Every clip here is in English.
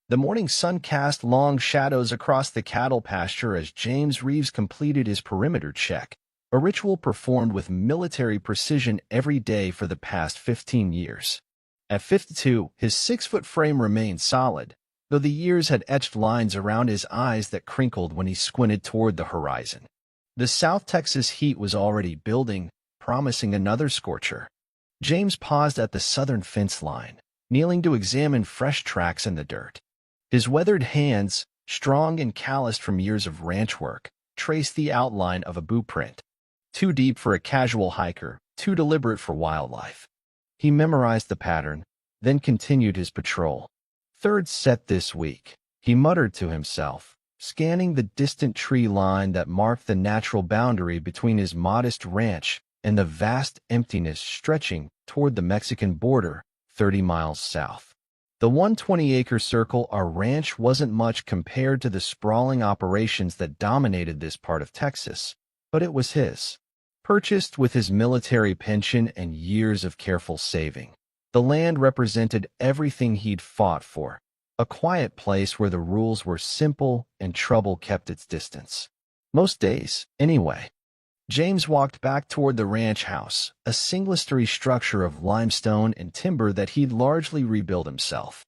The morning sun cast long shadows across the cattle pasture as James Reeves completed his perimeter check, a ritual performed with military precision every day for the past 15 years. At 52, his 6-foot frame remained solid, though the years had etched lines around his eyes that crinkled when he squinted toward the horizon. The South Texas heat was already building, promising another scorcher. James paused at the southern fence line, kneeling to examine fresh tracks in the dirt. His weathered hands, strong and calloused from years of ranch work, traced the outline of a boot print. Too deep for a casual hiker, too deliberate for wildlife. He memorized the pattern, then continued his patrol. "Third set this week," he muttered to himself, scanning the distant tree line that marked the natural boundary between his modest ranch and the vast emptiness stretching toward the Mexican border 30 miles south. The 120-acre circle our ranch wasn't much compared to the sprawling operations that dominated this part of Texas, but it was his. Purchased with his military pension and years of careful saving, the land represented everything he'd fought for, a quiet place where the rules were simple and trouble kept its distance. Most days, anyway. James walked back toward the ranch house, a single-story structure of limestone and timber that he'd largely rebuilt himself.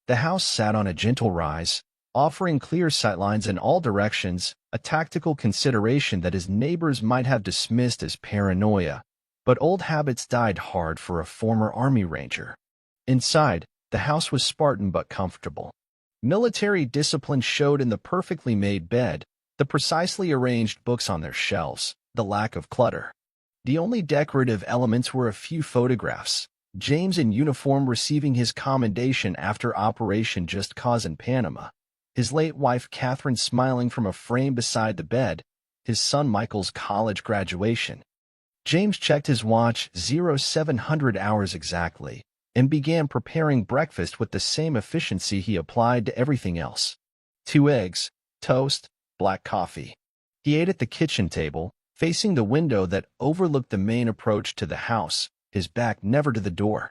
The house sat on a gentle rise, offering clear sightlines in all directions, a tactical consideration that his neighbors might have dismissed as paranoia, but old habits died hard for a former Army Ranger. Inside, the house was Spartan but comfortable. Military discipline showed in the perfectly made bed, the precisely arranged books on their shelves, the lack of clutter. The only decorative elements were a few photographs, James in uniform receiving his commendation after Operation Just Cause in Panama, his late wife Catherine smiling from a frame beside the bed, his son Michael's college graduation. James checked his watch 0700 hours exactly, and began preparing breakfast with the same efficiency he applied to everything else. 2 eggs, toast, black coffee. He ate at the kitchen table, facing the window that overlooked the main approach to the house, his back never to the door.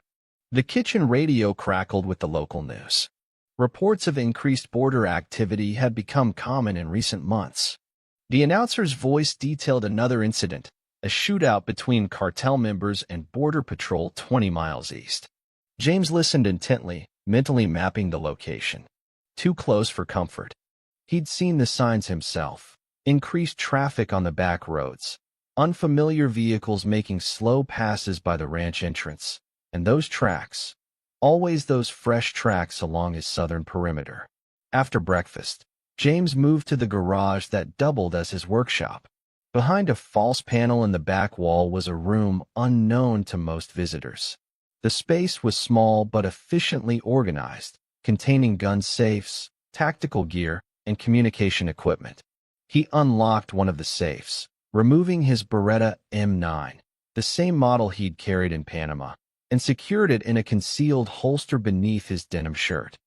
The kitchen radio crackled with the local news. Reports of increased border activity had become common in recent months. The announcer's voice detailed another incident, a shootout between cartel members and Border Patrol 20 miles east. James listened intently, mentally mapping the location. Too close for comfort. He'd seen the signs himself. Increased traffic on the back roads, unfamiliar vehicles making slow passes by the ranch entrance, and those tracks, always those fresh tracks along his southern perimeter. After breakfast, James moved to the garage that doubled as his workshop. Behind a false panel in the back wall was a room unknown to most visitors. The space was small but efficiently organized, containing gun safes, tactical gear, and communication equipment. He unlocked one of the safes, removing his Beretta M9, the same model he'd carried in Panama, and secured it in a concealed holster beneath his denim shirt.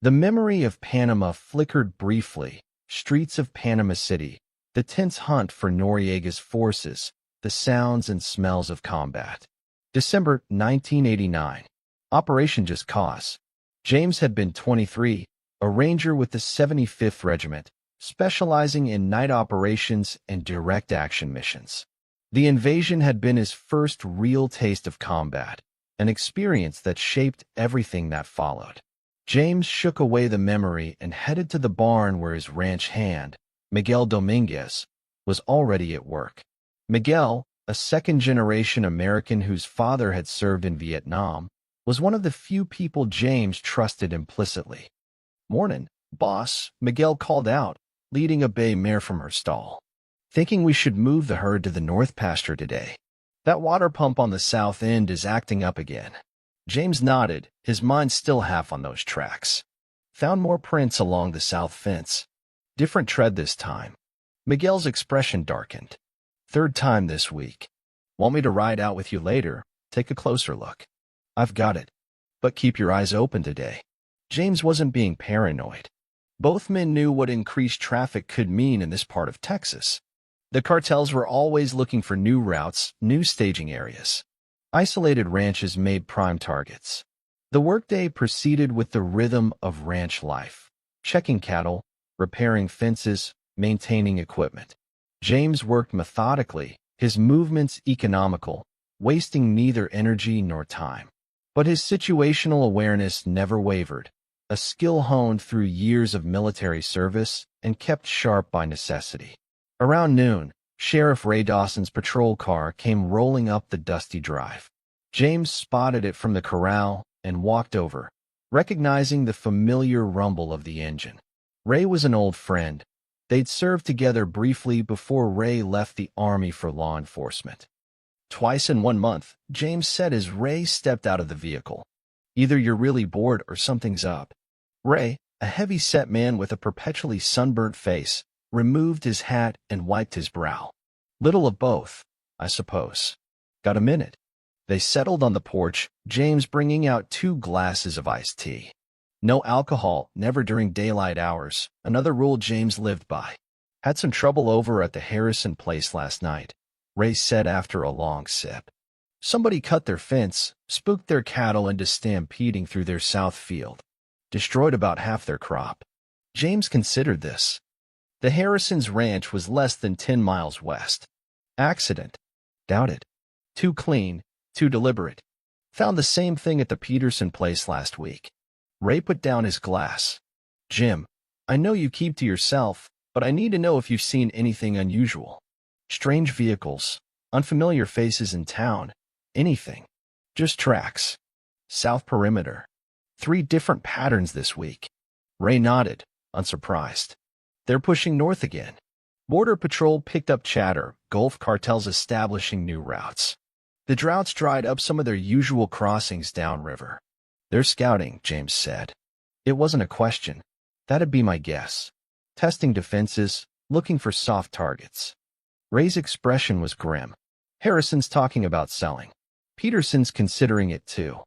The memory of Panama flickered briefly, streets of Panama City, the tense hunt for Noriega's forces, the sounds and smells of combat. December 1989. Operation Just Cause. James had been 23, a ranger with the 75th Regiment, specializing in night operations and direct action missions. The invasion had been his first real taste of combat, an experience that shaped everything that followed. James shook away the memory and headed to the barn where his ranch hand, Miguel Dominguez, was already at work. Miguel, a second-generation American whose father had served in Vietnam, was one of the few people James trusted implicitly. "Mornin', boss," Miguel called out, leading a bay mare from her stall. "Thinking we should move the herd to the north pasture today. That water pump on the south end is acting up again." James nodded, his mind still half on those tracks. Found more prints along the south fence. Different tread this time. Miguel's expression darkened. "Third time this week. Want me to ride out with you later? Take a closer look." "I've got it. But keep your eyes open today." James wasn't being paranoid. Both men knew what increased traffic could mean in this part of Texas. The cartels were always looking for new routes, new staging areas. Isolated ranches made prime targets. The workday proceeded with the rhythm of ranch life, checking cattle, repairing fences, maintaining equipment. James worked methodically, his movements economical, wasting neither energy nor time. But his situational awareness never wavered, a skill honed through years of military service and kept sharp by necessity. Around noon, Sheriff Ray Dawson's patrol car came rolling up the dusty drive. James spotted it from the corral and walked over, recognizing the familiar rumble of the engine. Ray was an old friend. They'd served together briefly before Ray left the Army for law enforcement. Twice in 1 month, James said as Ray stepped out of the vehicle. Either you're really bored or something's up. Ray, a heavy-set man with a perpetually sunburnt face, removed his hat and wiped his brow. Little of both, I suppose. Got a minute? They settled on the porch, James bringing out 2 glasses of iced tea. No alcohol, never during daylight hours, another rule James lived by. Had some trouble over at the Harrison place last night, Ray said after a long sip. Somebody cut their fence, spooked their cattle into stampeding through their south field. Destroyed about half their crop. James considered this. The Harrisons' ranch was less than 10 miles west. Accident? Doubt it. Too clean, too deliberate. Found the same thing at the Peterson place last week. Ray put down his glass. Jim, I know you keep to yourself, but I need to know if you've seen anything unusual. Strange vehicles, unfamiliar faces in town, anything. Just tracks. South perimeter. 3 different patterns this week. Ray nodded, unsurprised. They're pushing north again. Border Patrol picked up chatter, Gulf cartels establishing new routes. The droughts dried up some of their usual crossings downriver. They're scouting, James said. It wasn't a question. That'd be my guess. Testing defenses, looking for soft targets. Ray's expression was grim. Harrison's talking about selling. Peterson's considering it too.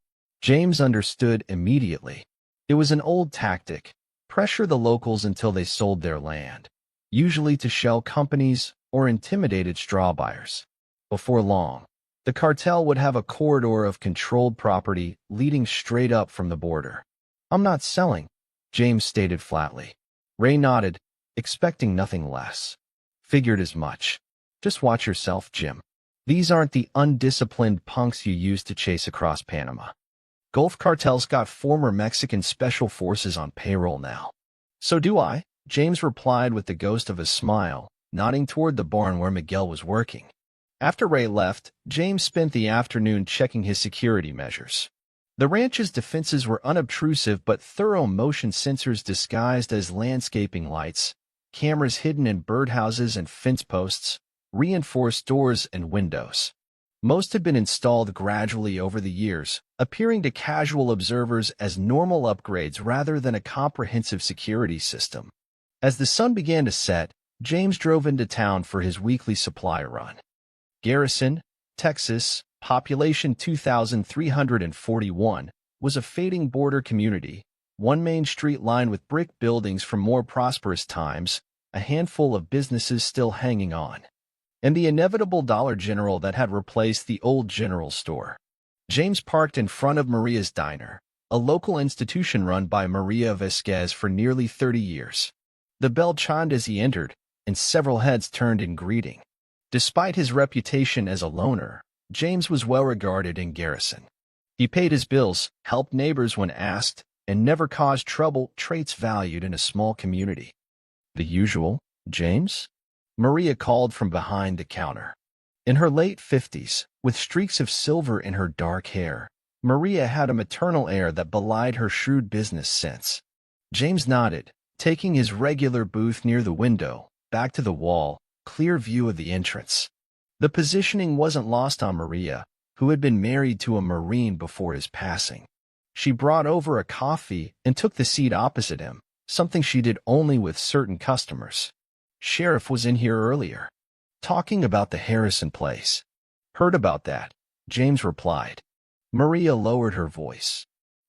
James understood immediately. It was an old tactic. Pressure the locals until they sold their land, usually to shell companies or intimidated straw buyers. Before long, the cartel would have a corridor of controlled property leading straight up from the border. I'm not selling, James stated flatly. Ray nodded, expecting nothing less. Figured as much. Just watch yourself, Jim. These aren't the undisciplined punks you used to chase across Panama. Gulf cartel's got former Mexican special forces on payroll now. So do I, James replied with the ghost of a smile, nodding toward the barn where Miguel was working. After Ray left, James spent the afternoon checking his security measures. The ranch's defenses were unobtrusive but thorough motion sensors disguised as landscaping lights, cameras hidden in birdhouses and fence posts, reinforced doors and windows. Most had been installed gradually over the years, appearing to casual observers as normal upgrades rather than a comprehensive security system. As the sun began to set, James drove into town for his weekly supply run. Garrison, Texas, population 2,341, was a fading border community, one main street lined with brick buildings from more prosperous times, a handful of businesses still hanging on, and the inevitable Dollar General that had replaced the old general store. James parked in front of Maria's Diner, a local institution run by Maria Vasquez for nearly 30 years. The bell chimed as he entered, and several heads turned in greeting. Despite his reputation as a loner, James was well regarded in Garrison. He paid his bills, helped neighbors when asked, and never caused trouble, traits valued in a small community. The usual, James? Maria called from behind the counter. In her late 50s, with streaks of silver in her dark hair, Maria had a maternal air that belied her shrewd business sense. James nodded, taking his regular booth near the window, back to the wall, clear view of the entrance. The positioning wasn't lost on Maria, who had been married to a Marine before his passing. She brought over a coffee and took the seat opposite him, something she did only with certain customers. Sheriff was in here earlier, talking about the Harrison place. Heard about that, James replied. Maria lowered her voice.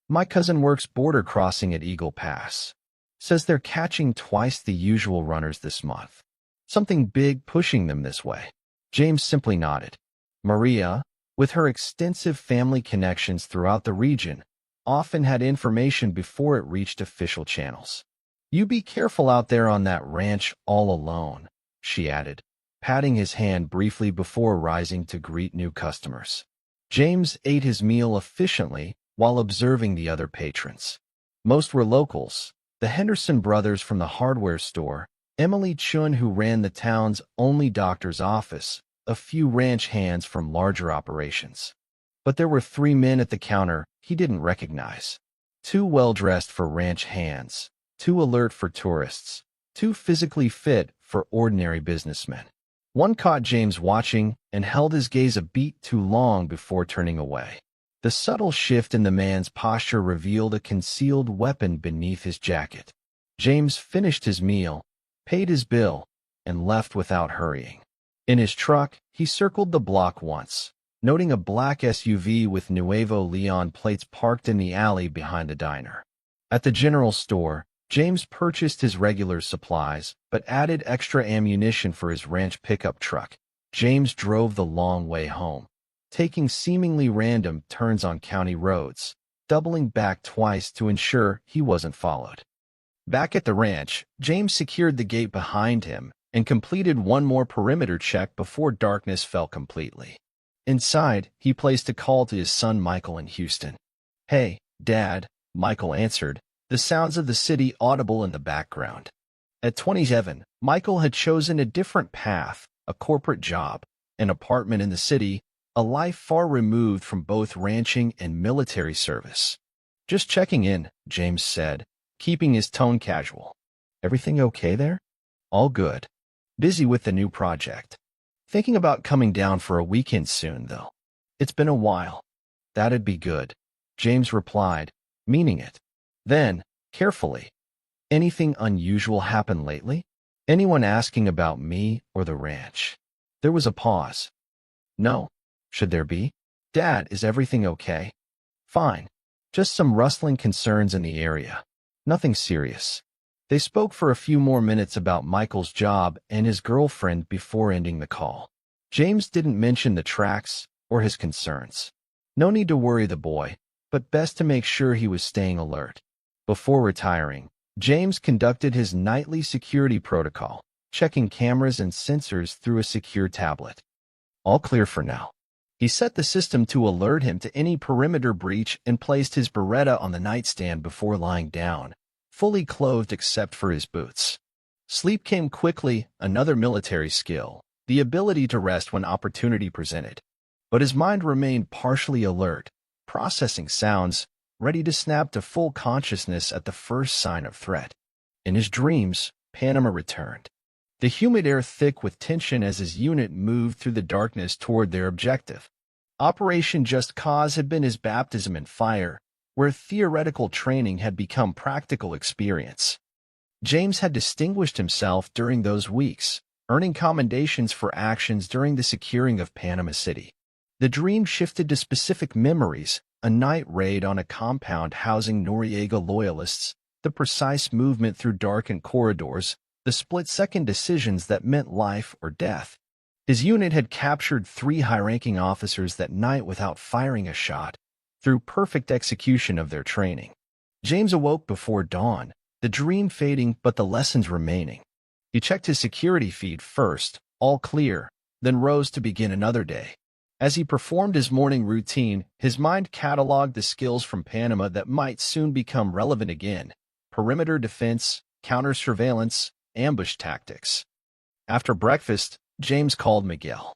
My cousin works border crossing at Eagle Pass. Says they're catching twice the usual runners this month. Something big pushing them this way. James simply nodded. Maria, with her extensive family connections throughout the region, often had information before it reached official channels. "You be careful out there on that ranch all alone," she added, patting his hand briefly before rising to greet new customers. James ate his meal efficiently while observing the other patrons. Most were locals: the Henderson brothers from the hardware store, Emily Chun, who ran the town's only doctor's office, a few ranch hands from larger operations. But there were 3 men at the counter he didn't recognize. 2 well-dressed for ranch hands, 2 alert for tourists, 2 physically fit for ordinary businessmen. One caught James watching and held his gaze a beat too long before turning away. The subtle shift in the man's posture revealed a concealed weapon beneath his jacket. James finished his meal, paid his bill, and left without hurrying. In his truck, he circled the block once, noting a black SUV with Nuevo Leon plates parked in the alley behind the diner. At the general store, James purchased his regular supplies, but added extra ammunition for his ranch pickup truck. James drove the long way home, taking seemingly random turns on county roads, doubling back twice to ensure he wasn't followed. Back at the ranch, James secured the gate behind him and completed one more perimeter check before darkness fell completely. Inside, he placed a call to his son Michael in Houston. "Hey, Dad," Michael answered, the sounds of the city audible in the background. At 27, Michael had chosen a different path: a corporate job, an apartment in the city, a life far removed from both ranching and military service. "Just checking in," James said, keeping his tone casual. "Everything okay there?" "All good. Busy with the new project. Thinking about coming down for a weekend soon, though. It's been a while." "That'd be good," James replied, meaning it. Then, carefully, "Anything unusual happen lately? Anyone asking about me or the ranch?" There was a pause. "No. Should there be?" "Dad, is everything okay?" "Fine. Just some rustling concerns in the area. Nothing serious." They spoke for a few more minutes about Michael's job and his girlfriend before ending the call. James didn't mention the tracks or his concerns. No need to worry the boy, but best to make sure he was staying alert. Before retiring, James conducted his nightly security protocol, checking cameras and sensors through a secure tablet. All clear for now. He set the system to alert him to any perimeter breach and placed his Beretta on the nightstand before lying down, fully clothed except for his boots. Sleep came quickly, another military skill, the ability to rest when opportunity presented. But his mind remained partially alert, processing sounds, ready to snap to full consciousness at the first sign of threat. In his dreams, Panama returned, the humid air thick with tension as his unit moved through the darkness toward their objective. Operation Just Cause had been his baptism in fire, where theoretical training had become practical experience. James had distinguished himself during those weeks, earning commendations for actions during the securing of Panama City. The dream shifted to specific memories: a night raid on a compound housing Noriega loyalists, the precise movement through darkened corridors, the split-second decisions that meant life or death. His unit had captured 3 high-ranking officers that night without firing a shot, through perfect execution of their training. James awoke before dawn, the dream fading but the lessons remaining. He checked his security feed first, all clear, then rose to begin another day. As he performed his morning routine, his mind cataloged the skills from Panama that might soon become relevant again: perimeter defense, counter-surveillance, ambush tactics. After breakfast, James called Miguel.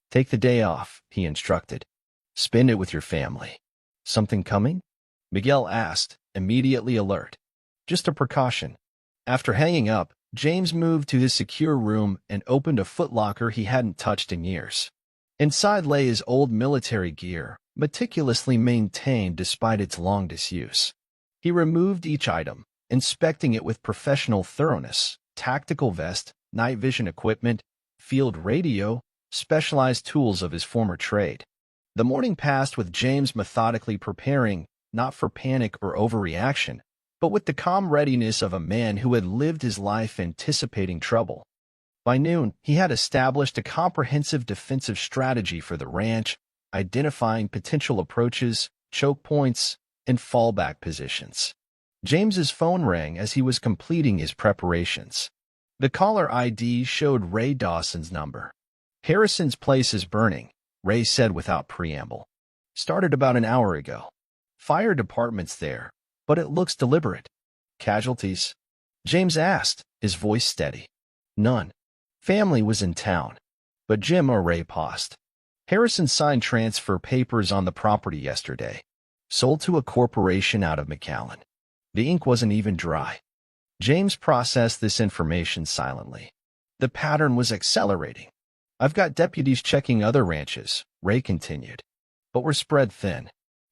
"Take the day off," he instructed. "Spend it with your family." "Something coming?" Miguel asked, immediately alert. "Just a precaution." After hanging up, James moved to his secure room and opened a footlocker he hadn't touched in years. Inside lay his old military gear, meticulously maintained despite its long disuse. He removed each item, inspecting it with professional thoroughness: tactical vest, night vision equipment, field radio, specialized tools of his former trade. The morning passed with James methodically preparing, not for panic or overreaction, but with the calm readiness of a man who had lived his life anticipating trouble. By noon, he had established a comprehensive defensive strategy for the ranch, identifying potential approaches, choke points, in fallback positions. James's phone rang as he was completing his preparations. The caller ID showed Ray Dawson's number. "Harrison's place is burning," Ray said without preamble. "Started about an hour ago. Fire department's there, but it looks deliberate." "Casualties?" James asked, his voice steady. "None. Family was in town." "But Jim," or Ray paused. "Harrison signed transfer papers on the property yesterday. Sold to a corporation out of McAllen. The ink wasn't even dry." James processed this information silently. The pattern was accelerating. "I've got deputies checking other ranches," Ray continued. "But we're spread thin.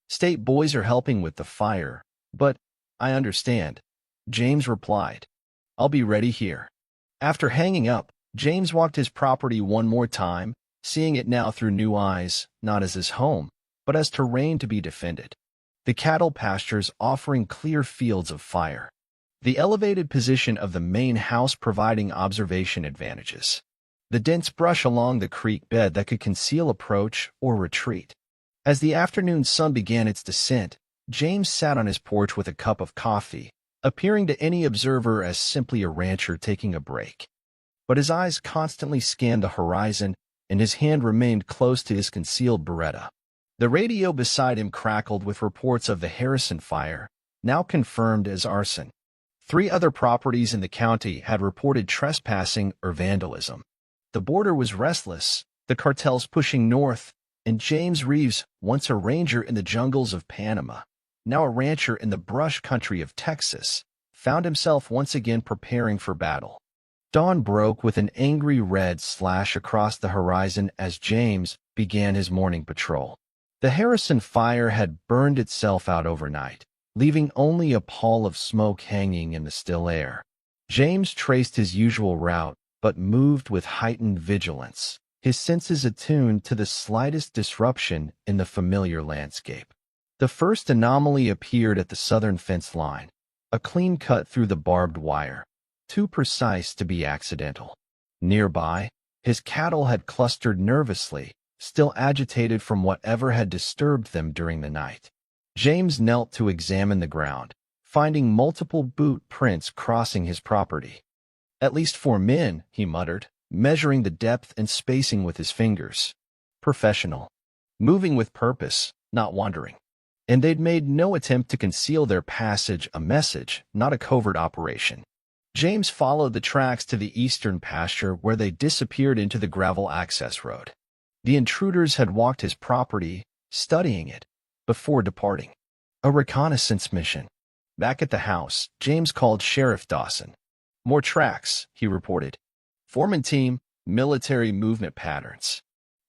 State boys are helping with the fire, but I understand," James replied. "I'll be ready here." After hanging up, James walked his property one more time, seeing it now through new eyes, not as his home, but as terrain to be defended. The cattle pastures offering clear fields of fire. The elevated position of the main house providing observation advantages. The dense brush along the creek bed that could conceal approach or retreat. As the afternoon sun began its descent, James sat on his porch with a cup of coffee, appearing to any observer as simply a rancher taking a break. But his eyes constantly scanned the horizon, and his hand remained close to his concealed Beretta. The radio beside him crackled with reports of the Harrison fire, now confirmed as arson. 3 other properties in the county had reported trespassing or vandalism. The border was restless, the cartels pushing north, and James Reeves, once a ranger in the jungles of Panama, now a rancher in the brush country of Texas, found himself once again preparing for battle. Dawn broke with an angry red slash across the horizon as James began his morning patrol. The Harrison fire had burned itself out overnight, leaving only a pall of smoke hanging in the still air. James traced his usual route, but moved with heightened vigilance, his senses attuned to the slightest disruption in the familiar landscape. The first anomaly appeared at the southern fence line, a clean cut through the barbed wire, too precise to be accidental. Nearby, his cattle had clustered nervously, still agitated from whatever had disturbed them during the night. James knelt to examine the ground, finding multiple boot prints crossing his property. "At least 4 men," he muttered, measuring the depth and spacing with his fingers. "Professional. Moving with purpose, not wandering." And they'd made no attempt to conceal their passage, a message, not a covert operation. James followed the tracks to the eastern pasture where they disappeared into the gravel access road. The intruders had walked his property, studying it, before departing. A reconnaissance mission. Back at the house, James called Sheriff Dawson. "More tracks," he reported. "Foreman team, military movement patterns.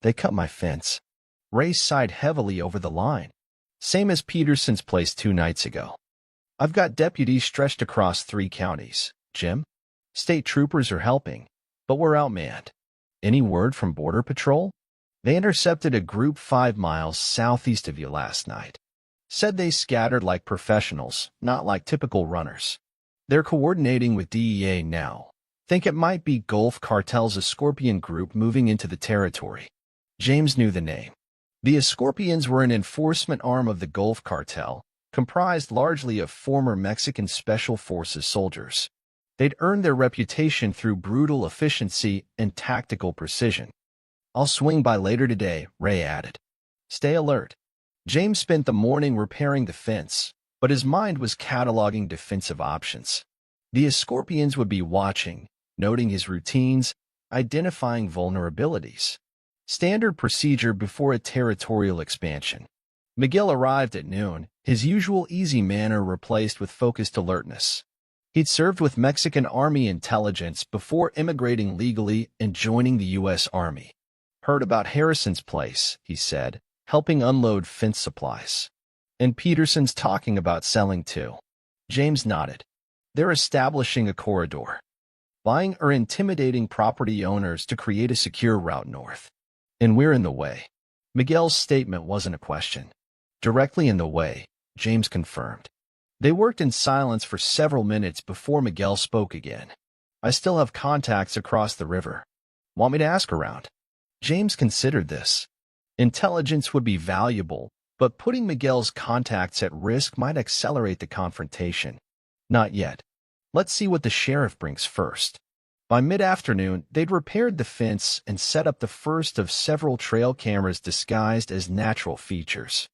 They cut my fence." Ray sighed heavily over the line. "Same as Peterson's place 2 nights ago. I've got deputies stretched across 3 counties, Jim. State troopers are helping, but we're outmanned. Any word from Border Patrol? They intercepted a group 5 miles southeast of you last night. Said they scattered like professionals, not like typical runners. They're coordinating with DEA now. Think it might be Gulf Cartel's Escorpion group moving into the territory." James knew the name. The Escorpions were an enforcement arm of the Gulf Cartel, comprised largely of former Mexican Special Forces soldiers. They'd earned their reputation through brutal efficiency and tactical precision. "I'll swing by later today," Ray added. "Stay alert." James spent the morning repairing the fence, but his mind was cataloging defensive options. The Escorpions would be watching, noting his routines, identifying vulnerabilities. Standard procedure before a territorial expansion. Miguel arrived at noon, his usual easy manner replaced with focused alertness. He'd served with Mexican Army intelligence before immigrating legally and joining the U.S. Army. "Heard about Harrison's place," he said, helping unload fence supplies. "And Peterson's talking about selling too." James nodded. "They're establishing a corridor. Buying or intimidating property owners to create a secure route north. And we're in the way." Miguel's statement wasn't a question. "Directly in the way," James confirmed. They worked in silence for several minutes before Miguel spoke again. "I still have contacts across the river. Want me to ask around?" James considered this. Intelligence would be valuable, but putting Miguel's contacts at risk might accelerate the confrontation. Not yet. Let's see what the sheriff brings first. By mid-afternoon, they'd repaired the fence and set up the first of several trail cameras disguised as natural features.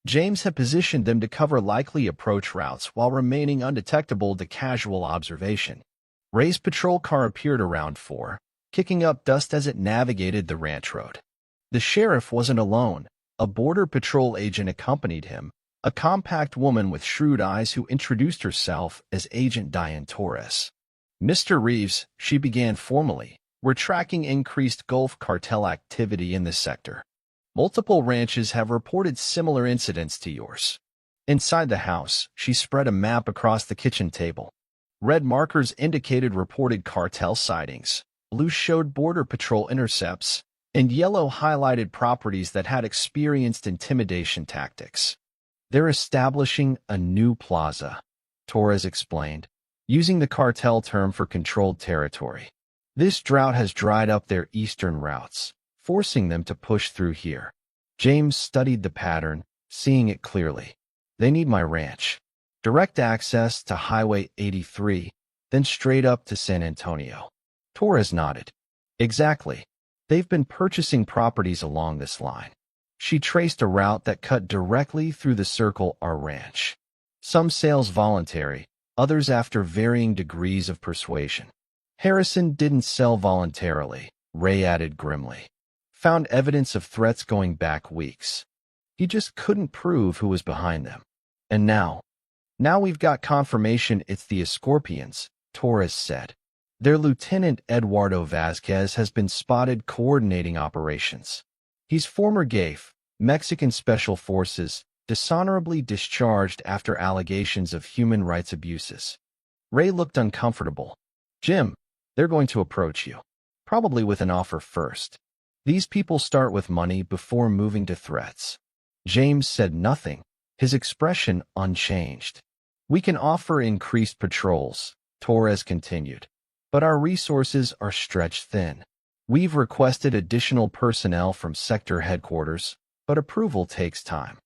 James had positioned them to cover likely approach routes while remaining undetectable to casual observation. Ray's patrol car appeared around 4, kicking up dust as it navigated the ranch road. The sheriff wasn't alone. A border patrol agent accompanied him, a compact woman with shrewd eyes who introduced herself as Agent Diane Torres. Mr. Reeves, she began formally, we're tracking increased Gulf Cartel activity in this sector. Multiple ranches have reported similar incidents to yours. Inside the house, she spread a map across the kitchen table. Red markers indicated reported cartel sightings, blue showed border patrol intercepts, and yellow highlighted properties that had experienced intimidation tactics. They're establishing a new plaza, Torres explained, using the cartel term for controlled territory. This drought has dried up their eastern routes, forcing them to push through here. James studied the pattern, seeing it clearly. They need my ranch. Direct access to Highway 83, then straight up to San Antonio. Torres nodded. Exactly. They've been purchasing properties along this line. She traced a route that cut directly through the Circle R ranch. Some sales voluntary, others after varying degrees of persuasion. Harrison didn't sell voluntarily, Ray added grimly. Found evidence of threats going back weeks. He just couldn't prove who was behind them. And now we've got confirmation it's the Escorpions, Torres said. Their Lieutenant Eduardo Vasquez has been spotted coordinating operations. He's former GAFE, Mexican Special Forces, dishonorably discharged after allegations of human rights abuses. Ray looked uncomfortable. Jim, they're going to approach you. Probably with an offer first. These people start with money before moving to threats. James said nothing, his expression unchanged. We can offer increased patrols, Torres continued, but our resources are stretched thin. We've requested additional personnel from sector headquarters, but approval takes time.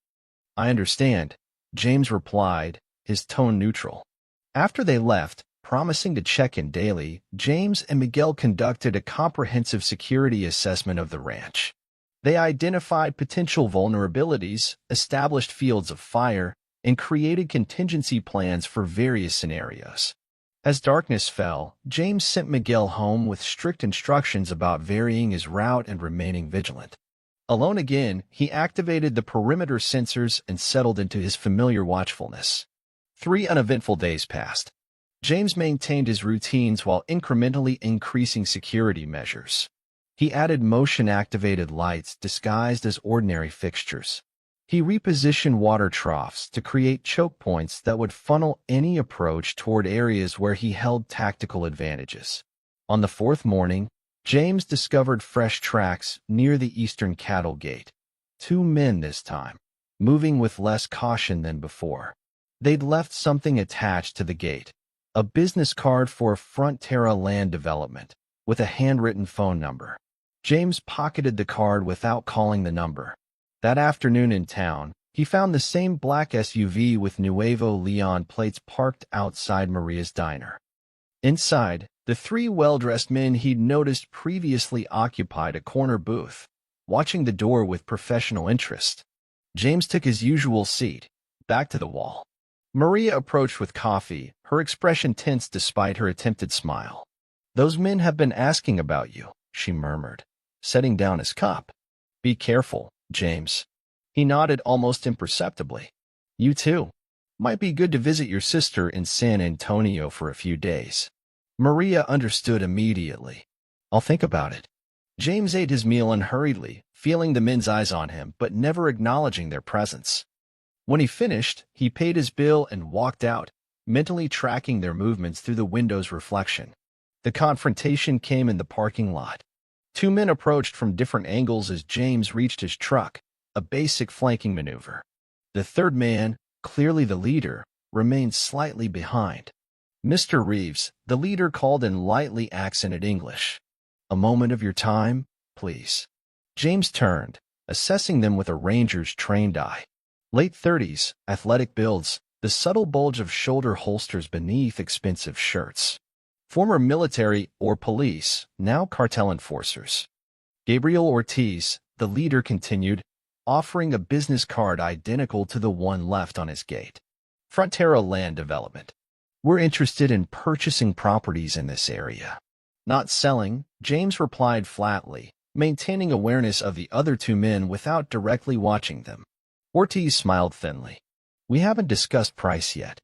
I understand, James replied, his tone neutral. After they left, promising to check in daily, James and Miguel conducted a comprehensive security assessment of the ranch. They identified potential vulnerabilities, established fields of fire, and created contingency plans for various scenarios. As darkness fell, James sent Miguel home with strict instructions about varying his route and remaining vigilant. Alone again, he activated the perimeter sensors and settled into his familiar watchfulness. 3 uneventful days passed. James maintained his routines while incrementally increasing security measures. He added motion-activated lights disguised as ordinary fixtures. He repositioned water troughs to create choke points that would funnel any approach toward areas where he held tactical advantages. On the 4th morning, James discovered fresh tracks near the eastern cattle gate. 2 men this time, moving with less caution than before. They'd left something attached to the gate. A business card for a Frontera land development, with a handwritten phone number. James pocketed the card without calling the number. That afternoon in town, he found the same black SUV with Nuevo Leon plates parked outside Maria's diner. Inside, the 3 well-dressed men he'd noticed previously occupied a corner booth, watching the door with professional interest. James took his usual seat, back to the wall. Maria approached with coffee, her expression tense despite her attempted smile. Those men have been asking about you, she murmured, setting down his cup. Be careful, James. He nodded almost imperceptibly. You too. Might be good to visit your sister in San Antonio for a few days. Maria understood immediately. I'll think about it. James ate his meal unhurriedly, feeling the men's eyes on him but never acknowledging their presence. When he finished, he paid his bill and walked out, mentally tracking their movements through the window's reflection. The confrontation came in the parking lot. 2 men approached from different angles as James reached his truck, a basic flanking maneuver. The 3rd man, clearly the leader, remained slightly behind. Mr. Reeves, the leader called in lightly accented English. A moment of your time, please. James turned, assessing them with a ranger's trained eye. Late 30s, athletic builds, the subtle bulge of shoulder holsters beneath expensive shirts. Former military or police, now cartel enforcers. Gabriel Ortiz, the leader, continued, offering a business card identical to the one left on his gate. Frontera Land Development. We're interested in purchasing properties in this area. Not selling, James replied flatly, maintaining awareness of the other two men without directly watching them. Ortiz smiled thinly. We haven't discussed price yet.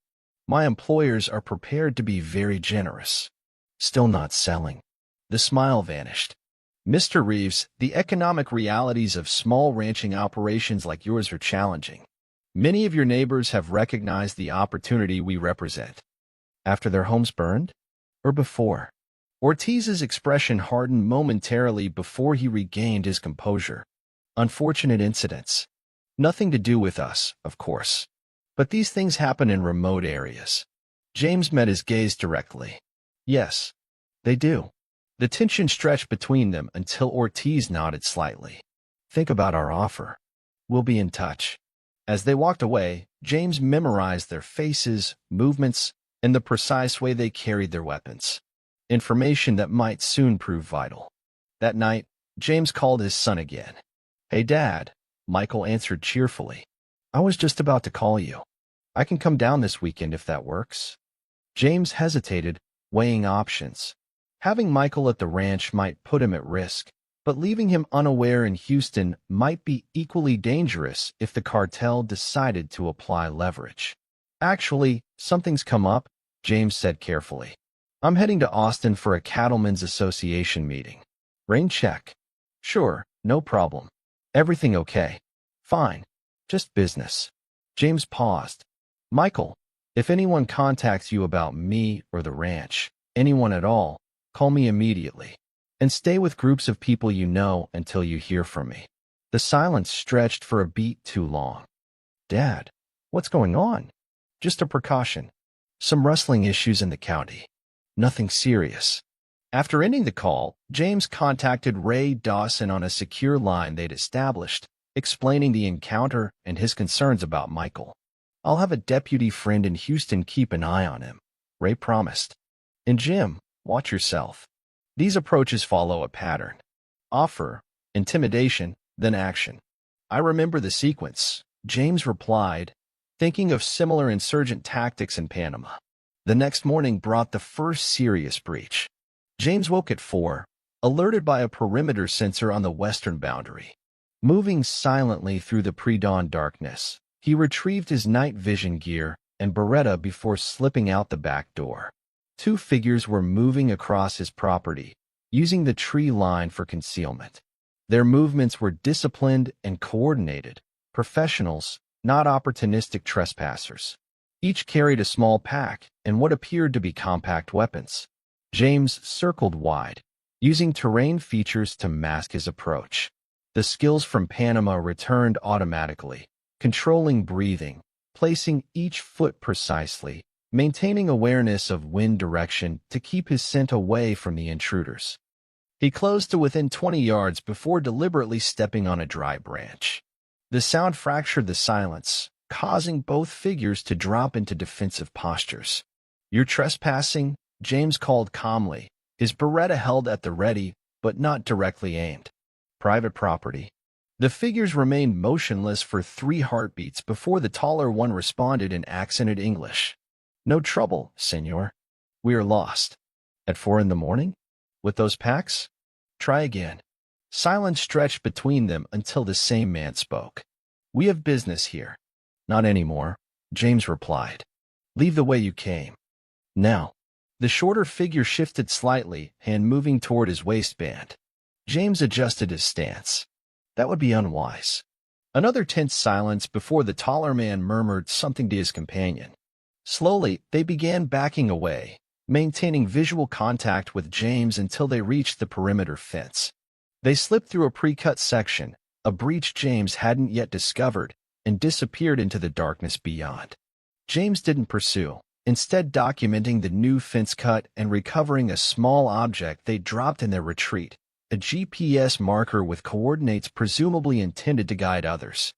My employers are prepared to be very generous. Still not selling. The smile vanished. Mr. Reeves, the economic realities of small ranching operations like yours are challenging. Many of your neighbors have recognized the opportunity we represent. After their homes burned? Or before? Ortiz's expression hardened momentarily before he regained his composure. Unfortunate incidents. Nothing to do with us, of course. But these things happen in remote areas. James met his gaze directly. Yes, they do. The tension stretched between them until Ortiz nodded slightly. Think about our offer. We'll be in touch. As they walked away, James memorized their faces, movements, and the precise way they carried their weapons. Information that might soon prove vital. That night, James called his son again. Hey, Dad, Michael answered cheerfully. I was just about to call you. I can come down this weekend if that works. James hesitated, weighing options. Having Michael at the ranch might put him at risk, but leaving him unaware in Houston might be equally dangerous if the cartel decided to apply leverage. Actually, something's come up, James said carefully. I'm heading to Austin for a Cattlemen's Association meeting. Rain check. Sure, no problem. Everything okay? Fine. Just business. James paused. Michael, if anyone contacts you about me or the ranch, anyone at all, call me immediately. And stay with groups of people you know until you hear from me. The silence stretched for a beat too long. Dad, what's going on? Just a precaution. Some rustling issues in the county. Nothing serious. After ending the call, James contacted Ray Dawson on a secure line they'd established, explaining the encounter and his concerns about Michael. I'll have a deputy friend in Houston keep an eye on him, Ray promised. And Jim, watch yourself. These approaches follow a pattern. Offer, intimidation, then action. I remember the sequence, James replied, thinking of similar insurgent tactics in Panama. The next morning brought the first serious breach. James woke at 4, alerted by a perimeter sensor on the western boundary. Moving silently through the pre-dawn darkness, he retrieved his night vision gear and Beretta before slipping out the back door. 2 figures were moving across his property, using the tree line for concealment. Their movements were disciplined and coordinated, professionals, not opportunistic trespassers. Each carried a small pack and what appeared to be compact weapons. James circled wide, using terrain features to mask his approach. The skills from Panama returned automatically, controlling breathing, placing each foot precisely, maintaining awareness of wind direction to keep his scent away from the intruders. He closed to within 20 yards before deliberately stepping on a dry branch. The sound fractured the silence, causing both figures to drop into defensive postures. You're trespassing, James called calmly, his Beretta held at the ready, but not directly aimed. Private property. The figures remained motionless for 3 heartbeats before the taller one responded in accented English. No trouble, senor. We are lost. At 4 in the morning? With those packs? Try again. Silence stretched between them until the same man spoke. We have business here. Not anymore, James replied. Leave the way you came. Now. The shorter figure shifted slightly, hand moving toward his waistband. James adjusted his stance. That would be unwise. Another tense silence before the taller man murmured something to his companion. Slowly, they began backing away, maintaining visual contact with James until they reached the perimeter fence. They slipped through a pre-cut section, a breach James hadn't yet discovered, and disappeared into the darkness beyond. James didn't pursue, instead documenting the new fence cut and recovering a small object they dropped in their retreat, a GPS marker with coordinates presumably intended to guide others.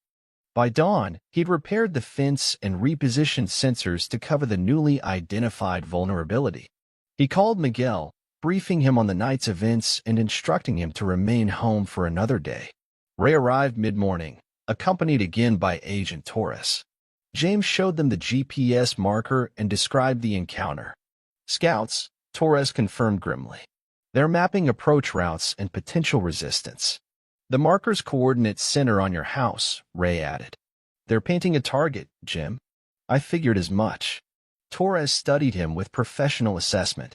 By dawn, he'd repaired the fence and repositioned sensors to cover the newly identified vulnerability. He called Miguel, briefing him on the night's events and instructing him to remain home for another day. Ray arrived mid-morning, accompanied again by Agent Torres. James showed them the GPS marker and described the encounter. "Scouts," Torres confirmed grimly. "They're mapping approach routes and potential resistance." "The marker's coordinates center on your house," Ray added. "They're painting a target, Jim." "I figured as much." Torres studied him with professional assessment.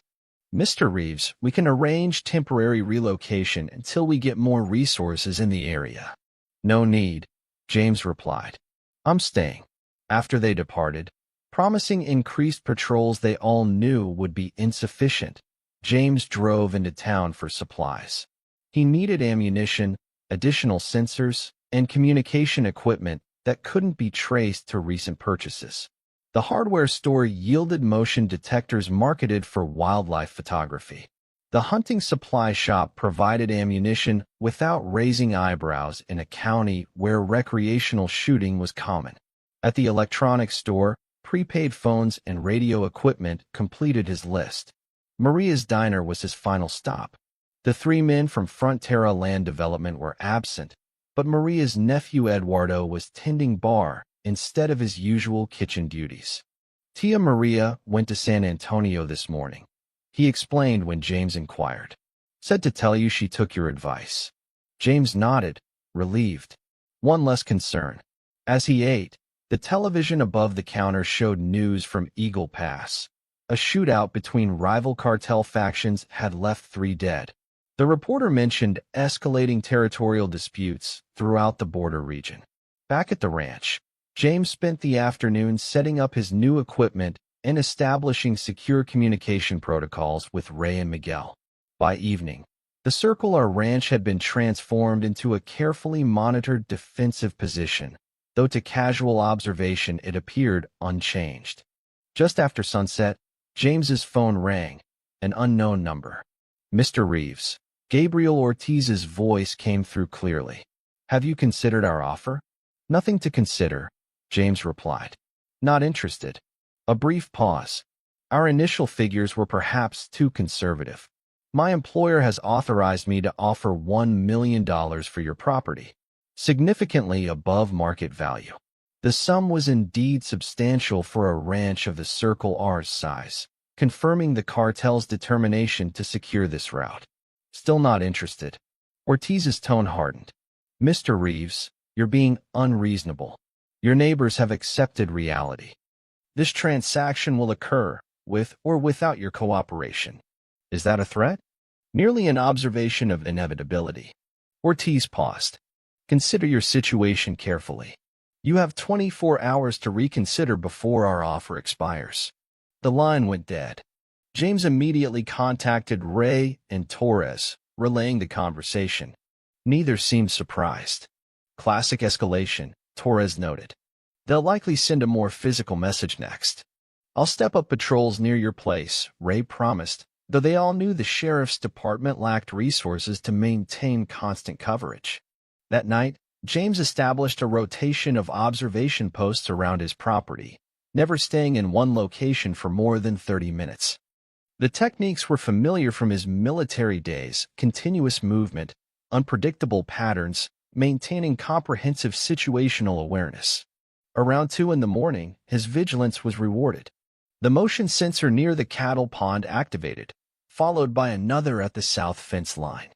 "Mr. Reeves, we can arrange temporary relocation until we get more resources in the area." "No need," James replied. "I'm staying." After they departed, promising increased patrols they all knew would be insufficient, James drove into town for supplies. He needed ammunition, additional sensors, and communication equipment that couldn't be traced to recent purchases. The hardware store yielded motion detectors marketed for wildlife photography. The hunting supply shop provided ammunition without raising eyebrows in a county where recreational shooting was common. At the electronics store, prepaid phones and radio equipment completed his list. Maria's diner was his final stop. The three men from Frontera Land Development were absent, but Maria's nephew Eduardo was tending bar instead of his usual kitchen duties. "Tia Maria went to San Antonio this morning," he explained when James inquired. "Said to tell you she took your advice." James nodded, relieved. One less concern. As he ate, the television above the counter showed news from Eagle Pass. A shootout between rival cartel factions had left 3 dead. The reporter mentioned escalating territorial disputes throughout the border region. Back at the ranch, James spent the afternoon setting up his new equipment and establishing secure communication protocols with Ray and Miguel. By evening, the Circle R ranch had been transformed into a carefully monitored defensive position, though to casual observation it appeared unchanged. Just after sunset, James's phone rang, an unknown number. "Mr. Reeves." Gabriel Ortiz's voice came through clearly. "Have you considered our offer?" "Nothing to consider," James replied. "Not interested." A brief pause. "Our initial figures were perhaps too conservative. My employer has authorized me to offer $1 million for your property, significantly above market value." The sum was indeed substantial for a ranch of the Circle R's size, confirming the cartel's determination to secure this route. "Still not interested." Ortiz's tone hardened. "Mr. Reeves, you're being unreasonable. Your neighbors have accepted reality. This transaction will occur, with or without your cooperation." "Is that a threat?" "Merely an observation of inevitability." Ortiz paused. "Consider your situation carefully. You have 24 hours to reconsider before our offer expires." The line went dead. James immediately contacted Ray and Torres, relaying the conversation. Neither seemed surprised. "Classic escalation," Torres noted. "They'll likely send a more physical message next." "I'll step up patrols near your place," Ray promised, though they all knew the sheriff's department lacked resources to maintain constant coverage. That night, James established a rotation of observation posts around his property, never staying in one location for more than 30 minutes. The techniques were familiar from his military days: continuous movement, unpredictable patterns, maintaining comprehensive situational awareness. Around 2 in the morning, his vigilance was rewarded. The motion sensor near the cattle pond activated, followed by another at the south fence line.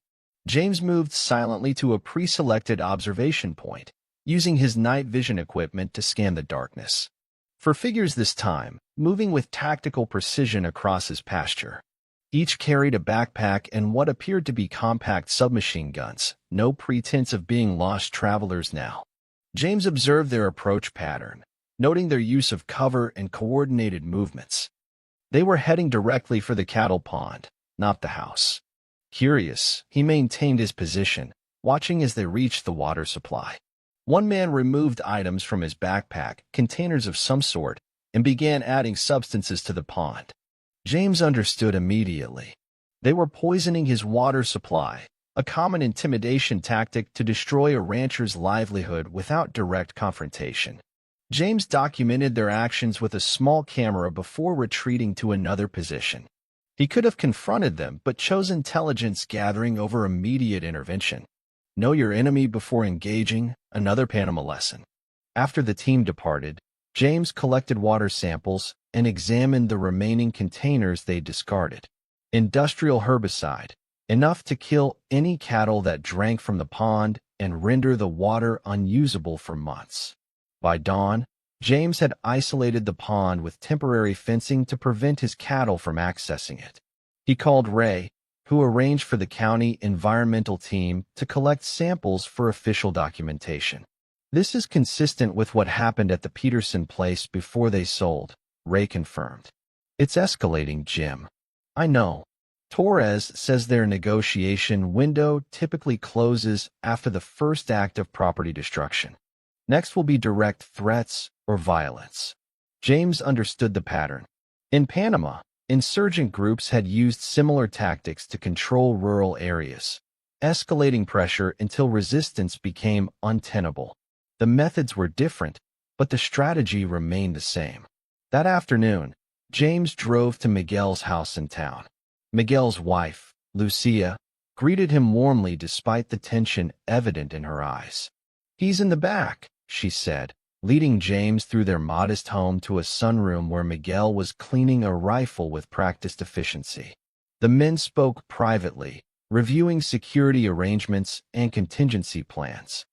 James moved silently to a pre-selected observation point, using his night vision equipment to scan the darkness. For figures this time, moving with tactical precision across his pasture. Each carried a backpack and what appeared to be compact submachine guns, no pretense of being lost travelers now. James observed their approach pattern, noting their use of cover and coordinated movements. They were heading directly for the cattle pond, not the house. Curious, he maintained his position, watching as they reached the water supply. One man removed items from his backpack, containers of some sort, and began adding substances to the pond. James understood immediately. They were poisoning his water supply, a common intimidation tactic to destroy a rancher's livelihood without direct confrontation. James documented their actions with a small camera before retreating to another position. He could have confronted them, but chose intelligence gathering over immediate intervention. Know your enemy before engaging, another Panama lesson. After the team departed, James collected water samples and examined the remaining containers they discarded. Industrial herbicide, enough to kill any cattle that drank from the pond and render the water unusable for months. By dawn, James had isolated the pond with temporary fencing to prevent his cattle from accessing it. He called Ray, who arranged for the county environmental team to collect samples for official documentation. This is consistent with what happened at the Peterson place before they sold, Ray confirmed. It's escalating, Jim. I know. Torres says their negotiation window typically closes after the first act of property destruction. Next will be direct threats or violence. James understood the pattern. In Panama, insurgent groups had used similar tactics to control rural areas, escalating pressure until resistance became untenable. The methods were different, but the strategy remained the same. That afternoon, James drove to Miguel's house in town. Miguel's wife, Lucia, greeted him warmly despite the tension evident in her eyes. "He's in the back," she said, leading James through their modest home to a sunroom where Miguel was cleaning a rifle with practiced efficiency. The men spoke privately, reviewing security arrangements and contingency plans.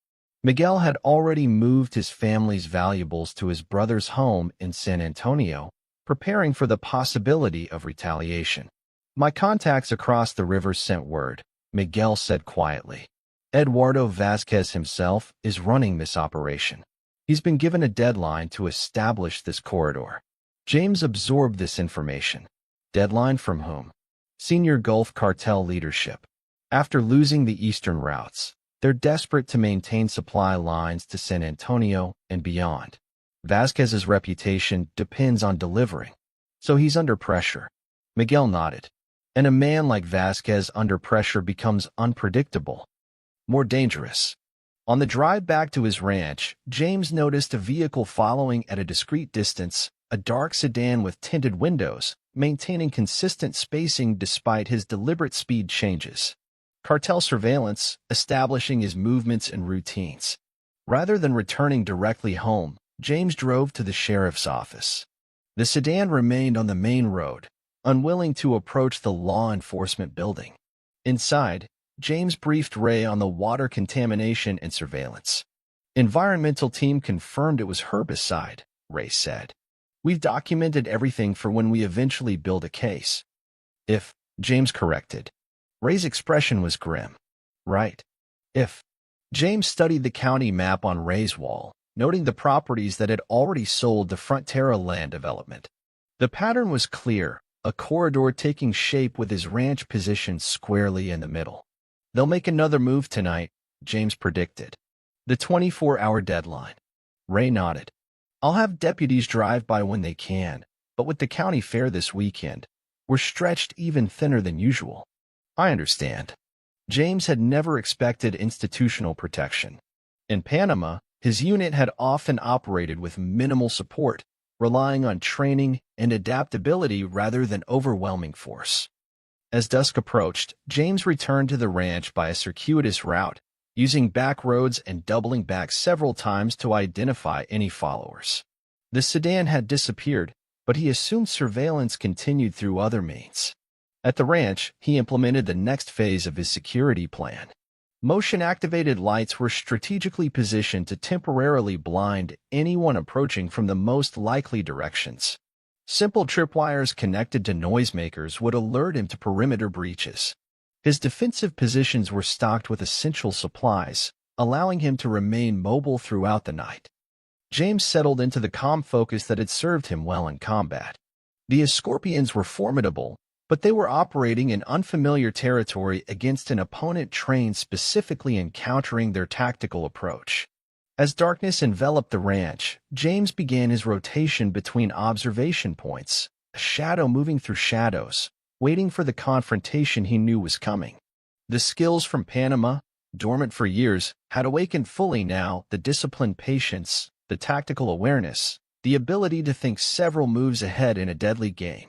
Miguel had already moved his family's valuables to his brother's home in San Antonio, preparing for the possibility of retaliation. "My contacts across the river sent word," Miguel said quietly. "Eduardo Vasquez himself is running this operation. He's been given a deadline to establish this corridor." James absorbed this information. Deadline from whom? Senior Gulf Cartel leadership. After losing the eastern routes, they're desperate to maintain supply lines to San Antonio and beyond. Vasquez's reputation depends on delivering, so he's under pressure. Miguel nodded. And a man like Vasquez under pressure becomes unpredictable, more dangerous. On the drive back to his ranch, James noticed a vehicle following at a discreet distance, a dark sedan with tinted windows, maintaining consistent spacing despite his deliberate speed changes. Cartel surveillance, establishing his movements and routines. Rather than returning directly home, James drove to the sheriff's office. The sedan remained on the main road, unwilling to approach the law enforcement building. Inside, James briefed Ray on the water contamination and surveillance. "Environmental team confirmed it was herbicide," Ray said. "We've documented everything for when we eventually build a case." "If," James corrected. Ray's expression was grim. "Right. If." James studied the county map on Ray's wall, noting the properties that had already sold to Frontera Land Development. The pattern was clear, a corridor taking shape with his ranch positioned squarely in the middle. "They'll make another move tonight," James predicted. "The 24-hour deadline." Ray nodded. "I'll have deputies drive by when they can, but with the county fair this weekend, we're stretched even thinner than usual." "I understand." James had never expected institutional protection. In Panama, his unit had often operated with minimal support, relying on training and adaptability rather than overwhelming force. As dusk approached, James returned to the ranch by a circuitous route, using back roads and doubling back several times to identify any followers. The sedan had disappeared, but he assumed surveillance continued through other means. At the ranch, he implemented the next phase of his security plan. Motion-activated lights were strategically positioned to temporarily blind anyone approaching from the most likely directions. Simple tripwires connected to noisemakers would alert him to perimeter breaches. His defensive positions were stocked with essential supplies, allowing him to remain mobile throughout the night. James settled into the calm focus that had served him well in combat. The Scorpions were formidable, but they were operating in unfamiliar territory against an opponent trained specifically in countering their tactical approach. As darkness enveloped the ranch, James began his rotation between observation points, a shadow moving through shadows, waiting for the confrontation he knew was coming. The skills from Panama, dormant for years, had awakened fully now: the disciplined patience, the tactical awareness, the ability to think several moves ahead in a deadly game.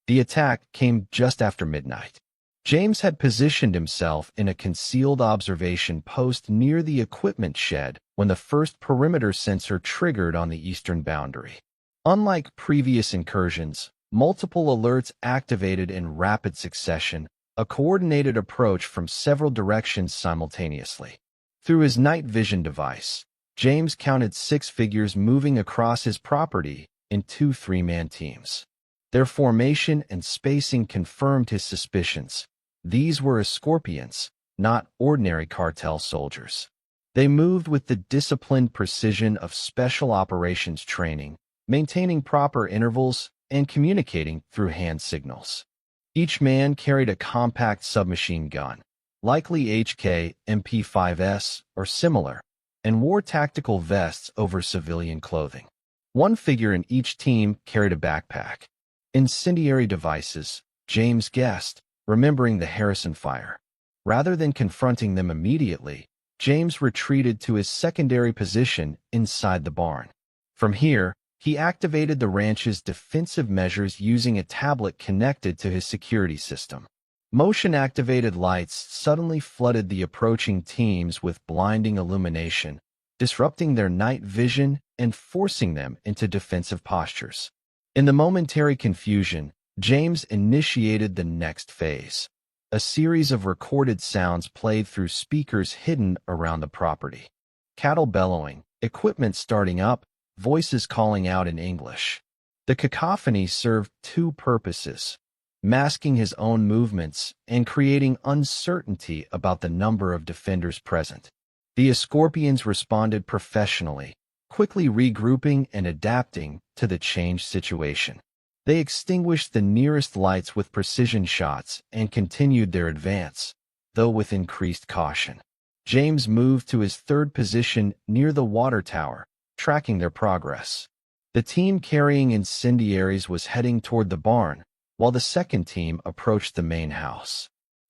The attack came just after midnight. James had positioned himself in a concealed observation post near the equipment shed when the first perimeter sensor triggered on the eastern boundary. Unlike previous incursions, multiple alerts activated in rapid succession, a coordinated approach from several directions simultaneously. Through his night vision device, James counted 6 figures moving across his property in 2 3-man teams. Their formation and spacing confirmed his suspicions. These were Scorpions, not ordinary cartel soldiers. They moved with the disciplined precision of special operations training, maintaining proper intervals and communicating through hand signals. Each man carried a compact submachine gun, likely HK MP5S or similar, and wore tactical vests over civilian clothing. One figure in each team carried a backpack. Incendiary devices, James guessed, remembering the Harrison fire. Rather than confronting them immediately, James retreated to his secondary position inside the barn. From here, he activated the ranch's defensive measures using a tablet connected to his security system. Motion-activated lights suddenly flooded the approaching teams with blinding illumination, disrupting their night vision and forcing them into defensive postures. In the momentary confusion, James initiated the next phase. A series of recorded sounds played through speakers hidden around the property. Cattle bellowing, equipment starting up, voices calling out in English. The cacophony served 2 purposes: masking his own movements and creating uncertainty about the number of defenders present. The Scorpions responded professionally, quickly regrouping and adapting to the changed situation. They extinguished the nearest lights with precision shots and continued their advance, though with increased caution. James moved to his 3rd position near the water tower, tracking their progress. The team carrying incendiaries was heading toward the barn, while the second team approached the main house.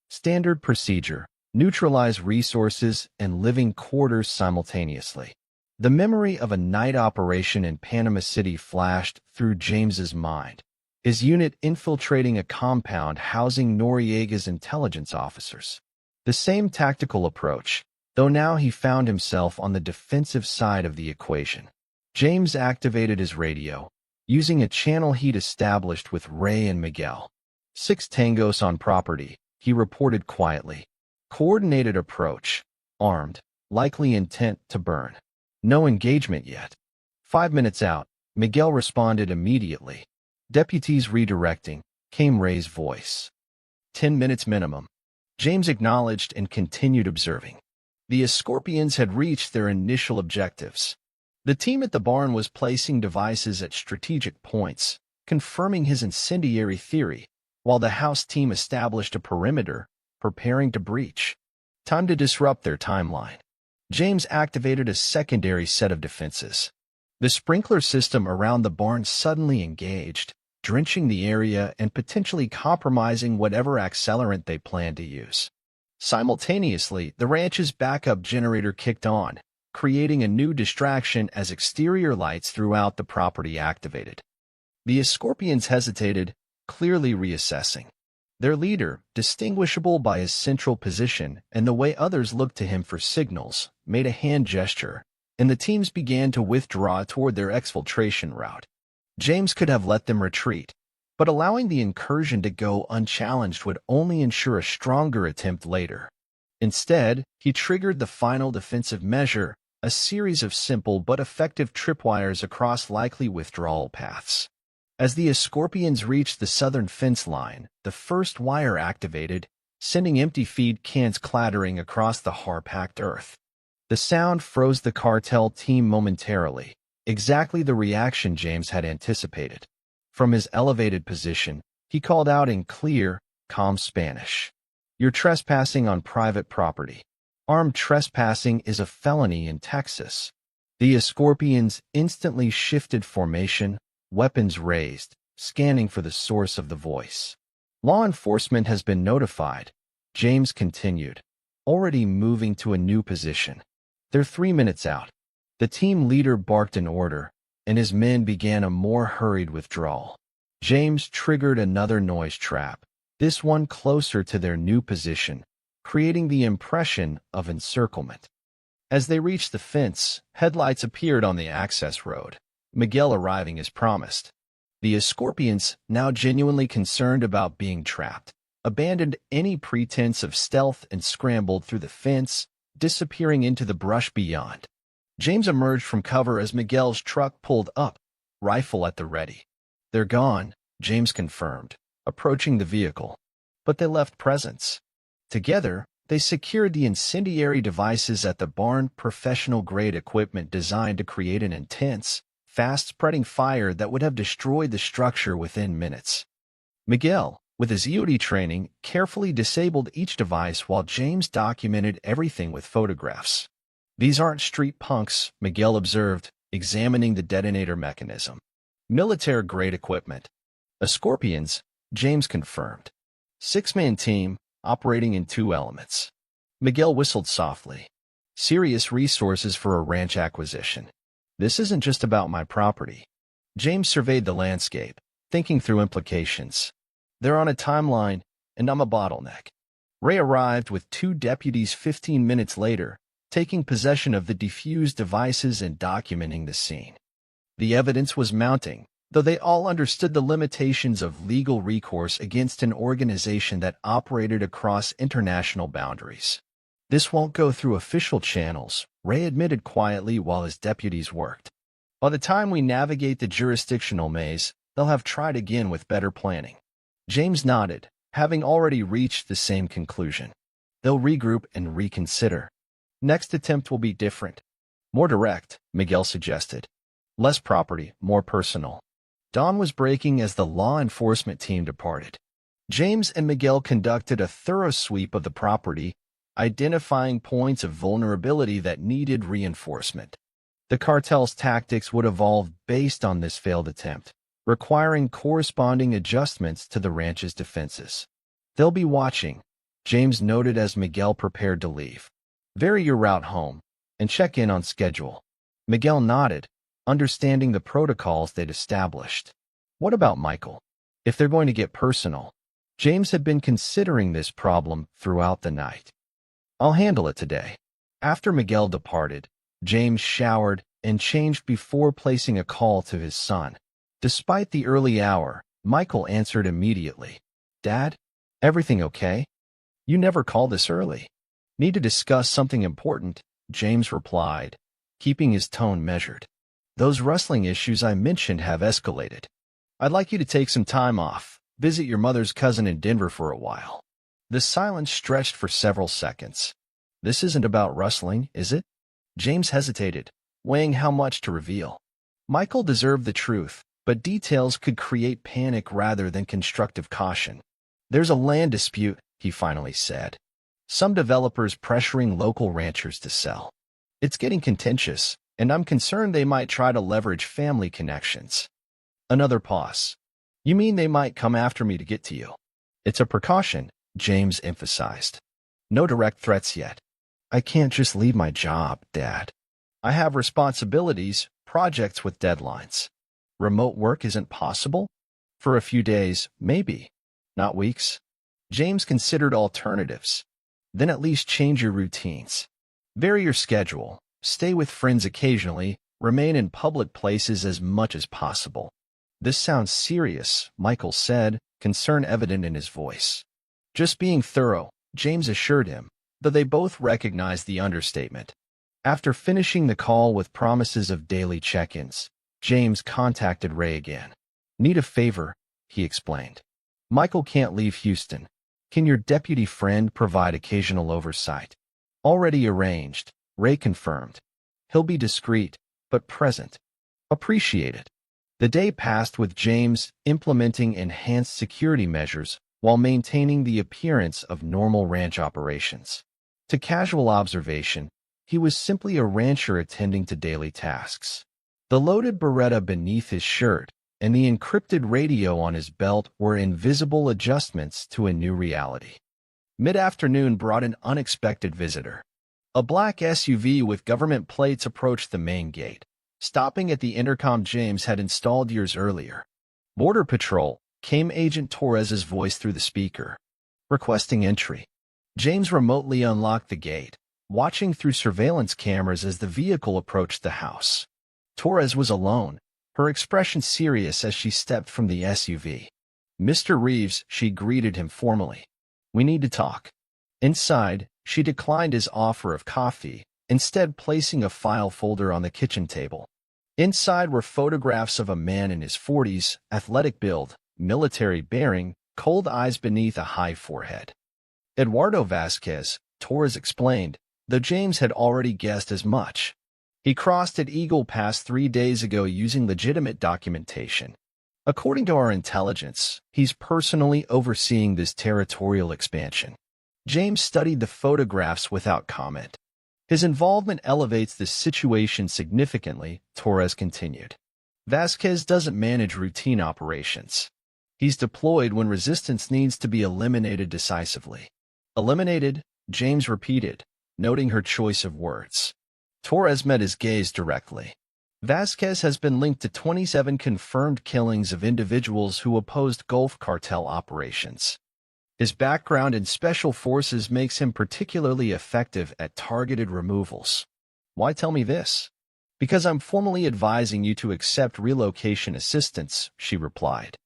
Standard procedure: neutralize resources and living quarters simultaneously. The memory of a night operation in Panama City flashed through James's mind, his unit infiltrating a compound housing Noriega's intelligence officers. The same tactical approach, though now he found himself on the defensive side of the equation. James activated his radio, using a channel he'd established with Ray and Miguel. 6 tangos on property, he reported quietly. Coordinated approach, armed, likely intent to burn. No engagement yet. 5 minutes out, Miguel responded immediately. Deputies redirecting, came Ray's voice. 10 minutes minimum. James acknowledged and continued observing. The Scorpions had reached their initial objectives. The team at the barn was placing devices at strategic points, confirming his incendiary theory, while the house team established a perimeter, preparing to breach. Time to disrupt their timeline. James activated a secondary set of defenses. The sprinkler system around the barn suddenly engaged, drenching the area and potentially compromising whatever accelerant they planned to use. Simultaneously, the ranch's backup generator kicked on, creating a new distraction as exterior lights throughout the property activated. The Scorpions hesitated, clearly reassessing. Their leader, distinguishable by his central position and the way others looked to him for signals, made a hand gesture, and the teams began to withdraw toward their exfiltration route. James could have let them retreat, but allowing the incursion to go unchallenged would only ensure a stronger attempt later. Instead, he triggered the final defensive measure, a series of simple but effective tripwires across likely withdrawal paths. As the Scorpions reached the southern fence line, the first wire activated, sending empty feed cans clattering across the hard-packed earth. The sound froze the cartel team momentarily, exactly the reaction James had anticipated. From his elevated position, he called out in clear, calm Spanish. "You're trespassing on private property. Armed trespassing is a felony in Texas." The Scorpions instantly shifted formation, weapons raised, scanning for the source of the voice. "Law enforcement has been notified," James continued, already moving to a new position. They're 3 minutes out. The team leader barked an order, and his men began a more hurried withdrawal. James triggered another noise trap, this one closer to their new position, creating the impression of encirclement. As they reached the fence, headlights appeared on the access road, Miguel arriving as promised. The Scorpions, now genuinely concerned about being trapped, abandoned any pretense of stealth and scrambled through the fence, disappearing into the brush beyond. James emerged from cover as Miguel's truck pulled up, rifle at the ready. "They're gone," James confirmed, approaching the vehicle. But they left presents. Together, they secured the incendiary devices at the barn, professional-grade equipment designed to create an intense, fast-spreading fire that would have destroyed the structure within minutes. Miguel, with his EOD training, carefully disabled each device while James documented everything with photographs. "These aren't street punks," Miguel observed, examining the detonator mechanism. "Military-grade equipment." Scorpions, James confirmed. 6-man team, operating in 2 elements. Miguel whistled softly. "Serious resources for a ranch acquisition. This isn't just about my property." James surveyed the landscape, thinking through implications. "They're on a timeline, and I'm a bottleneck." Ray arrived with 2 deputies 15 minutes later, taking possession of the defused devices and documenting the scene. The evidence was mounting, though they all understood the limitations of legal recourse against an organization that operated across international boundaries. "This won't go through official channels," Ray admitted quietly while his deputies worked. "By the time we navigate the jurisdictional maze, they'll have tried again with better planning." James nodded, having already reached the same conclusion. "They'll regroup and reconsider. Next attempt will be different. More direct," Miguel suggested. "Less property, more personal." Dawn was breaking as the law enforcement team departed. James and Miguel conducted a thorough sweep of the property, identifying points of vulnerability that needed reinforcement. The cartel's tactics would evolve based on this failed attempt, requiring corresponding adjustments to the ranch's defenses. "They'll be watching," James noted as Miguel prepared to leave. "Vary your route home, and check in on schedule." Miguel nodded, understanding the protocols they'd established. What about Michael? If they're going to get personal, James had been considering this problem throughout the night. "I'll handle it today." After Miguel departed, James showered and changed before placing a call to his son. Despite the early hour, Michael answered immediately. "Dad, everything okay? You never call this early." "Need to discuss something important," James replied, keeping his tone measured. "Those rustling issues I mentioned have escalated. I'd like you to take some time off, visit your mother's cousin in Denver for a while." The silence stretched for several seconds. "This isn't about rustling, is it?" James hesitated, weighing how much to reveal. Michael deserved the truth, but details could create panic rather than constructive caution. "There's a land dispute," he finally said. "Some developers pressuring local ranchers to sell. It's getting contentious, and I'm concerned they might try to leverage family connections." Another pause. "You mean they might come after me to get to you?" "It's a precaution," James emphasized. "No direct threats yet. I can't just leave my job, Dad. I have responsibilities, projects with deadlines. Remote work isn't possible? For a few days, maybe. Not weeks." James considered alternatives. "Then at least change your routines. Vary your schedule, stay with friends occasionally, remain in public places as much as possible." "This sounds serious," Michael said, concern evident in his voice. "Just being thorough," James assured him, though they both recognized the understatement. After finishing the call with promises of daily check-ins, James contacted Ray again. "Need a favor," he explained. "Michael can't leave Houston. Can your deputy friend provide occasional oversight?" "Already arranged," Ray confirmed. "He'll be discreet, but present." "Appreciated." The day passed with James implementing enhanced security measures while maintaining the appearance of normal ranch operations. To casual observation, he was simply a rancher attending to daily tasks. The loaded Beretta beneath his shirt and the encrypted radio on his belt were invisible adjustments to a new reality. Mid-afternoon brought an unexpected visitor. A black SUV with government plates approached the main gate, stopping at the intercom James had installed years earlier. "Border Patrol," came Agent Torres's voice through the speaker. "Requesting entry." James remotely unlocked the gate, watching through surveillance cameras as the vehicle approached the house. Torres was alone, her expression serious as she stepped from the SUV. "Mr. Reeves," she greeted him formally. "We need to talk." Inside, she declined his offer of coffee, instead placing a file folder on the kitchen table. Inside were photographs of a man in his 40s, athletic build, military bearing, cold eyes beneath a high forehead. "Eduardo Vasquez," Torres explained, though James had already guessed as much. "He crossed at Eagle Pass 3 days ago using legitimate documentation. According to our intelligence, he's personally overseeing this territorial expansion." James studied the photographs without comment. "His involvement elevates the situation significantly," Torres continued. "Vasquez doesn't manage routine operations. He's deployed when resistance needs to be eliminated decisively." "Eliminated," James repeated, noting her choice of words. Torres met his gaze directly. "Vasquez has been linked to 27 confirmed killings of individuals who opposed Gulf Cartel operations. His background in special forces makes him particularly effective at targeted removals." "Why tell me this?" "Because I'm formally advising you to accept relocation assistance," she replied.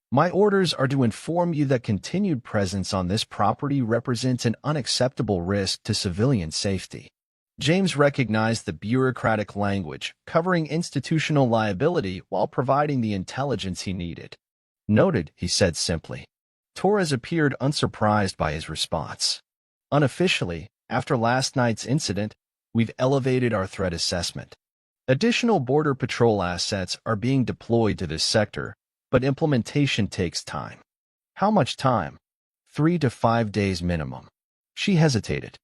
"My orders are to inform you that continued presence on this property represents an unacceptable risk to civilian safety." James recognized the bureaucratic language, covering institutional liability while providing the intelligence he needed. "Noted," he said simply. Torres appeared unsurprised by his response. "Unofficially, after last night's incident, we've elevated our threat assessment. Additional Border Patrol assets are being deployed to this sector, but implementation takes time." "How much time?" 3 to 5 days minimum." She hesitated.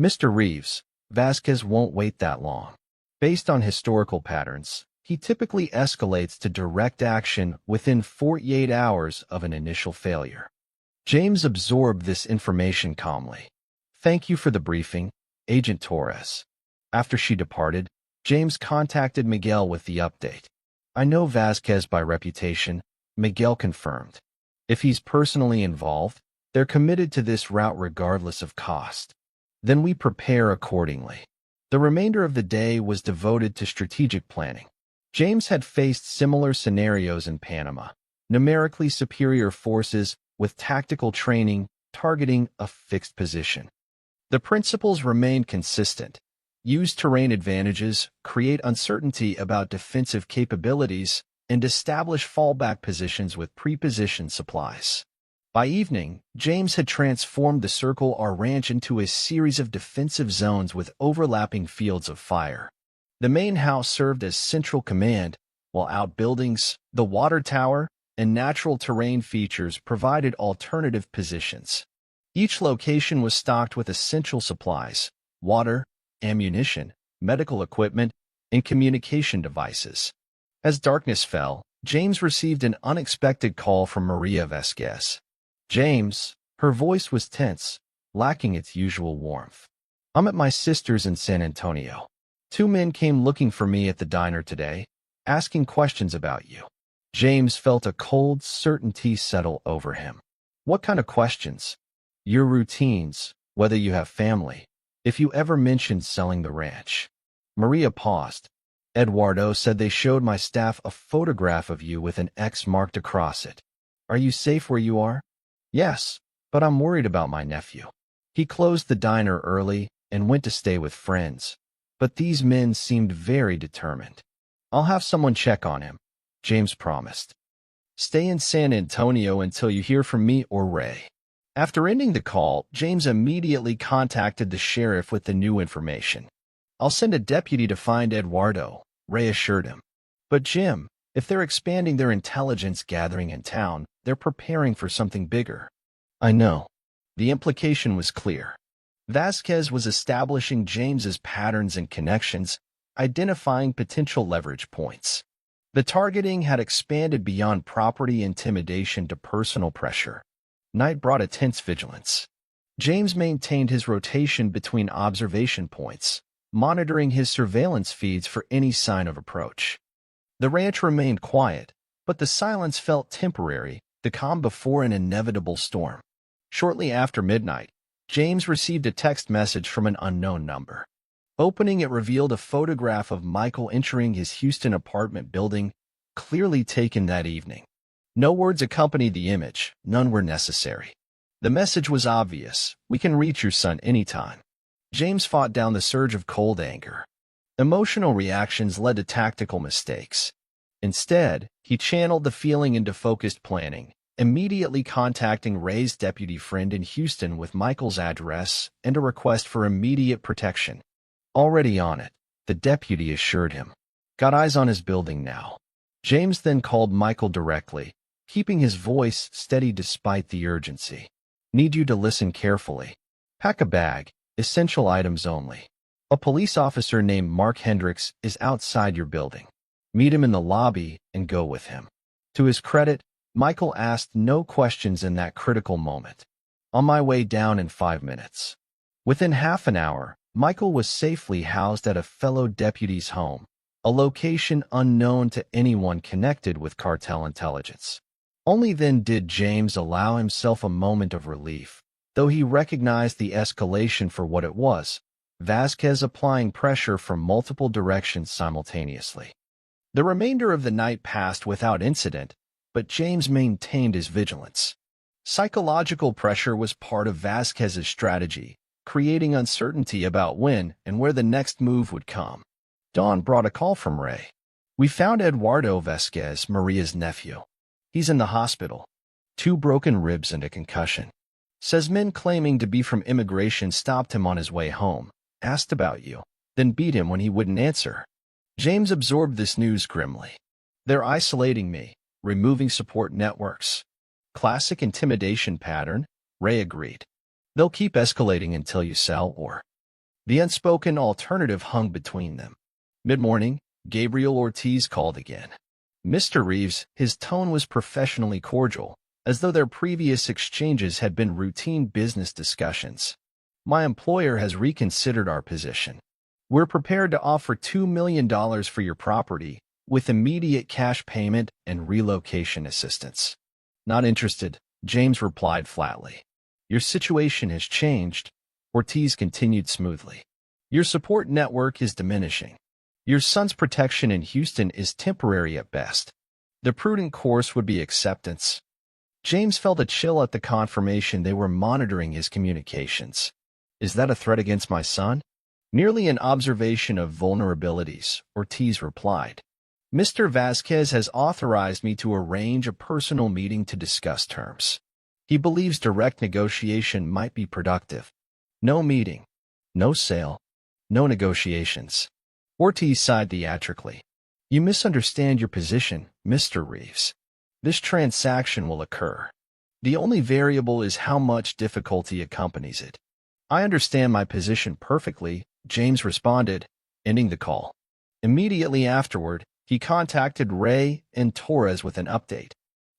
"Mr. Reeves, Vasquez won't wait that long. Based on historical patterns, he typically escalates to direct action within 48 hours of an initial failure." James absorbed this information calmly. "Thank you for the briefing, Agent Torres." After she departed, James contacted Miguel with the update. "I know Vasquez by reputation," Miguel confirmed. "If he's personally involved, they're committed to this route regardless of cost. Then we prepare accordingly." The remainder of the day was devoted to strategic planning. James had faced similar scenarios in Panama, numerically superior forces with tactical training targeting a fixed position. The principles remained consistent: use terrain advantages, create uncertainty about defensive capabilities, and establish fallback positions with pre-positioned supplies. By evening, James had transformed the Circle R Ranch into a series of defensive zones with overlapping fields of fire. The main house served as central command, while outbuildings, the water tower, and natural terrain features provided alternative positions. Each location was stocked with essential supplies: water, ammunition, medical equipment, and communication devices. As darkness fell, James received an unexpected call from Maria Vasquez. "James," her voice was tense, lacking its usual warmth. "I'm at my sister's in San Antonio. 2 men came looking for me at the diner today, asking questions about you." James felt a cold certainty settle over him. "What kind of questions?" "Your routines, whether you have family, if you ever mentioned selling the ranch." Maria paused. "Eduardo said they showed my staff a photograph of you with an X marked across it. Are you safe where you are?" "Yes, but I'm worried about my nephew. He closed the diner early and went to stay with friends. But these men seemed very determined." "I'll have someone check on him," James promised. "Stay in San Antonio until you hear from me or Ray." After ending the call, James immediately contacted the sheriff with the new information. "I'll send a deputy to find Eduardo," Ray assured him. "But Jim, if they're expanding their intelligence gathering in town, they're preparing for something bigger." "I know." The implication was clear. Vasquez was establishing James's patterns and connections, identifying potential leverage points. The targeting had expanded beyond property intimidation to personal pressure. Night brought a tense vigilance. James maintained his rotation between observation points, monitoring his surveillance feeds for any sign of approach. The ranch remained quiet, but the silence felt temporary, the calm before an inevitable storm. Shortly after midnight, James received a text message from an unknown number. Opening it revealed a photograph of Michael entering his Houston apartment building, clearly taken that evening. No words accompanied the image, none were necessary. The message was obvious: "We can reach your son anytime." James fought down the surge of cold anger. Emotional reactions led to tactical mistakes. Instead, he channeled the feeling into focused planning, immediately contacting Ray's deputy friend in Houston with Michael's address and a request for immediate protection. Already on it, the deputy assured him. "Got eyes on his building now." James then called Michael directly, keeping his voice steady despite the urgency. "Need you to listen carefully. Pack a bag, essential items only. A police officer named Mark Hendricks is outside your building. Meet him in the lobby and go with him." To his credit, Michael asked no questions in that critical moment. "On my way down in 5 minutes." Within half an hour, Michael was safely housed at a fellow deputy's home, a location unknown to anyone connected with cartel intelligence. Only then did James allow himself a moment of relief, though he recognized the escalation for what it was: Vasquez applying pressure from multiple directions simultaneously. The remainder of the night passed without incident, but James maintained his vigilance. Psychological pressure was part of Vasquez's strategy, creating uncertainty about when and where the next move would come. Dawn brought a call from Ray. "We found Eduardo Vasquez, Maria's nephew. He's in the hospital. 2 broken ribs and a concussion. Says men claiming to be from immigration stopped him on his way home, asked about you, then beat him when he wouldn't answer." James absorbed this news grimly. "They're isolating me, removing support networks." "Classic intimidation pattern," Ray agreed. "They'll keep escalating until you sell or—" The unspoken alternative hung between them. Mid-morning, Gabriel Ortiz called again. "Mr. Reeves," his tone was professionally cordial, as though their previous exchanges had been routine business discussions. "My employer has reconsidered our position. We're prepared to offer $2 million for your property, with immediate cash payment and relocation assistance." "Not interested," James replied flatly. "Your situation has changed," Ortiz continued smoothly. "Your support network is diminishing. Your son's protection in Houston is temporary at best. The prudent course would be acceptance." James felt a chill at the confirmation they were monitoring his communications. "Is that a threat against my son?" "Merely an observation of vulnerabilities," Ortiz replied. "Mr. Vasquez has authorized me to arrange a personal meeting to discuss terms. He believes direct negotiation might be productive." "No meeting, no sale, no negotiations." Ortiz sighed theatrically. "You misunderstand your position, Mr. Reeves. This transaction will occur. The only variable is how much difficulty accompanies it." "I understand my position perfectly," James responded, ending the call. Immediately afterward, he contacted Ray and Torres with an update.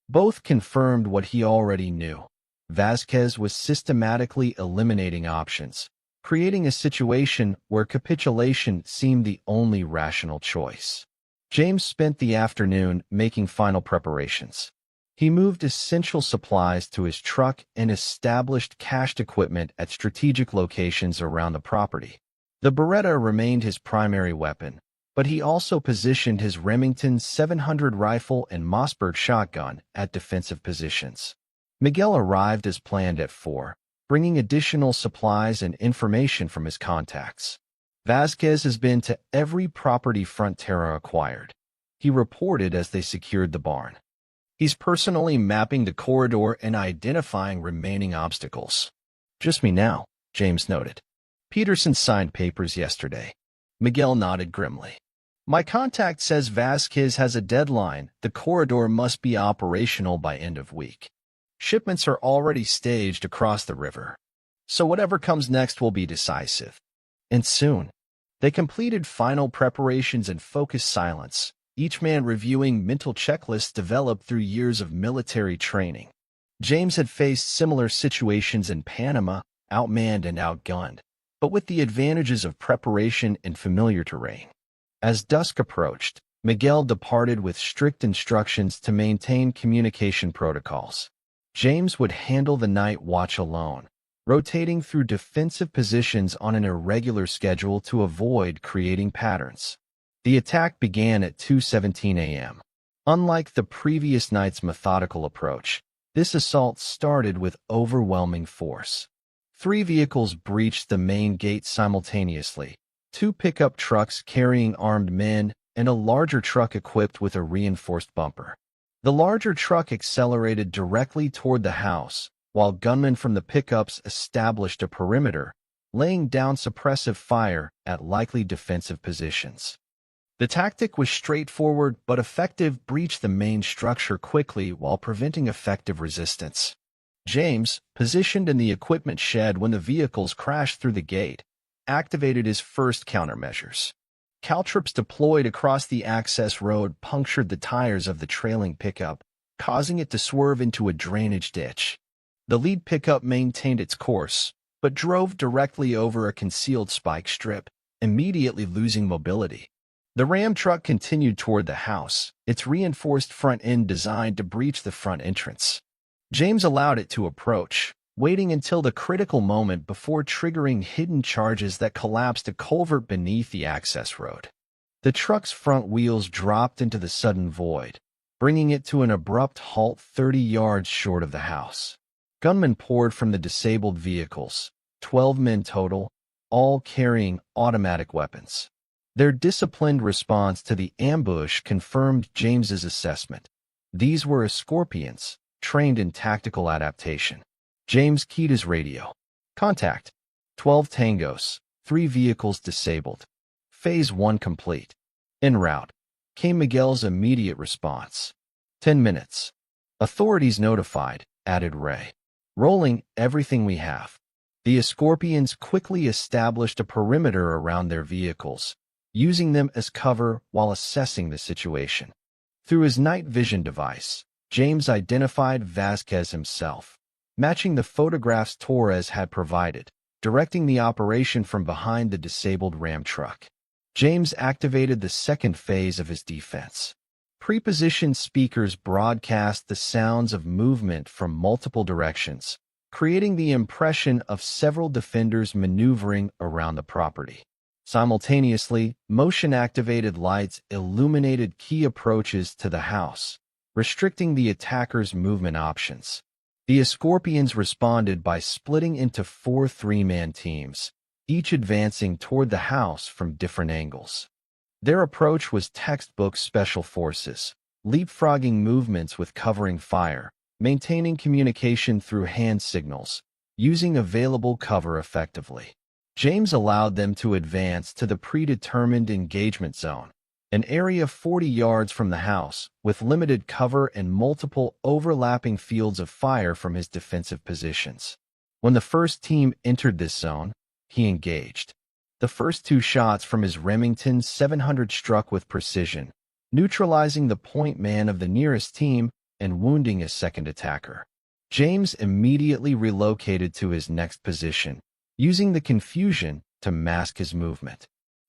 Both confirmed what he already knew. Vasquez was systematically eliminating options, creating a situation where capitulation seemed the only rational choice. James spent the afternoon making final preparations. He moved essential supplies to his truck and established cached equipment at strategic locations around the property. The Beretta remained his primary weapon, but he also positioned his Remington 700 rifle and Mossberg shotgun at defensive positions. Miguel arrived as planned at 4, bringing additional supplies and information from his contacts. Vasquez has been to every property Frontera acquired, he reported as they secured the barn. He's personally mapping the corridor and identifying remaining obstacles. "Just me now," James noted. "Peterson signed papers yesterday." Miguel nodded grimly. "My contact says Vasquez has a deadline. The corridor must be operational by end of week. Shipments are already staged across the river, so whatever comes next will be decisive. And soon." They completed final preparations in focused silence, each man reviewing mental checklists developed through years of military training. James had faced similar situations in Panama, outmanned and outgunned, but with the advantages of preparation and familiar terrain. As dusk approached, Miguel departed with strict instructions to maintain communication protocols. James would handle the night watch alone, rotating through defensive positions on an irregular schedule to avoid creating patterns. The attack began at 2:17 a.m. Unlike the previous night's methodical approach, this assault started with overwhelming force. 3 vehicles breached the main gate simultaneously, 2 pickup trucks carrying armed men and a larger truck equipped with a reinforced bumper. The larger truck accelerated directly toward the house, while gunmen from the pickups established a perimeter, laying down suppressive fire at likely defensive positions. The tactic was straightforward but effective: breach the main structure quickly while preventing effective resistance. James, positioned in the equipment shed when the vehicles crashed through the gate, activated his first countermeasures. Caltrops deployed across the access road punctured the tires of the trailing pickup, causing it to swerve into a drainage ditch. The lead pickup maintained its course, but drove directly over a concealed spike strip, immediately losing mobility. The Ram truck continued toward the house, its reinforced front end designed to breach the front entrance. James allowed it to approach, waiting until the critical moment before triggering hidden charges that collapsed a culvert beneath the access road. The truck's front wheels dropped into the sudden void, bringing it to an abrupt halt 30 yards short of the house. Gunmen poured from the disabled vehicles, 12 men total, all carrying automatic weapons. Their disciplined response to the ambush confirmed James's assessment. These were Scorpions, trained in tactical adaptation. James keyed his radio. Contact. 12 Tangos, 3 vehicles disabled. Phase 1 complete. En route. Came Miguel's immediate response. 10 minutes. Authorities notified, added Ray. Rolling everything we have. The Scorpions quickly established a perimeter around their vehicles, using them as cover while assessing the situation. Through his night vision device, James identified Vasquez himself, matching the photographs Torres had provided, directing the operation from behind the disabled Ram truck. James activated the second phase of his defense. Prepositioned speakers broadcast the sounds of movement from multiple directions, creating the impression of several defenders maneuvering around the property. Simultaneously, motion-activated lights illuminated key approaches to the house, restricting the attackers' movement options. The Scorpions responded by splitting into 4 3-man teams, each advancing toward the house from different angles. Their approach was textbook special forces, leapfrogging movements with covering fire, maintaining communication through hand signals, using available cover effectively. James allowed them to advance to the predetermined engagement zone, an area 40 yards from the house, with limited cover and multiple overlapping fields of fire from his defensive positions. When the first team entered this zone, he engaged. The first 2 shots from his Remington 700 struck with precision, neutralizing the point man of the nearest team and wounding a second attacker. James immediately relocated to his next position, using the confusion to mask his movement.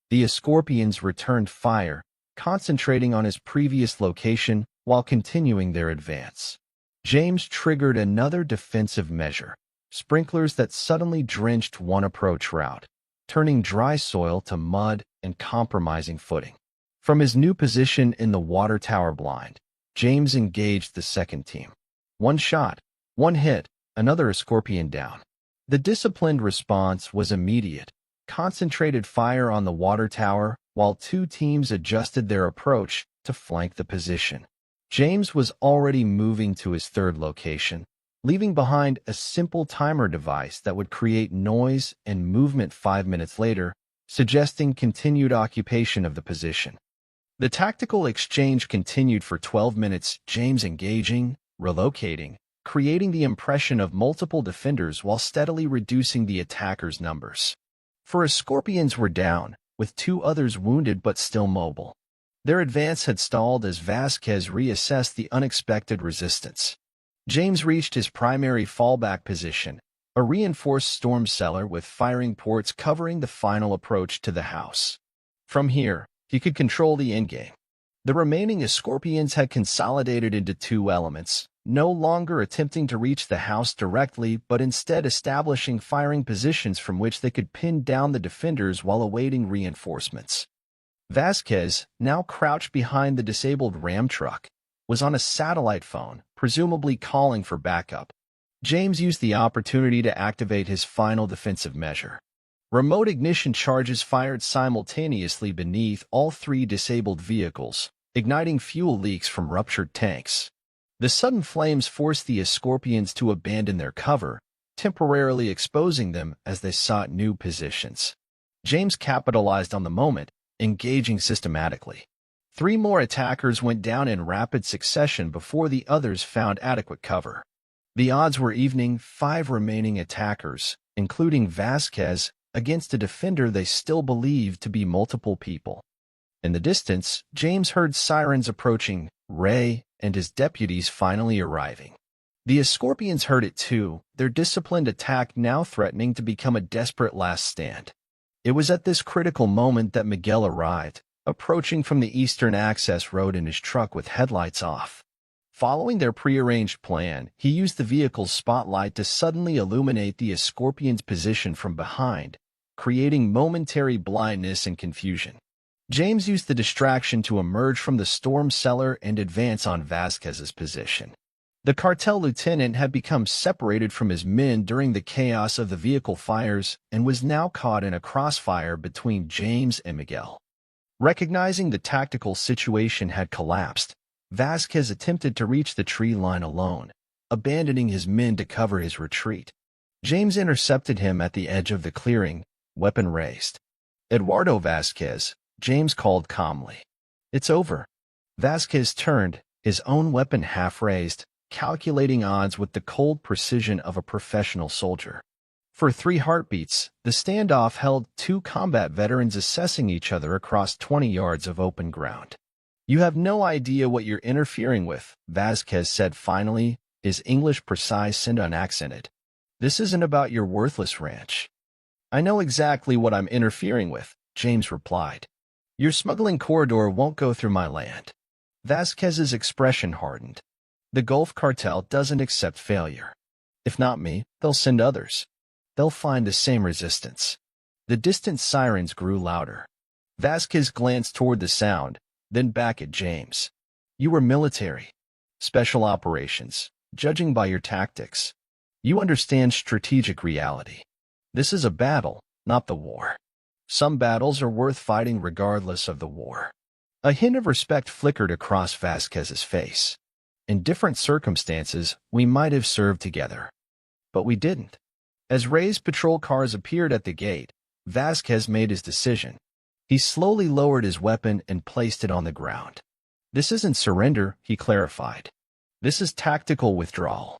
The Scorpions returned fire, concentrating on his previous location while continuing their advance. James triggered another defensive measure, sprinklers that suddenly drenched one approach route, turning dry soil to mud and compromising footing. From his new position in the water tower blind, James engaged the second team. 1 shot, 1 hit, another Scorpion down. The disciplined response was immediate, concentrated fire on the water tower while 2 teams adjusted their approach to flank the position. James was already moving to his third location, leaving behind a simple timer device that would create noise and movement 5 minutes later, suggesting continued occupation of the position. The tactical exchange continued for 12 minutes, James engaging, relocating, creating the impression of multiple defenders while steadily reducing the attackers' numbers. 4 Scorpions were down, with 2 others wounded but still mobile. Their advance had stalled as Vasquez reassessed the unexpected resistance. James reached his primary fallback position, a reinforced storm cellar with firing ports covering the final approach to the house. From here, he could control the endgame. The remaining Scorpions had consolidated into two elements, no longer attempting to reach the house directly but instead establishing firing positions from which they could pin down the defenders while awaiting reinforcements. Vasquez, now crouched behind the disabled Ram truck, was on a satellite phone, presumably calling for backup. James used the opportunity to activate his final defensive measure. Remote ignition charges fired simultaneously beneath all three disabled vehicles, igniting fuel leaks from ruptured tanks. The sudden flames forced the Scorpions to abandon their cover, temporarily exposing them as they sought new positions. James capitalized on the moment, engaging systematically. 3 more attackers went down in rapid succession before the others found adequate cover. The odds were evening. 5 remaining attackers, including Vasquez, against a defender they still believed to be multiple people. In the distance, James heard sirens approaching, Ray and his deputies finally arriving. The Scorpions heard it too, their disciplined attack now threatening to become a desperate last stand. It was at this critical moment that Miguel arrived, approaching from the eastern access road in his truck with headlights off. Following their prearranged plan, he used the vehicle's spotlight to suddenly illuminate the Scorpion's position from behind, creating momentary blindness and confusion. James used the distraction to emerge from the storm cellar and advance on Vasquez's position. The cartel lieutenant had become separated from his men during the chaos of the vehicle fires and was now caught in a crossfire between James and Miguel. Recognizing the tactical situation had collapsed, Vasquez attempted to reach the tree line alone, abandoning his men to cover his retreat. James intercepted him at the edge of the clearing, weapon raised. "Eduardo Vasquez," James called calmly. "It's over." Vasquez turned, his own weapon half raised, calculating odds with the cold precision of a professional soldier. For 3 heartbeats, the standoff held 2 combat veterans assessing each other across 20 yards of open ground. "You have no idea what you're interfering with," Vasquez said finally, his English precise and unaccented. "This isn't about your worthless ranch." "I know exactly what I'm interfering with," James replied. "Your smuggling corridor won't go through my land." Vasquez's expression hardened. "The Gulf Cartel doesn't accept failure. If not me, they'll send others. They'll find the same resistance." The distant sirens grew louder. Vasquez glanced toward the sound, then back at James. "You were military. Special operations, judging by your tactics. You understand strategic reality. This is a battle, not the war. Some battles are worth fighting regardless of the war." A hint of respect flickered across Vasquez's face. "In different circumstances, we might have served together. But we didn't." As Ray's patrol cars appeared at the gate, Vasquez made his decision. He slowly lowered his weapon and placed it on the ground. "This isn't surrender," he clarified. "This is tactical withdrawal."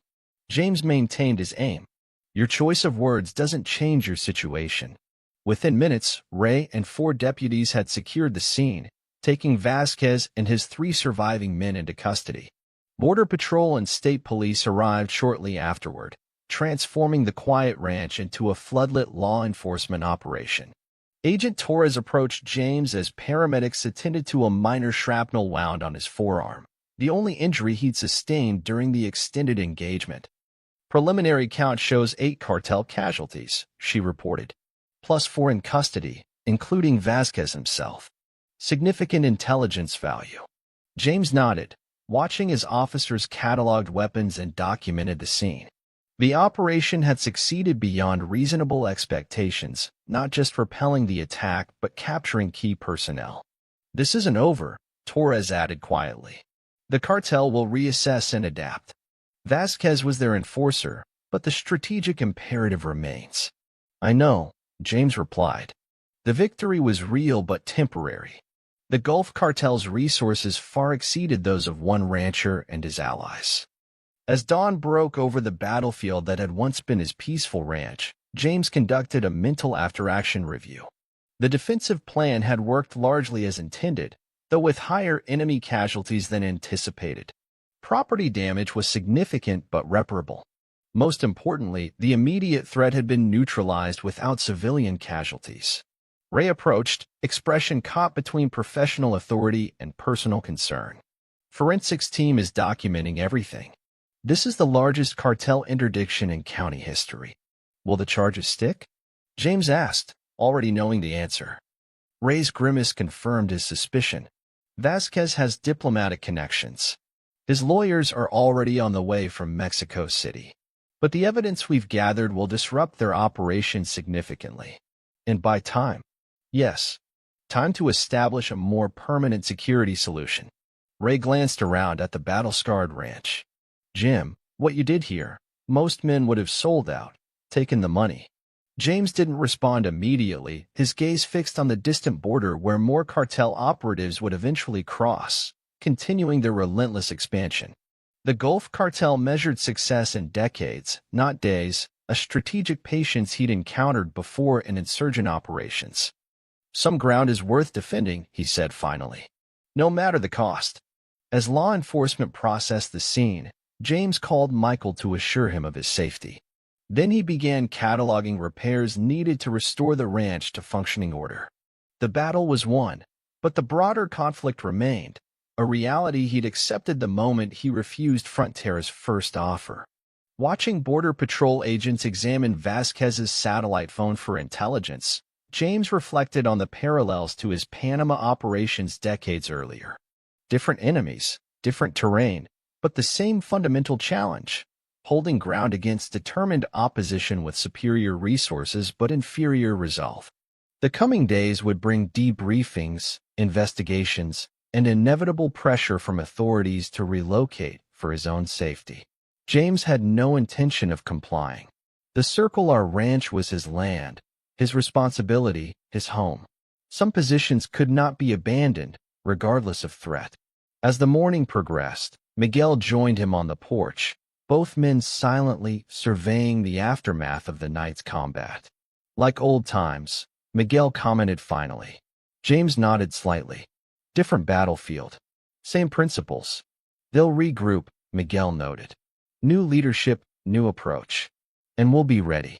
James maintained his aim. "Your choice of words doesn't change your situation." Within minutes, Ray and 4 deputies had secured the scene, taking Vasquez and his 3 surviving men into custody. Border Patrol and state police arrived shortly afterward, transforming the quiet ranch into a floodlit law enforcement operation. Agent Torres approached James as paramedics attended to a minor shrapnel wound on his forearm, the only injury he'd sustained during the extended engagement. "Preliminary count shows 8 cartel casualties," she reported, plus 4 in custody, including Vasquez himself. "Significant intelligence value." James nodded, watching as officers cataloged weapons and documented the scene. The operation had succeeded beyond reasonable expectations, not just repelling the attack but capturing key personnel. "This isn't over," Torres added quietly. "The cartel will reassess and adapt." Vasquez was their enforcer, but the strategic imperative remains. "I know," James replied. The victory was real but temporary. The Gulf Cartel's resources far exceeded those of one rancher and his allies. As dawn broke over the battlefield that had once been his peaceful ranch, James conducted a mental after-action review. The defensive plan had worked largely as intended, though with higher enemy casualties than anticipated. Property damage was significant but reparable. Most importantly, the immediate threat had been neutralized without civilian casualties. Ray approached, expression caught between professional authority and personal concern. Forensics team is documenting everything. This is the largest cartel interdiction in county history. Will the charges stick? James asked, already knowing the answer. Ray's grimace confirmed his suspicion. Vasquez has diplomatic connections. His lawyers are already on the way from Mexico City. But the evidence we've gathered will disrupt their operation significantly. And by time. Yes. Time to establish a more permanent security solution. Ray glanced around at the battle-scarred ranch. Jim, what you did here, most men would have sold out, taken the money. James didn't respond immediately, his gaze fixed on the distant border where more cartel operatives would eventually cross, continuing their relentless expansion. The Gulf Cartel measured success in decades, not days, a strategic patience he'd encountered before in insurgent operations. Some ground is worth defending, he said finally. No matter the cost. As law enforcement processed the scene, James called Michael to assure him of his safety. Then he began cataloging repairs needed to restore the ranch to functioning order. The battle was won, but the broader conflict remained, a reality he'd accepted the moment he refused Frontera's first offer. Watching Border Patrol agents examine Vasquez's satellite phone for intelligence, James reflected on the parallels to his Panama operations decades earlier. Different enemies, different terrain, but the same fundamental challenge. Holding ground against determined opposition with superior resources but inferior resolve. The coming days would bring debriefings, investigations, and inevitable pressure from authorities to relocate for his own safety. James had no intention of complying. The Circle R Ranch was his land, his responsibility, his home. Some positions could not be abandoned, regardless of threat. As the morning progressed, Miguel joined him on the porch, both men silently surveying the aftermath of the night's combat. Like old times, Miguel commented finally. James nodded slightly. Different battlefield. Same principles. They'll regroup, Miguel noted. New leadership, new approach. And we'll be ready.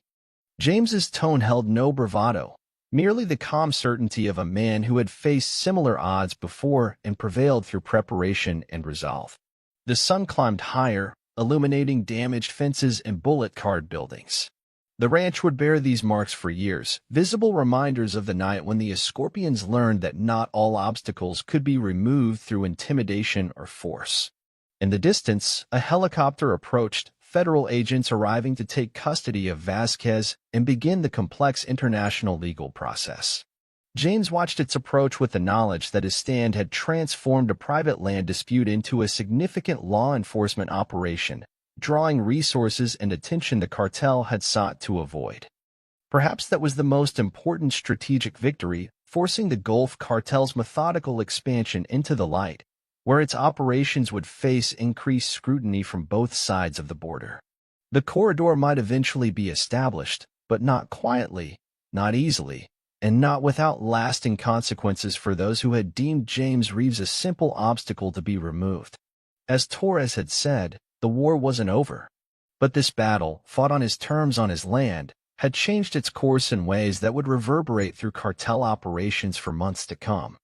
James's tone held no bravado, merely the calm certainty of a man who had faced similar odds before and prevailed through preparation and resolve. The sun climbed higher, illuminating damaged fences and bullet-card buildings. The ranch would bear these marks for years, visible reminders of the night when the Escorpions learned that not all obstacles could be removed through intimidation or force. In the distance, a helicopter approached, federal agents arriving to take custody of Vasquez and begin the complex international legal process. James watched its approach with the knowledge that his stand had transformed a private land dispute into a significant law enforcement operation, drawing resources and attention the cartel had sought to avoid. Perhaps that was the most important strategic victory, forcing the Gulf Cartel's methodical expansion into the light, where its operations would face increased scrutiny from both sides of the border. The corridor might eventually be established, but not quietly, not easily, and not without lasting consequences for those who had deemed James Reeves a simple obstacle to be removed. As Torres had said, the war wasn't over. But this battle, fought on his terms on his land, had changed its course in ways that would reverberate through cartel operations for months to come.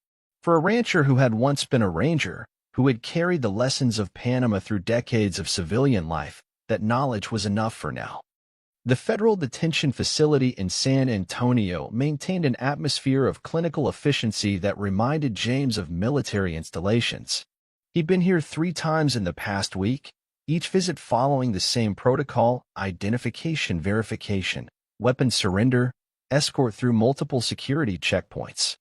For a rancher who had once been a ranger, who had carried the lessons of Panama through decades of civilian life, that knowledge was enough for now. The federal detention facility in San Antonio maintained an atmosphere of clinical efficiency that reminded James of military installations. He'd been here 3 times in the past week, each visit following the same protocol: identification verification, weapon surrender, escort through multiple security checkpoints.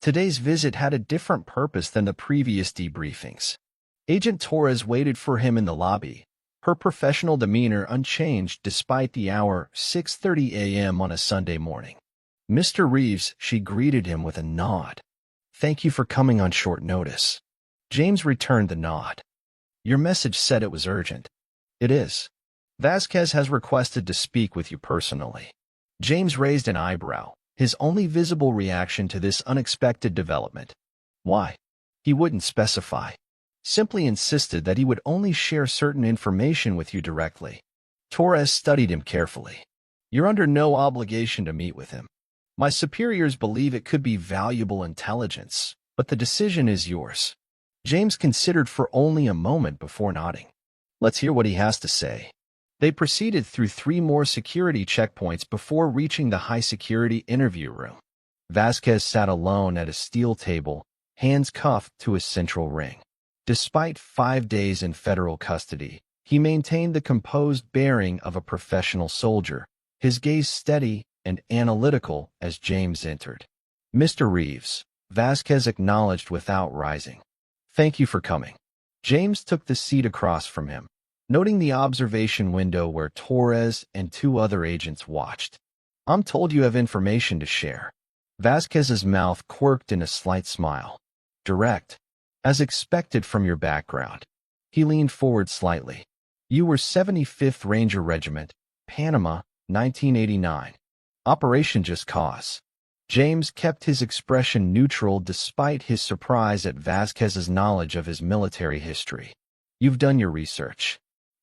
Today's visit had a different purpose than the previous debriefings. Agent Torres waited for him in the lobby, her professional demeanor unchanged despite the hour, 6:30 a.m. on a Sunday morning. "Mr. Reeves," she greeted him with a nod. "Thank you for coming on short notice." James returned the nod. "Your message said it was urgent." "It is. Vasquez has requested to speak with you personally." James raised an eyebrow, his only visible reaction to this unexpected development. Why? He wouldn't specify. Simply insisted that he would only share certain information with you directly. Torres studied him carefully. You're under no obligation to meet with him. My superiors believe it could be valuable intelligence, but the decision is yours. James considered for only a moment before nodding. Let's hear what he has to say. They proceeded through 3 more security checkpoints before reaching the high-security interview room. Vasquez sat alone at a steel table, hands cuffed to his central ring. Despite 5 days in federal custody, he maintained the composed bearing of a professional soldier, his gaze steady and analytical as James entered. Mr. Reeves, Vasquez acknowledged without rising. Thank you for coming. James took the seat across from him, noting the observation window where Torres and 2 other agents watched. I'm told you have information to share. Vasquez's mouth quirked in a slight smile. Direct, as expected from your background. He leaned forward slightly. You were 75th Ranger Regiment, Panama, 1989. Operation Just Cause. James kept his expression neutral despite his surprise at Vasquez's knowledge of his military history. You've done your research.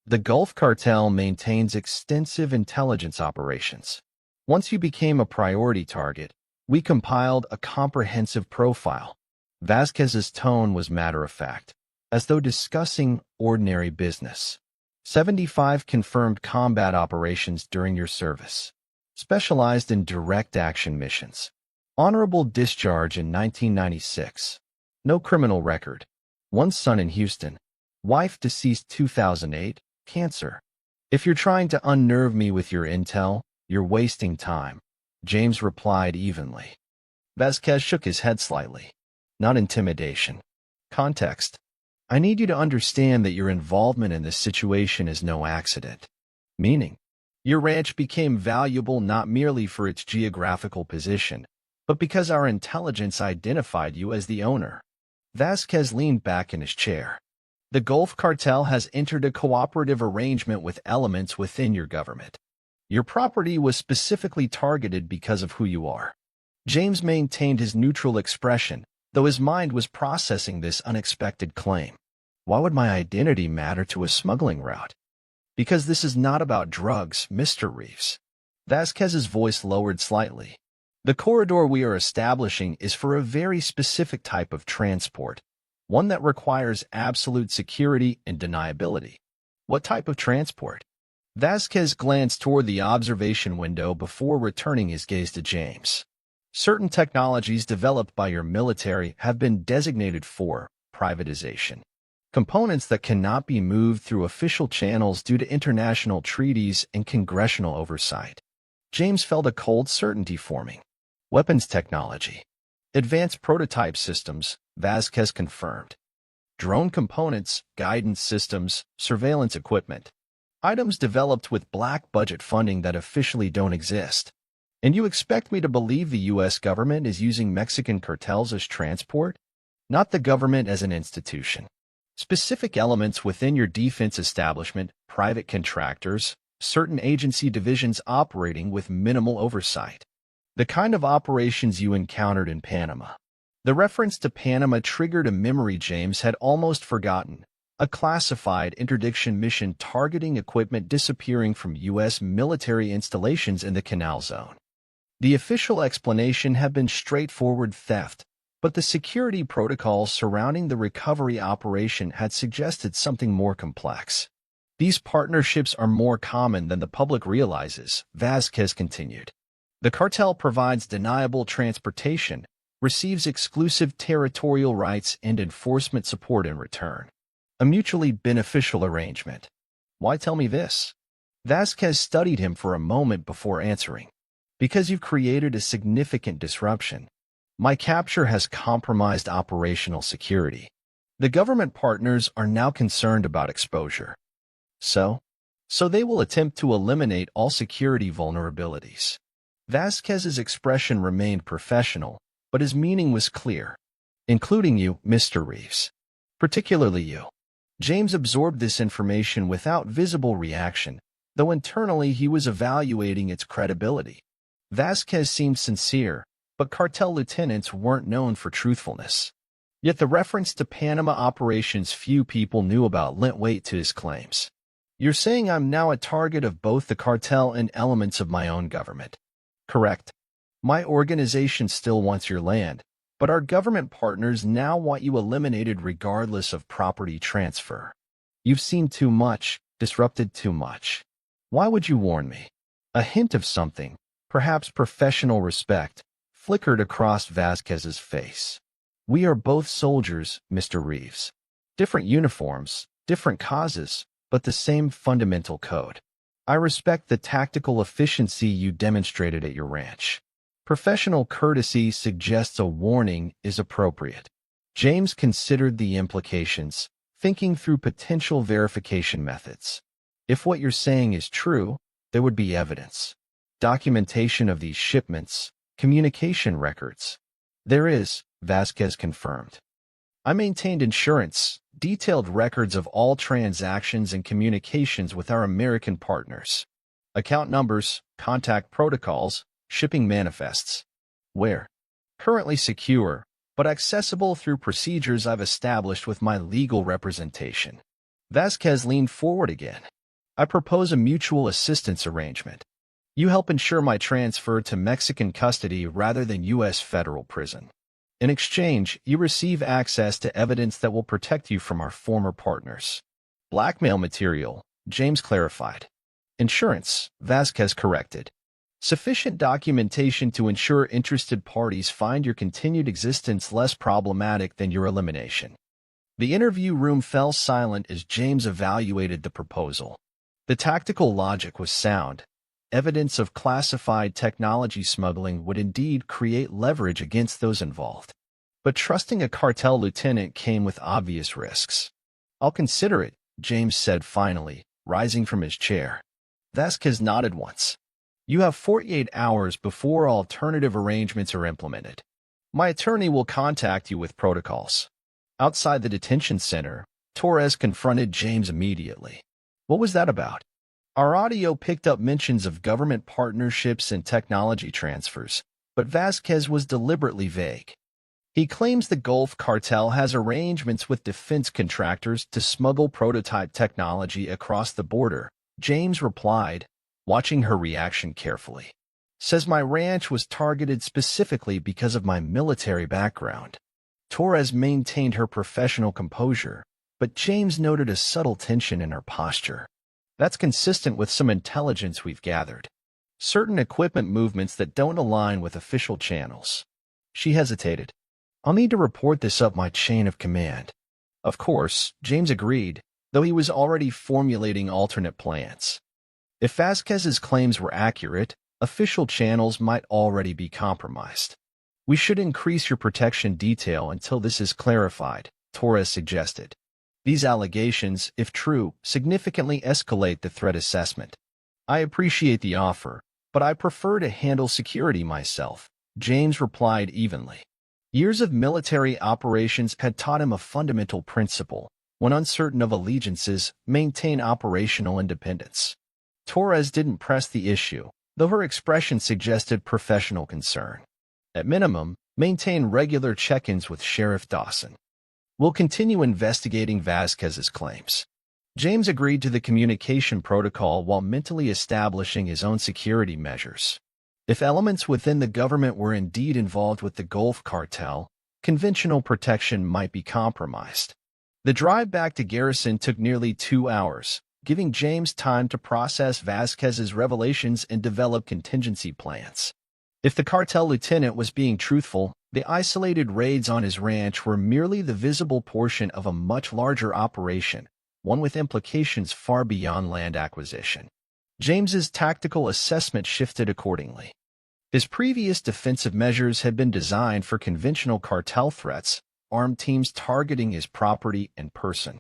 The Gulf Cartel maintains extensive intelligence operations. Once you became a priority target, we compiled a comprehensive profile. Vasquez's tone was matter-of-fact, as though discussing ordinary business. 75 confirmed combat operations during your service. Specialized in direct action missions. Honorable discharge in 1996. No criminal record. 1 son in Houston. Wife deceased 2008. Cancer. If you're trying to unnerve me with your intel, you're wasting time. James replied evenly. Vasquez shook his head slightly. Not intimidation. Context. I need you to understand that your involvement in this situation is no accident. Meaning, your ranch became valuable not merely for its geographical position, but because our intelligence identified you as the owner. Vasquez leaned back in his chair. The Gulf Cartel has entered a cooperative arrangement with elements within your government. Your property was specifically targeted because of who you are. James maintained his neutral expression, though his mind was processing this unexpected claim. Why would my identity matter to a smuggling route? Because this is not about drugs, Mr. Reeves. Vasquez's voice lowered slightly. The corridor we are establishing is for a very specific type of transport, one that requires absolute security and deniability. What type of transport? Vasquez glanced toward the observation window before returning his gaze to James. Certain technologies developed by your military have been designated for privatization. Components that cannot be moved through official channels due to international treaties and congressional oversight. James felt a cold certainty forming. Weapons technology. Advanced prototype systems, Vasquez confirmed. Drone components, guidance systems, surveillance equipment. Items developed with black budget funding that officially don't exist. And you expect me to believe the U.S. government is using Mexican cartels as transport? Not the government as an institution. Specific elements within your defense establishment, private contractors, certain agency divisions operating with minimal oversight. The kind of operations you encountered in Panama. The reference to Panama triggered a memory James had almost forgotten. A classified interdiction mission targeting equipment disappearing from U.S. military installations in the Canal Zone. The official explanation had been straightforward theft, but the security protocols surrounding the recovery operation had suggested something more complex. These partnerships are more common than the public realizes, Vasquez continued. The cartel provides deniable transportation, receives exclusive territorial rights and enforcement support in return. A mutually beneficial arrangement. Why tell me this? Vasquez studied him for a moment before answering. Because you've created a significant disruption. My capture has compromised operational security. The government partners are now concerned about exposure. So they will attempt to eliminate all security vulnerabilities. Vasquez's expression remained professional, but his meaning was clear. Including you, Mr. Reeves. Particularly you. James absorbed this information without visible reaction, though internally he was evaluating its credibility. Vasquez seemed sincere, but cartel lieutenants weren't known for truthfulness. Yet the reference to Panama operations few people knew about lent weight to his claims. You're saying I'm now a target of both the cartel and elements of my own government. Correct. My organization still wants your land, but our government partners now want you eliminated regardless of property transfer. You've seen too much, disrupted too much. Why would you warn me? A hint of something, perhaps professional respect, flickered across Vasquez's face. We are both soldiers, Mr. Reeves. Different uniforms, different causes, but the same fundamental code. I respect the tactical efficiency you demonstrated at your ranch. Professional courtesy suggests a warning is appropriate. James considered the implications, thinking through potential verification methods. If what you're saying is true, there would be evidence. Documentation of these shipments, communication records. There is, Vasquez confirmed. I maintained insurance, detailed records of all transactions and communications with our American partners. Account numbers, contact protocols, shipping manifests. Where? Currently secure, but accessible through procedures I've established with my legal representation. Vasquez leaned forward again. I propose a mutual assistance arrangement. You help ensure my transfer to Mexican custody rather than U.S. federal prison. In exchange, you receive access to evidence that will protect you from our former partners. Blackmail material, James clarified. Insurance, Vasquez corrected. Sufficient documentation to ensure interested parties find your continued existence less problematic than your elimination. The interview room fell silent as James evaluated the proposal. The tactical logic was sound. Evidence of classified technology smuggling would indeed create leverage against those involved. But trusting a cartel lieutenant came with obvious risks. I'll consider it, James said finally, rising from his chair. Vasquez nodded once. You have 48 hours before alternative arrangements are implemented. My attorney will contact you with protocols. Outside the detention center, Torres confronted James immediately. What was that about? Our audio picked up mentions of government partnerships and technology transfers, but Vasquez was deliberately vague. He claims the Gulf Cartel has arrangements with defense contractors to smuggle prototype technology across the border, James replied, watching her reaction carefully. Says my ranch was targeted specifically because of my military background. Torres maintained her professional composure, but James noted a subtle tension in her posture. That's consistent with some intelligence we've gathered. Certain equipment movements that don't align with official channels. She hesitated. I'll need to report this up my chain of command. Of course, James agreed, though he was already formulating alternate plans. If Vasquez's claims were accurate, official channels might already be compromised. We should increase your protection detail until this is clarified, Torres suggested. These allegations, if true, significantly escalate the threat assessment. I appreciate the offer, but I prefer to handle security myself, James replied evenly. Years of military operations had taught him a fundamental principle. When uncertain of allegiances, maintain operational independence. Torres didn't press the issue, though her expression suggested professional concern. At minimum, maintain regular check-ins with Sheriff Dawson. We'll continue investigating Vasquez's claims. James agreed to the communication protocol while mentally establishing his own security measures. If elements within the government were indeed involved with the Gulf Cartel, conventional protection might be compromised. The drive back to Garrison took nearly 2 hours, giving James time to process Vasquez's revelations and develop contingency plans. If the cartel lieutenant was being truthful, the isolated raids on his ranch were merely the visible portion of a much larger operation, one with implications far beyond land acquisition. James's tactical assessment shifted accordingly. His previous defensive measures had been designed for conventional cartel threats, armed teams targeting his property and person.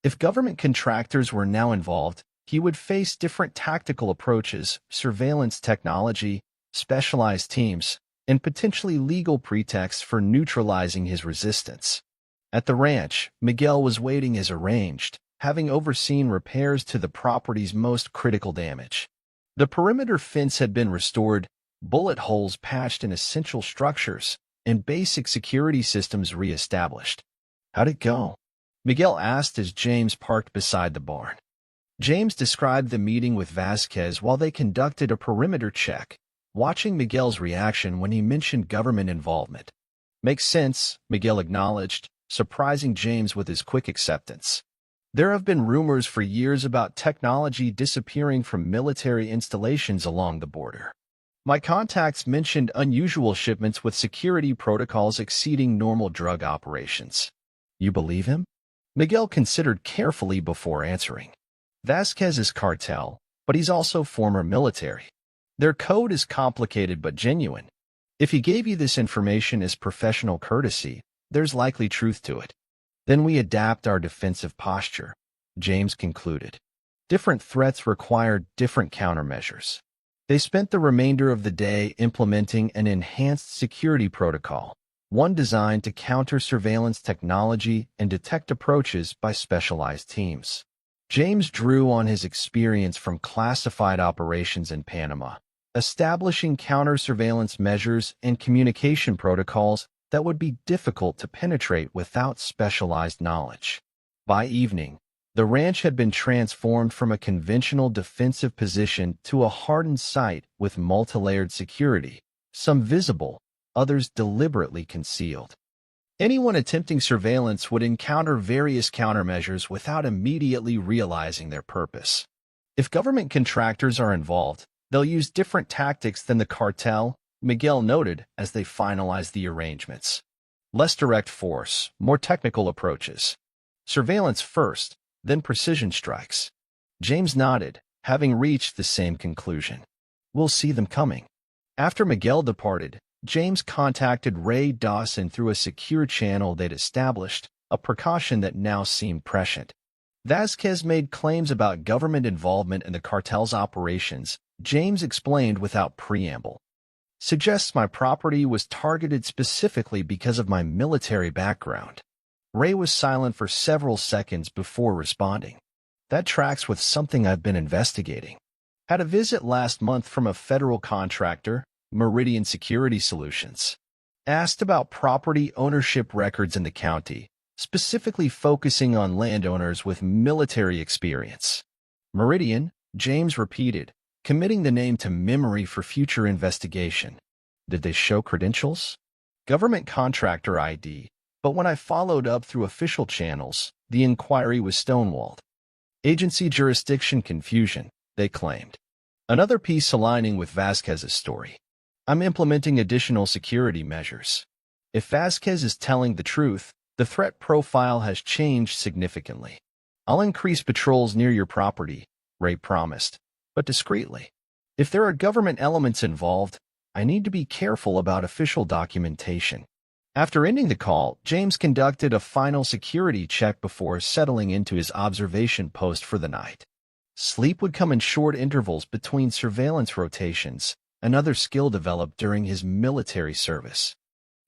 If government contractors were now involved, he would face different tactical approaches, surveillance technology, specialized teams, and potentially legal pretexts for neutralizing his resistance. At the ranch, Miguel was waiting as arranged, having overseen repairs to the property's most critical damage. The perimeter fence had been restored, bullet holes patched in essential structures, and basic security systems re-established. How'd it go? Miguel asked as James parked beside the barn. James described the meeting with Vasquez while they conducted a perimeter check, watching Miguel's reaction when he mentioned government involvement. "Makes sense," Miguel acknowledged, surprising James with his quick acceptance. "There have been rumors for years about technology disappearing from military installations along the border. My contacts mentioned unusual shipments with security protocols exceeding normal drug operations." "You believe him?" Miguel considered carefully before answering. "Vasquez is Cartel, but he's also former military. Their code is complicated but genuine. If he gave you this information as professional courtesy, there's likely truth to it. Then we adapt our defensive posture," James concluded. Different threats required different countermeasures. They spent the remainder of the day implementing an enhanced security protocol, one designed to counter surveillance technology and detect approaches by specialized teams. James drew on his experience from classified operations in Panama, establishing counter-surveillance measures and communication protocols that would be difficult to penetrate without specialized knowledge. By evening, the ranch had been transformed from a conventional defensive position to a hardened site with multi-layered security, some visible, others deliberately concealed. Anyone attempting surveillance would encounter various countermeasures without immediately realizing their purpose. If government contractors are involved, they'll use different tactics than the cartel, Miguel noted as they finalized the arrangements. Less direct force, more technical approaches. Surveillance first, then precision strikes. James nodded, having reached the same conclusion. "We'll see them coming." After Miguel departed, James contacted Ray Dawson through a secure channel they'd established, a precaution that now seemed prescient. Vasquez made claims about government involvement in the cartel's operations, James explained without preamble. "Suggests my property was targeted specifically because of my military background." Ray was silent for several seconds before responding. "That tracks with something I've been investigating. Had a visit last month from a federal contractor, Meridian Security Solutions. Asked about property ownership records in the county, specifically focusing on landowners with military experience." "Meridian," James repeated, committing the name to memory for future investigation. "Did they show credentials?" "Government contractor ID, but when I followed up through official channels, the inquiry was stonewalled. Agency jurisdiction confusion," they claimed. Another piece aligning with Vasquez's story. "I'm implementing additional security measures. If Vasquez is telling the truth, the threat profile has changed significantly. I'll increase patrols near your property," Ray promised, "but discreetly. If there are government elements involved, I need to be careful about official documentation." After ending the call, James conducted a final security check before settling into his observation post for the night. Sleep would come in short intervals between surveillance rotations, another skill developed during his military service.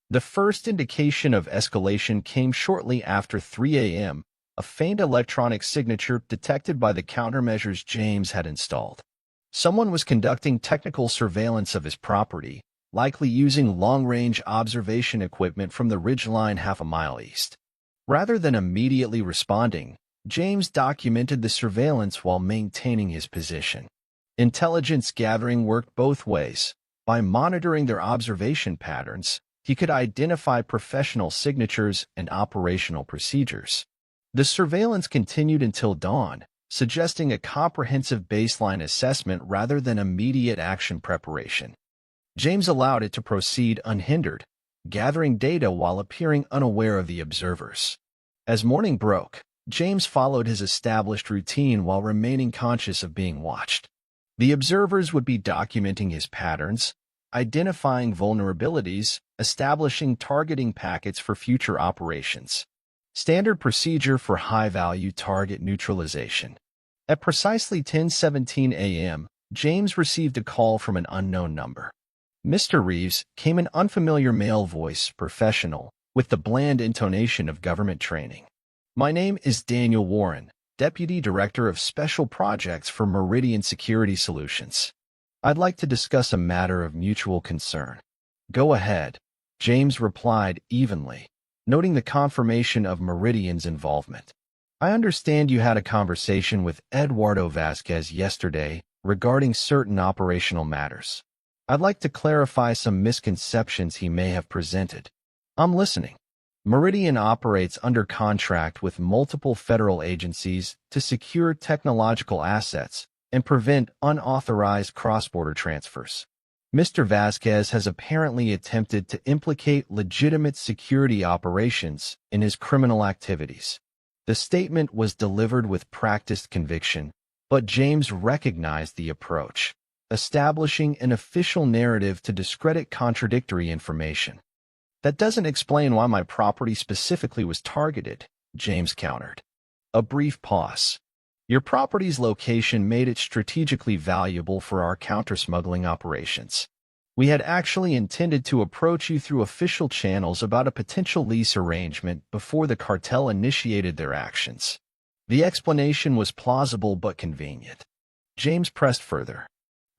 The first indication of escalation came shortly after 3 a.m., a faint electronic signature detected by the countermeasures James had installed. Someone was conducting technical surveillance of his property, likely using long-range observation equipment from the ridgeline half a mile east. Rather than immediately responding, James documented the surveillance while maintaining his position. Intelligence gathering worked both ways. By monitoring their observation patterns, he could identify professional signatures and operational procedures. The surveillance continued until dawn, suggesting a comprehensive baseline assessment rather than immediate action preparation. James allowed it to proceed unhindered, gathering data while appearing unaware of the observers. As morning broke, James followed his established routine while remaining conscious of being watched. The observers would be documenting his patterns, identifying vulnerabilities, establishing targeting packets for future operations. Standard procedure for high-value target neutralization. At precisely 10:17 a.m., James received a call from an unknown number. "Mr. Reeves," came an unfamiliar male voice, professional, with the bland intonation of government training. "My name is Daniel Warren, Deputy Director of Special Projects for Meridian Security Solutions. I'd like to discuss a matter of mutual concern." "Go ahead," James replied evenly, noting the confirmation of Meridian's involvement. I understand you had a conversation with Eduardo Vasquez yesterday regarding certain operational matters. I'd like to clarify some misconceptions he may have presented. I'm listening. Meridian operates under contract with multiple federal agencies to secure technological assets and prevent unauthorized cross-border transfers. Mr. Vasquez has apparently attempted to implicate legitimate security operations in his criminal activities. The statement was delivered with practiced conviction, but James recognized the approach, establishing an official narrative to discredit contradictory information. That doesn't explain why my property specifically was targeted, James countered. A brief pause. Your property's location made it strategically valuable for our counter-smuggling operations. We had actually intended to approach you through official channels about a potential lease arrangement before the cartel initiated their actions. The explanation was plausible but convenient. James pressed further.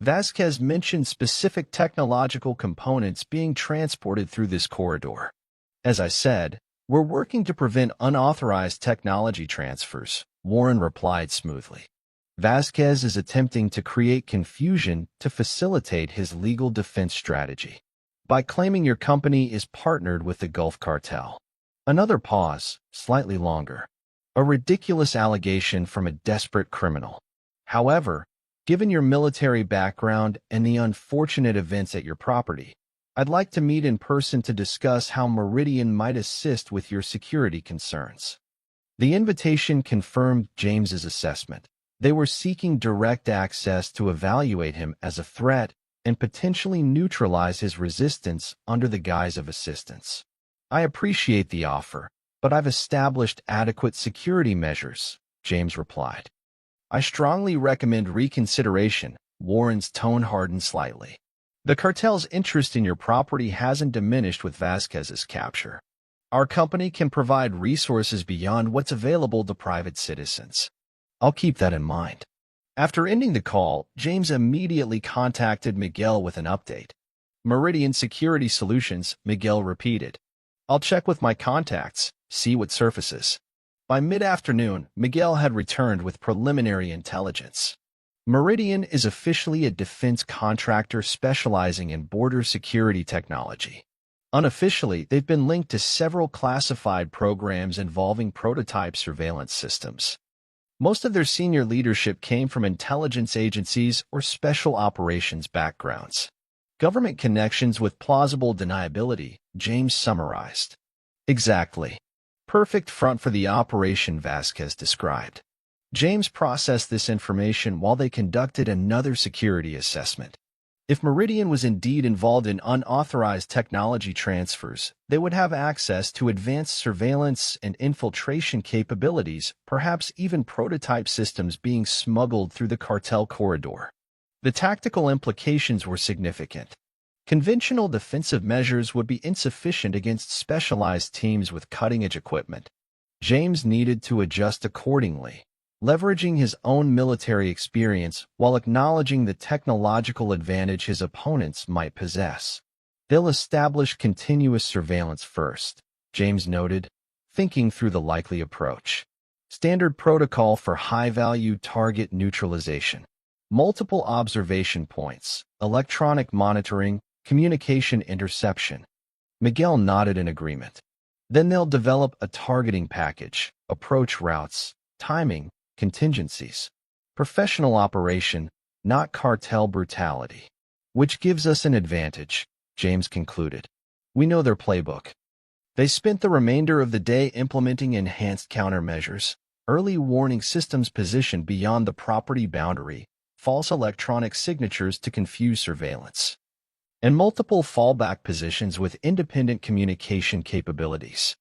Vasquez mentioned specific technological components being transported through this corridor. As I said, we're working to prevent unauthorized technology transfers, Warren replied smoothly. Vasquez is attempting to create confusion to facilitate his legal defense strategy by claiming your company is partnered with the Gulf Cartel. Another pause, slightly longer. A ridiculous allegation from a desperate criminal. However, given your military background and the unfortunate events at your property, I'd like to meet in person to discuss how Meridian might assist with your security concerns. The invitation confirmed James's assessment. They were seeking direct access to evaluate him as a threat and potentially neutralize his resistance under the guise of assistance. I appreciate the offer, but I've established adequate security measures, James replied. I strongly recommend reconsideration, Warren's tone hardened slightly. The cartel's interest in your property hasn't diminished with Vasquez's capture. Our company can provide resources beyond what's available to private citizens. I'll keep that in mind. After ending the call, James immediately contacted Miguel with an update. Meridian Security Solutions, Miguel repeated. I'll check with my contacts, see what surfaces. By mid-afternoon, Miguel had returned with preliminary intelligence. Meridian is officially a defense contractor specializing in border security technology. Unofficially, they've been linked to several classified programs involving prototype surveillance systems. Most of their senior leadership came from intelligence agencies or special operations backgrounds. Government connections with plausible deniability, James summarized. Exactly. Perfect front for the operation, Vasquez described. James processed this information while they conducted another security assessment. If Meridian was indeed involved in unauthorized technology transfers, they would have access to advanced surveillance and infiltration capabilities, perhaps even prototype systems being smuggled through the cartel corridor. The tactical implications were significant. Conventional defensive measures would be insufficient against specialized teams with cutting-edge equipment. James needed to adjust accordingly, leveraging his own military experience while acknowledging the technological advantage his opponents might possess. They'll establish continuous surveillance first, James noted, thinking through the likely approach. Standard protocol for high-value target neutralization. Multiple observation points, electronic monitoring, communication interception. Miguel nodded in agreement. Then they'll develop a targeting package, approach routes, timing, contingencies. Professional operation, not cartel brutality. Which gives us an advantage, James concluded. We know their playbook. They spent the remainder of the day implementing enhanced countermeasures, early warning systems positioned beyond the property boundary, false electronic signatures to confuse surveillance, and multiple fallback positions with independent communication capabilities.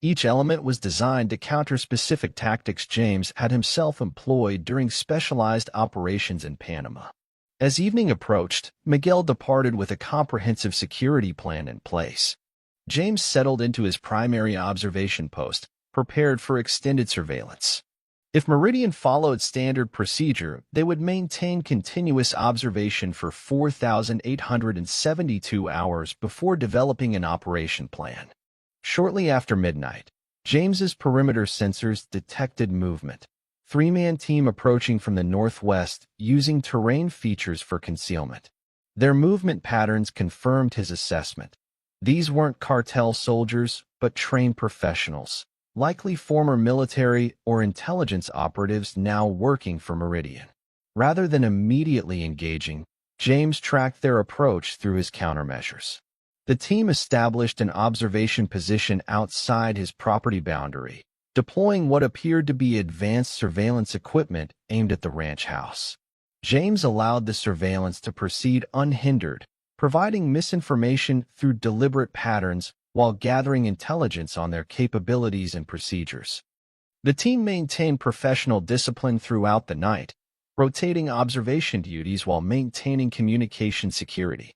Each element was designed to counter specific tactics James had himself employed during specialized operations in Panama. As evening approached, Miguel departed with a comprehensive security plan in place. James settled into his primary observation post, prepared for extended surveillance. If Meridian followed standard procedure, they would maintain continuous observation for 4,872 hours before developing an operation plan. Shortly after midnight, James's perimeter sensors detected movement. Three-man team approaching from the northwest using terrain features for concealment. Their movement patterns confirmed his assessment. These weren't cartel soldiers, but trained professionals, likely former military or intelligence operatives now working for Meridian. Rather than immediately engaging, James tracked their approach through his countermeasures. The team established an observation position outside his property boundary, deploying what appeared to be advanced surveillance equipment aimed at the ranch house. James allowed the surveillance to proceed unhindered, providing misinformation through deliberate patterns while gathering intelligence on their capabilities and procedures. The team maintained professional discipline throughout the night, rotating observation duties while maintaining communication security.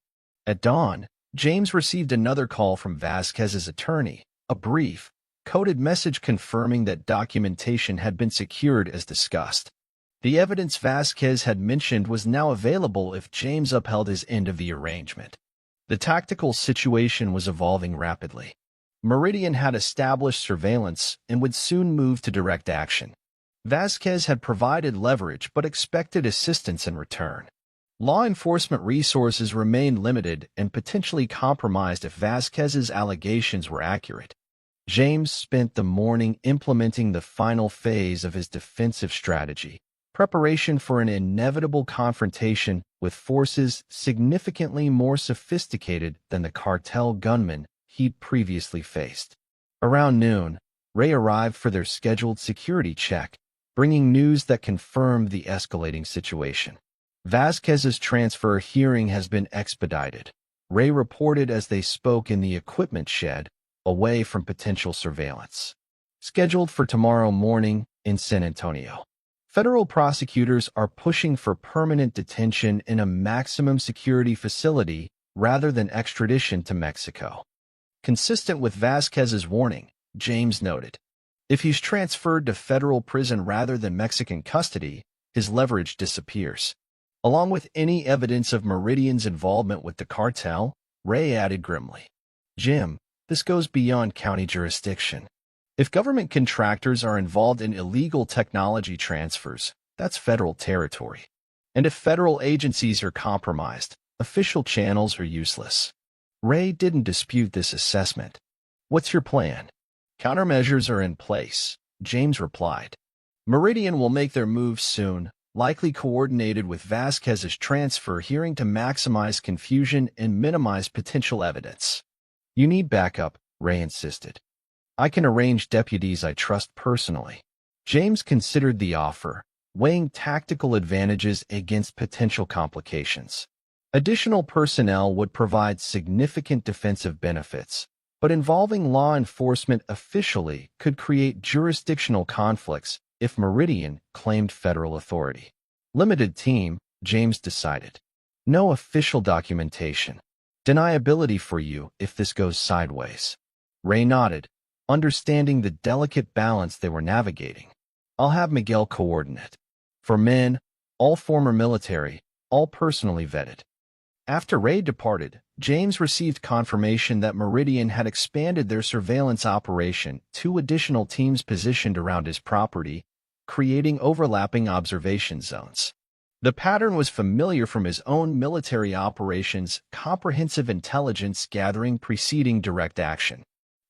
At dawn, James received another call from Vasquez's attorney, a brief, coded message confirming that documentation had been secured as discussed. The evidence Vasquez had mentioned was now available if James upheld his end of the arrangement. The tactical situation was evolving rapidly. Meridian had established surveillance and would soon move to direct action. Vasquez had provided leverage but expected assistance in return. Law enforcement resources remained limited and potentially compromised if Vasquez's allegations were accurate. James spent the morning implementing the final phase of his defensive strategy, preparation for an inevitable confrontation with forces significantly more sophisticated than the cartel gunmen he'd previously faced. Around noon, Ray arrived for their scheduled security check, bringing news that confirmed the escalating situation. Vasquez's transfer hearing has been expedited, Ray reported as they spoke in the equipment shed, away from potential surveillance. Scheduled for tomorrow morning in San Antonio. Federal prosecutors are pushing for permanent detention in a maximum security facility rather than extradition to Mexico. Consistent with Vasquez's warning, James noted, if he's transferred to federal prison rather than Mexican custody, his leverage disappears. Along with any evidence of Meridian's involvement with the cartel, Ray added grimly, Jim, this goes beyond county jurisdiction. If government contractors are involved in illegal technology transfers, that's federal territory. And if federal agencies are compromised, official channels are useless. Ray didn't dispute this assessment. What's your plan? Countermeasures are in place, James replied. Meridian will make their move soon, likely coordinated with Vasquez's transfer hearing to maximize confusion and minimize potential evidence. You need backup, Ray insisted. I can arrange deputies I trust personally. James considered the offer, weighing tactical advantages against potential complications. Additional personnel would provide significant defensive benefits, but involving law enforcement officially could create jurisdictional conflicts if Meridian claimed federal authority. Limited team, James decided. No official documentation. Deniability for you if this goes sideways. Ray nodded, understanding the delicate balance they were navigating. I'll have Miguel coordinate. For men, all former military, all personally vetted. After Ray departed, James received confirmation that Meridian had expanded their surveillance operation, 2 additional teams positioned around his property, creating overlapping observation zones. The pattern was familiar from his own military operations, comprehensive intelligence gathering preceding direct action.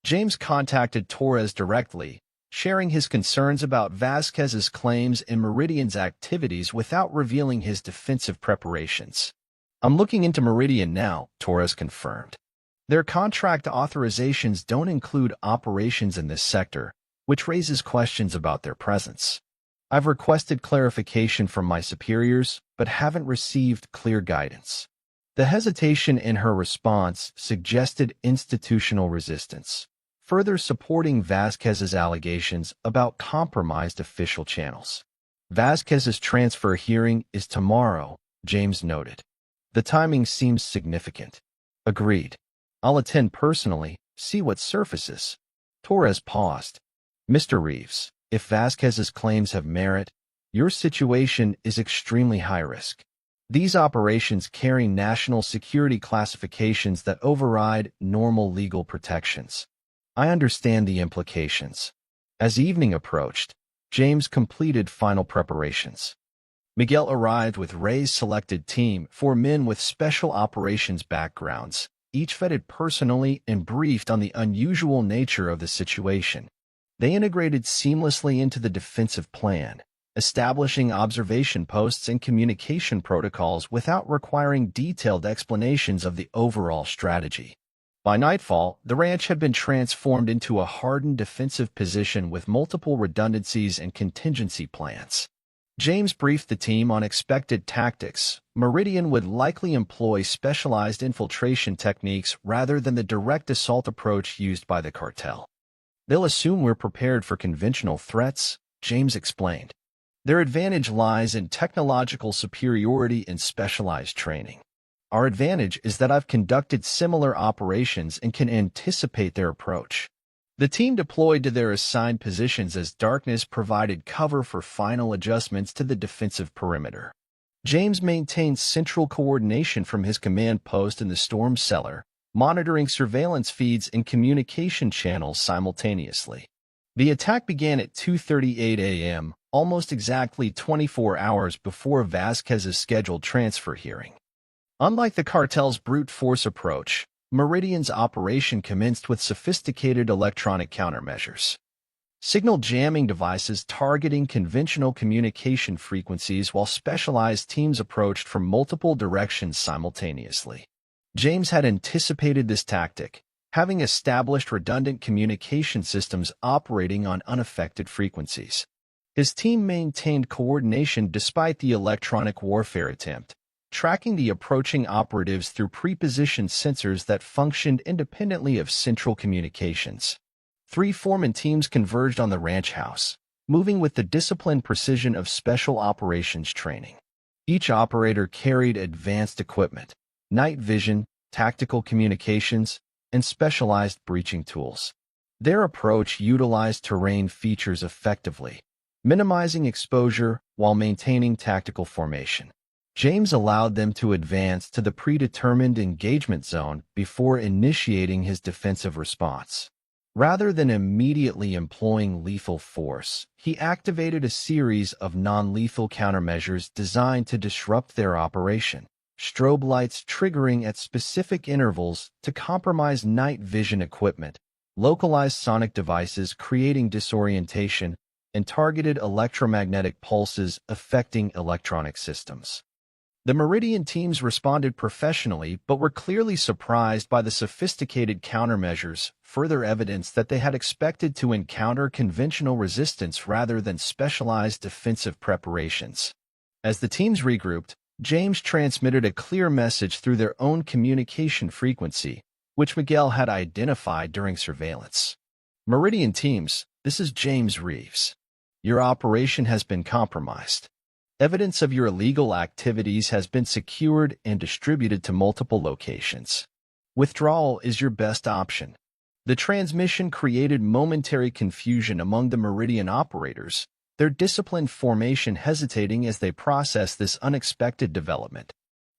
James contacted Torres directly, sharing his concerns about Vasquez's claims and Meridian's activities without revealing his defensive preparations. I'm looking into Meridian now, Torres confirmed. Their contract authorizations don't include operations in this sector, which raises questions about their presence. I've requested clarification from my superiors, but haven't received clear guidance. The hesitation in her response suggested institutional resistance, further supporting Vasquez's allegations about compromised official channels. Vasquez's transfer hearing is tomorrow, James noted. The timing seems significant. Agreed. I'll attend personally, see what surfaces. Torres paused. Mr. Reeves, if Vasquez's claims have merit, your situation is extremely high risk. These operations carry national security classifications that override normal legal protections. I understand the implications. As evening approached, James completed final preparations. Miguel arrived with Ray's selected team, 4 men with special operations backgrounds, each vetted personally and briefed on the unusual nature of the situation. They integrated seamlessly into the defensive plan, establishing observation posts and communication protocols without requiring detailed explanations of the overall strategy. By nightfall, the ranch had been transformed into a hardened defensive position with multiple redundancies and contingency plans. James briefed the team on expected tactics. Meridian would likely employ specialized infiltration techniques rather than the direct assault approach used by the cartel. They'll assume we're prepared for conventional threats, James explained. Their advantage lies in technological superiority and specialized training. Our advantage is that I've conducted similar operations and can anticipate their approach. The team deployed to their assigned positions as darkness provided cover for final adjustments to the defensive perimeter. James maintained central coordination from his command post in the storm cellar, monitoring surveillance feeds and communication channels simultaneously. The attack began at 2:38 a.m., almost exactly 24 hours before Vasquez's scheduled transfer hearing. Unlike the cartel's brute force approach, Meridian's operation commenced with sophisticated electronic countermeasures. Signal jamming devices targeting conventional communication frequencies while specialized teams approached from multiple directions simultaneously. James had anticipated this tactic, having established redundant communication systems operating on unaffected frequencies. His team maintained coordination despite the electronic warfare attempt, tracking the approaching operatives through pre-positioned sensors that functioned independently of central communications. 3 foreman teams converged on the ranch house, moving with the disciplined precision of special operations training. Each operator carried advanced equipment, night vision, tactical communications, and specialized breaching tools. Their approach utilized terrain features effectively, minimizing exposure while maintaining tactical formation. James allowed them to advance to the predetermined engagement zone before initiating his defensive response. Rather than immediately employing lethal force, he activated a series of non-lethal countermeasures designed to disrupt their operation, strobe lights triggering at specific intervals to compromise night vision equipment, localized sonic devices creating disorientation, and targeted electromagnetic pulses affecting electronic systems. The Meridian teams responded professionally but were clearly surprised by the sophisticated countermeasures, further evidence that they had expected to encounter conventional resistance rather than specialized defensive preparations. As the teams regrouped, James transmitted a clear message through their own communication frequency, which Miguel had identified during surveillance. Meridian teams, this is James Reeves. Your operation has been compromised. Evidence of your illegal activities has been secured and distributed to multiple locations. Withdrawal is your best option. The transmission created momentary confusion among the Meridian operators, their disciplined formation hesitating as they processed this unexpected development.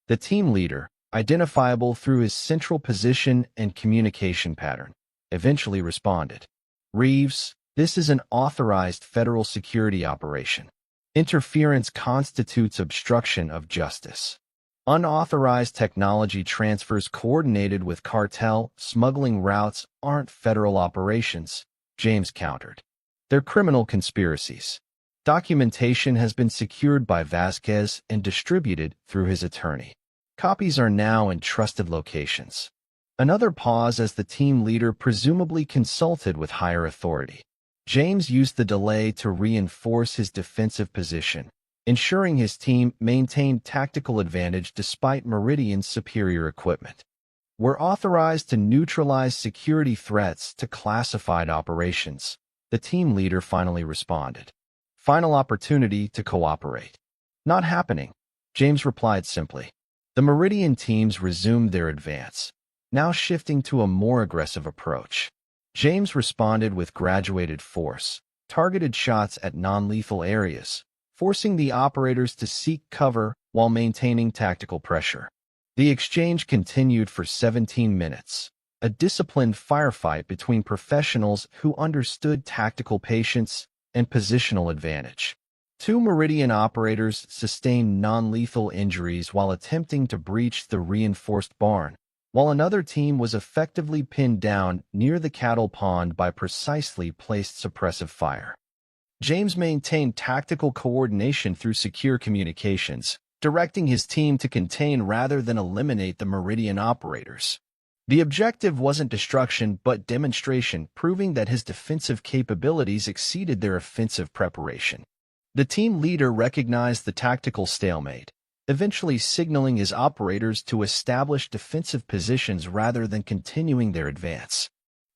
The team leader, identifiable through his central position and communication pattern, eventually responded. Reeves, this is an authorized federal security operation. Interference constitutes obstruction of justice. Unauthorized technology transfers coordinated with cartel smuggling routes aren't federal operations, James countered. They're criminal conspiracies. Documentation has been secured by Vasquez and distributed through his attorney. Copies are now in trusted locations. Another pause as the team leader presumably consulted with higher authority. James used the delay to reinforce his defensive position, ensuring his team maintained tactical advantage despite Meridian's superior equipment. We're authorized to neutralize security threats to classified operations, the team leader finally responded. Final opportunity to cooperate. Not happening, James replied simply. The Meridian teams resumed their advance, now shifting to a more aggressive approach. James responded with graduated force, targeted shots at non-lethal areas, forcing the operators to seek cover while maintaining tactical pressure. The exchange continued for 17 minutes, a disciplined firefight between professionals who understood tactical patience and positional advantage. Two Meridian operators sustained non-lethal injuries while attempting to breach the reinforced barn, while another team was effectively pinned down near the cattle pond by precisely placed suppressive fire. James maintained tactical coordination through secure communications, directing his team to contain rather than eliminate the Meridian operators. The objective wasn't destruction but demonstration, proving that his defensive capabilities exceeded their offensive preparation. The team leader recognized the tactical stalemate, eventually signaling his operators to establish defensive positions rather than continuing their advance.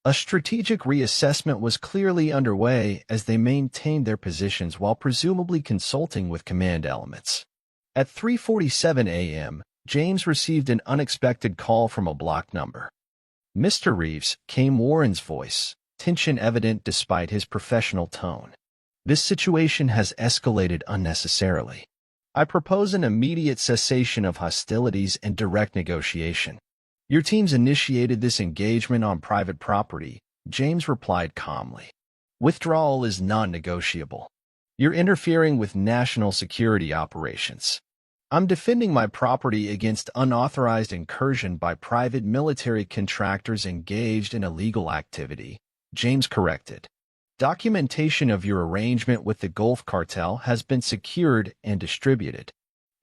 A strategic reassessment was clearly underway as they maintained their positions while presumably consulting with command elements. At 3:47 a.m., James received an unexpected call from a block number. "Mr. Reeves," came Warren's voice, tension evident despite his professional tone. "This situation has escalated unnecessarily. I propose an immediate cessation of hostilities and direct negotiation." "Your team's initiated this engagement on private property," James replied calmly. "Withdrawal is non-negotiable. You're interfering with national security operations." "I'm defending my property against unauthorized incursion by private military contractors engaged in illegal activity," James corrected. "Documentation of your arrangement with the Gulf Cartel has been secured and distributed.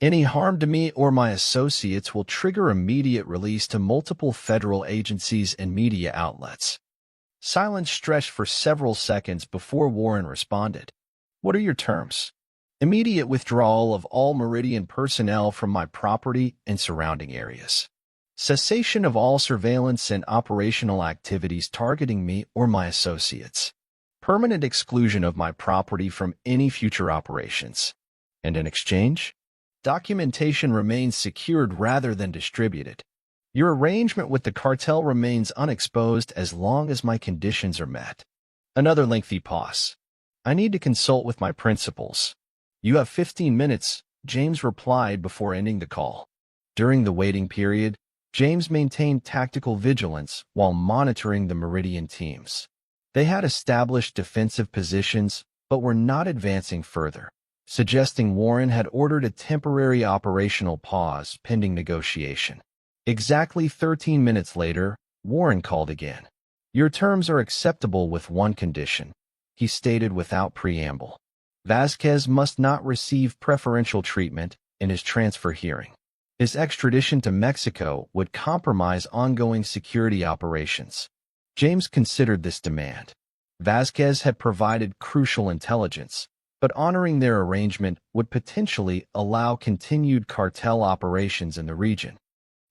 Any harm to me or my associates will trigger immediate release to multiple federal agencies and media outlets." Silence stretched for several seconds before Warren responded. "What are your terms?" "Immediate withdrawal of all Meridian personnel from my property and surrounding areas. Cessation of all surveillance and operational activities targeting me or my associates. Permanent exclusion of my property from any future operations. And in exchange, documentation remains secured rather than distributed. Your arrangement with the cartel remains unexposed as long as my conditions are met." Another lengthy pause. "I need to consult with my principals." "You have 15 minutes, James replied before ending the call. During the waiting period, James maintained tactical vigilance while monitoring the Meridian teams. They had established defensive positions but were not advancing further, suggesting Warren had ordered a temporary operational pause pending negotiation. Exactly 13 minutes later, Warren called again. "Your terms are acceptable with one condition," he stated without preamble. "Vasquez must not receive preferential treatment in his transfer hearing. His extradition to Mexico would compromise ongoing security operations." James considered this demand. Vasquez had provided crucial intelligence, but honoring their arrangement would potentially allow continued cartel operations in the region.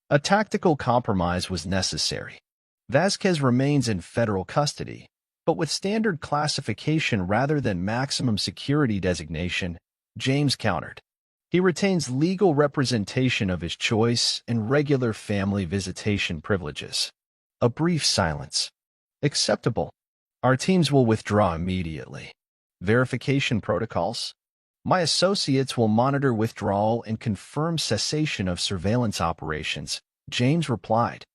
A tactical compromise was necessary. Vasquez remains in federal custody, but with standard classification rather than maximum security designation, James countered. He retains legal representation of his choice and regular family visitation privileges. A brief silence. "Acceptable. Our teams will withdraw immediately. Verification protocols. My associates will monitor withdrawal and confirm cessation of surveillance operations," James replied.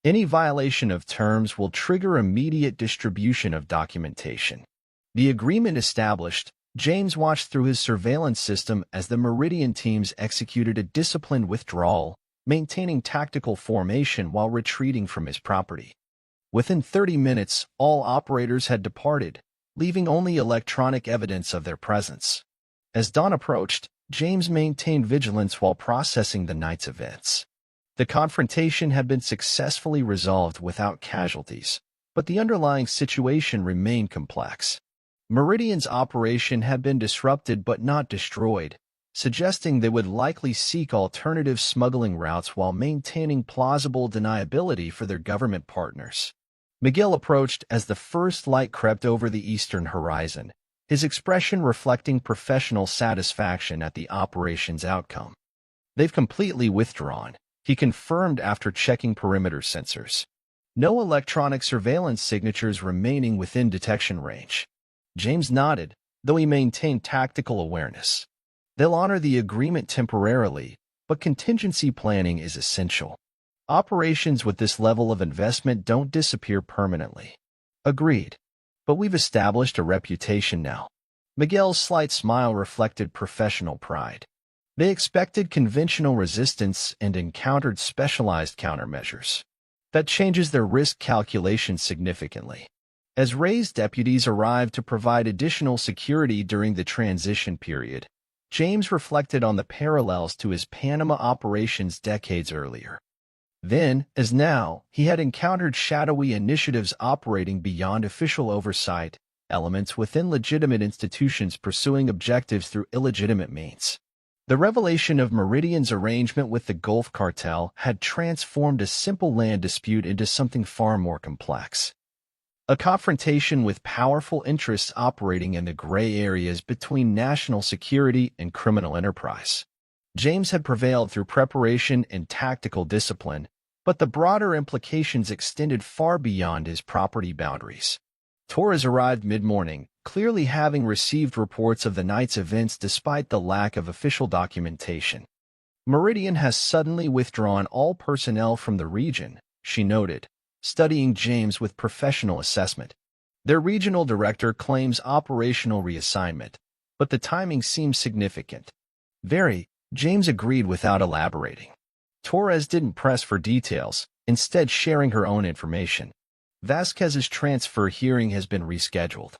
"Any violation of terms will trigger immediate distribution of documentation." The agreement established, James watched through his surveillance system as the Meridian teams executed a disciplined withdrawal, maintaining tactical formation while retreating from his property. Within 30 minutes, all operators had departed, leaving only electronic evidence of their presence. As dawn approached, James maintained vigilance while processing the night's events. The confrontation had been successfully resolved without casualties, but the underlying situation remained complex. Meridian's operation had been disrupted but not destroyed, suggesting they would likely seek alternative smuggling routes while maintaining plausible deniability for their government partners. Miguel approached as the first light crept over the eastern horizon, his expression reflecting professional satisfaction at the operation's outcome. "They've completely withdrawn," he confirmed after checking perimeter sensors. "No electronic surveillance signatures remaining within detection range." James nodded, though he maintained tactical awareness. "They'll honor the agreement temporarily, but contingency planning is essential." Operations with this level of investment don't disappear permanently. Agreed. But we've established a reputation now. Miguel's slight smile reflected professional pride. They expected conventional resistance and encountered specialized countermeasures. That changes their risk calculation significantly. As Ray's deputies arrived to provide additional security during the transition period, James reflected on the parallels to his Panama operations decades earlier. Then, as now, he had encountered shadowy initiatives operating beyond official oversight, elements within legitimate institutions pursuing objectives through illegitimate means. The revelation of Meridian's arrangement with the Gulf Cartel had transformed a simple land dispute into something far more complex. A confrontation with powerful interests operating in the gray areas between national security and criminal enterprise. James had prevailed through preparation and tactical discipline, but the broader implications extended far beyond his property boundaries. Torres arrived mid-morning, clearly having received reports of the night's events despite the lack of official documentation. Meridian has suddenly withdrawn all personnel from the region, she noted, studying James with professional assessment. Their regional director claims operational reassignment, but the timing seems significant. Very, James agreed without elaborating. Torres didn't press for details, instead sharing her own information. Vasquez's transfer hearing has been rescheduled.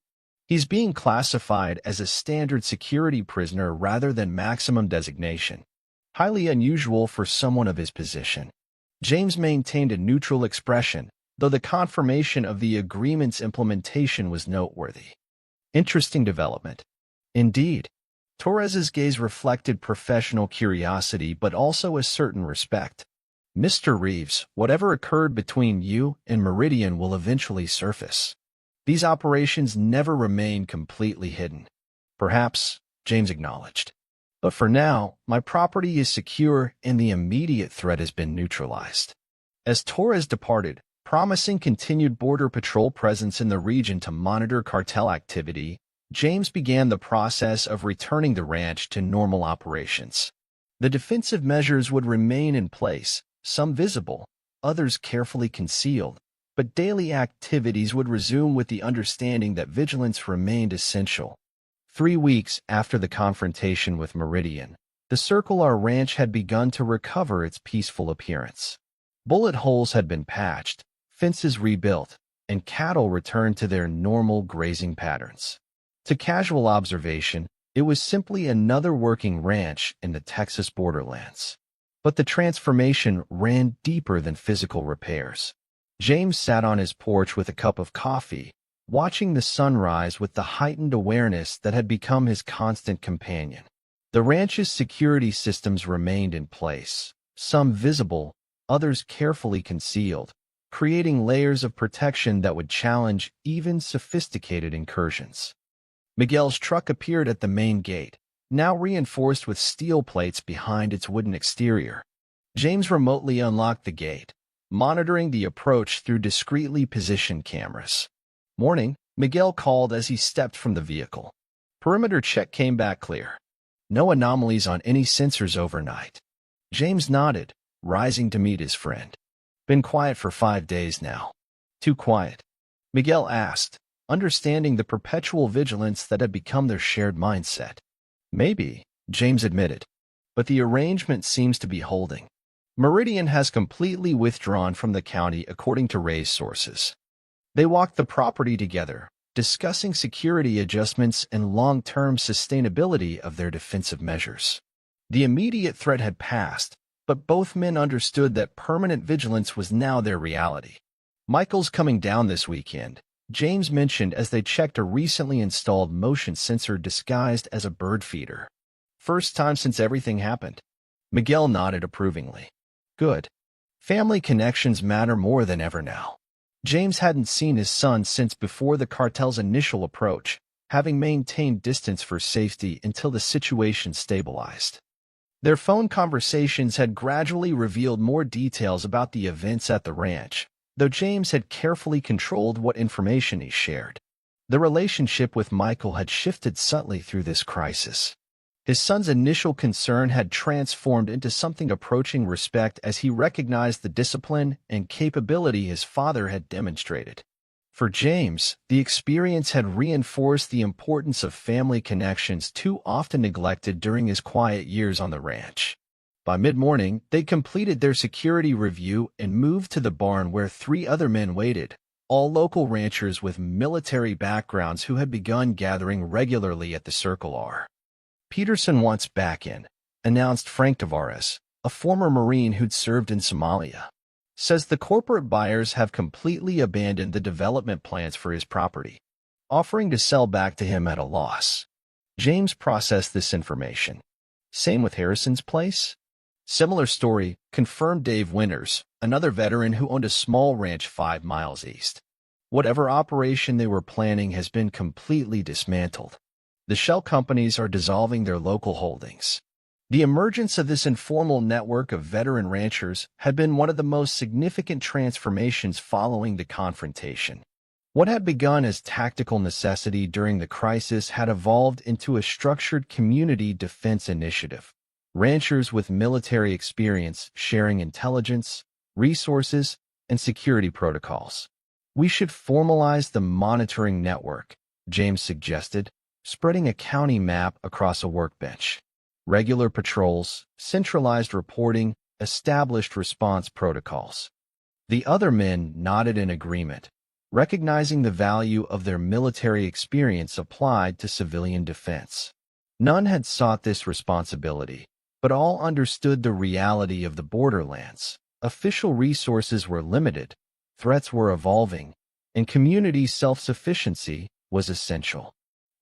He's being classified as a standard security prisoner rather than maximum designation. Highly unusual for someone of his position. James maintained a neutral expression, though the confirmation of the agreement's implementation was noteworthy. Interesting development. Indeed. Torres's gaze reflected professional curiosity but also a certain respect. Mr. Reeves, whatever occurred between you and Meridian will eventually surface. These operations never remain completely hidden. Perhaps, James acknowledged. But for now, my property is secure and the immediate threat has been neutralized. As Torres departed, promising continued border patrol presence in the region to monitor cartel activity, James began the process of returning the ranch to normal operations. The defensive measures would remain in place, some visible, others carefully concealed, but daily activities would resume with the understanding that vigilance remained essential. 3 weeks after the confrontation with Meridian, the Circle R Ranch had begun to recover its peaceful appearance. Bullet holes had been patched, fences rebuilt, and cattle returned to their normal grazing patterns. To casual observation, it was simply another working ranch in the Texas borderlands. But the transformation ran deeper than physical repairs. James sat on his porch with a cup of coffee, watching the sunrise with the heightened awareness that had become his constant companion. The ranch's security systems remained in place, some visible, others carefully concealed, creating layers of protection that would challenge even sophisticated incursions. Miguel's truck appeared at the main gate, now reinforced with steel plates behind its wooden exterior. James remotely unlocked the gate, monitoring the approach through discreetly positioned cameras. "Morning," Miguel called as he stepped from the vehicle. Perimeter check came back clear. No anomalies on any sensors overnight. James nodded, rising to meet his friend. "Been quiet for 5 days now." "Too quiet?" Miguel asked, understanding the perpetual vigilance that had become their shared mindset. "Maybe," James admitted, "but the arrangement seems to be holding. Meridian has completely withdrawn from the county according to Ray's sources." They walked the property together, discussing security adjustments and long-term sustainability of their defensive measures. The immediate threat had passed, but both men understood that permanent vigilance was now their reality. "Michael's coming down this weekend," James mentioned as they checked a recently installed motion sensor disguised as a bird feeder. "First time since everything happened." Miguel nodded approvingly. "Good. Family connections matter more than ever now." James hadn't seen his son since before the cartel's initial approach, having maintained distance for safety until the situation stabilized. Their phone conversations had gradually revealed more details about the events at the ranch, though James had carefully controlled what information he shared. The relationship with Michael had shifted subtly through this crisis. His son's initial concern had transformed into something approaching respect as he recognized the discipline and capability his father had demonstrated. For James, the experience had reinforced the importance of family connections too often neglected during his quiet years on the ranch. By mid-morning, they completed their security review and moved to the barn where 3 other men waited, all local ranchers with military backgrounds who had begun gathering regularly at the Circle R. "Peterson wants back in," announced Frank Tavares, a former Marine who'd served in Somalia. "Says the corporate buyers have completely abandoned the development plans for his property, offering to sell back to him at a loss." James processed this information. "Same with Harrison's place?" "Similar story," confirmed Dave Winters, another veteran who owned a small ranch 5 miles east. "Whatever operation they were planning has been completely dismantled. The shell companies are dissolving their local holdings." The emergence of this informal network of veteran ranchers had been one of the most significant transformations following the confrontation. What had begun as tactical necessity during the crisis had evolved into a structured community defense initiative. Ranchers with military experience sharing intelligence, resources, and security protocols. "We should formalize the monitoring network," James suggested, spreading a county map across a workbench. "Regular patrols, centralized reporting, established response protocols." The other men nodded in agreement, recognizing the value of their military experience applied to civilian defense. None had sought this responsibility, but all understood the reality of the borderlands. Official resources were limited, threats were evolving, and community self-sufficiency was essential.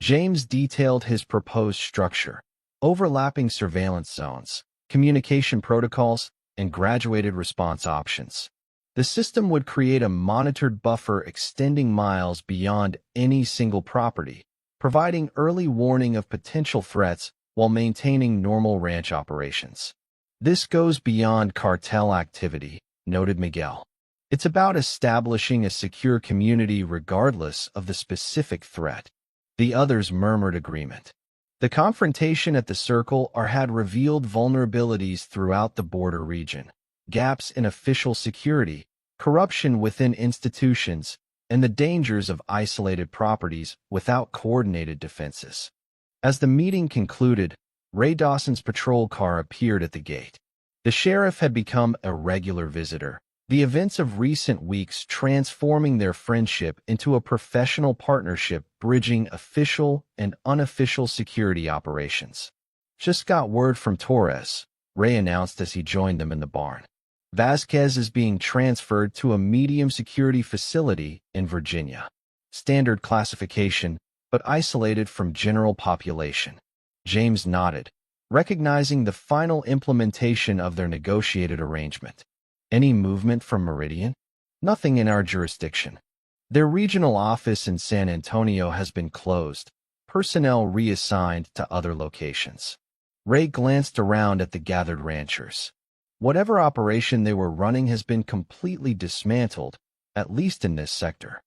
James detailed his proposed structure: overlapping surveillance zones, communication protocols, and graduated response options. The system would create a monitored buffer extending miles beyond any single property, providing early warning of potential threats while maintaining normal ranch operations. "This goes beyond cartel activity," noted Miguel. "It's about establishing a secure community regardless of the specific threat." The others murmured agreement. The confrontation at the Circle R had revealed vulnerabilities throughout the border region: gaps in official security, corruption within institutions, and the dangers of isolated properties without coordinated defenses. As the meeting concluded, Ray Dawson's patrol car appeared at the gate. The sheriff had become a regular visitor, the events of recent weeks transforming their friendship into a professional partnership bridging official and unofficial security operations. "Just got word from Torres," Ray announced as he joined them in the barn. "Vasquez is being transferred to a medium security facility in Virginia. Standard classification, but isolated from general population." James nodded, recognizing the final implementation of their negotiated arrangement. "Any movement from Meridian?" "Nothing in our jurisdiction. Their regional office in San Antonio has been closed, personnel reassigned to other locations." Ray glanced around at the gathered ranchers. Whatever operation they were running has been completely dismantled, at least in this sector.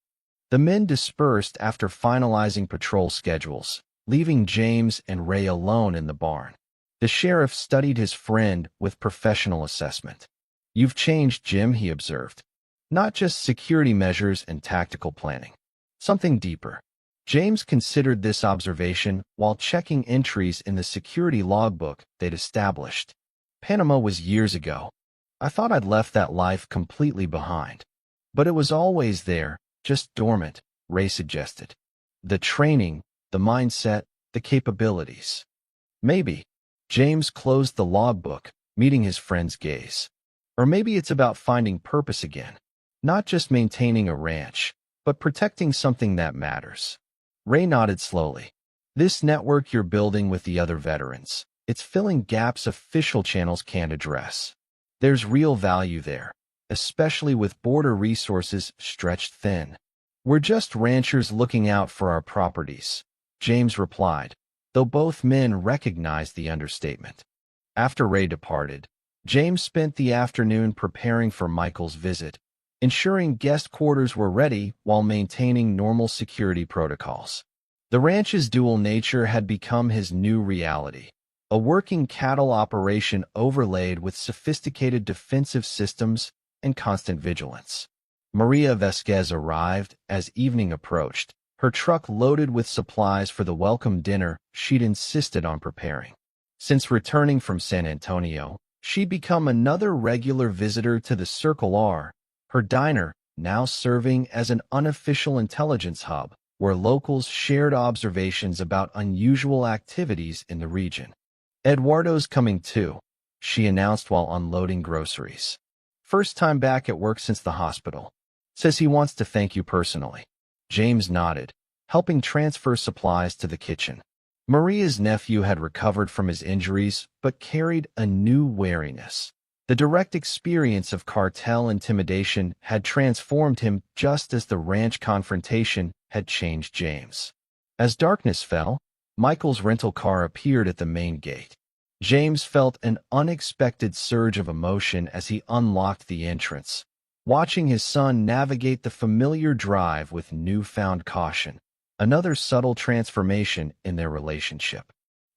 The men dispersed after finalizing patrol schedules, leaving James and Ray alone in the barn. The sheriff studied his friend with professional assessment. "You've changed, Jim," he observed. "Not just security measures and tactical planning. Something deeper." James considered this observation while checking entries in the security logbook they'd established. "Panama was years ago. I thought I'd left that life completely behind. But it was always there, just dormant," Ray suggested. "The training, the mindset, the capabilities." "Maybe." James closed the logbook, meeting his friend's gaze. "Or maybe it's about finding purpose again. Not just maintaining a ranch, but protecting something that matters." Ray nodded slowly. "This network you're building with the other veterans, it's filling gaps official channels can't address. There's real value there, especially with border resources stretched thin." "We're just ranchers looking out for our properties," James replied, though both men recognized the understatement. After Ray departed, James spent the afternoon preparing for Michael's visit, ensuring guest quarters were ready while maintaining normal security protocols. The ranch's dual nature had become his new reality. a working cattle operation overlaid with sophisticated defensive systems and constant vigilance. Maria Vasquez arrived as evening approached, her truck loaded with supplies for the welcome dinner she'd insisted on preparing. Since returning from San Antonio, she'd become another regular visitor to the Circle R, her diner now serving as an unofficial intelligence hub where locals shared observations about unusual activities in the region. "Eduardo's coming too," she announced while unloading groceries. "First time back at work since the hospital. Says he wants to thank you personally." James nodded, helping transfer supplies to the kitchen. Maria's nephew had recovered from his injuries but carried a new wariness. The direct experience of cartel intimidation had transformed him just as the ranch confrontation had changed James. As darkness fell, Michael's rental car appeared at the main gate. James felt an unexpected surge of emotion as he unlocked the entrance, watching his son navigate the familiar drive with newfound caution. Another subtle transformation in their relationship.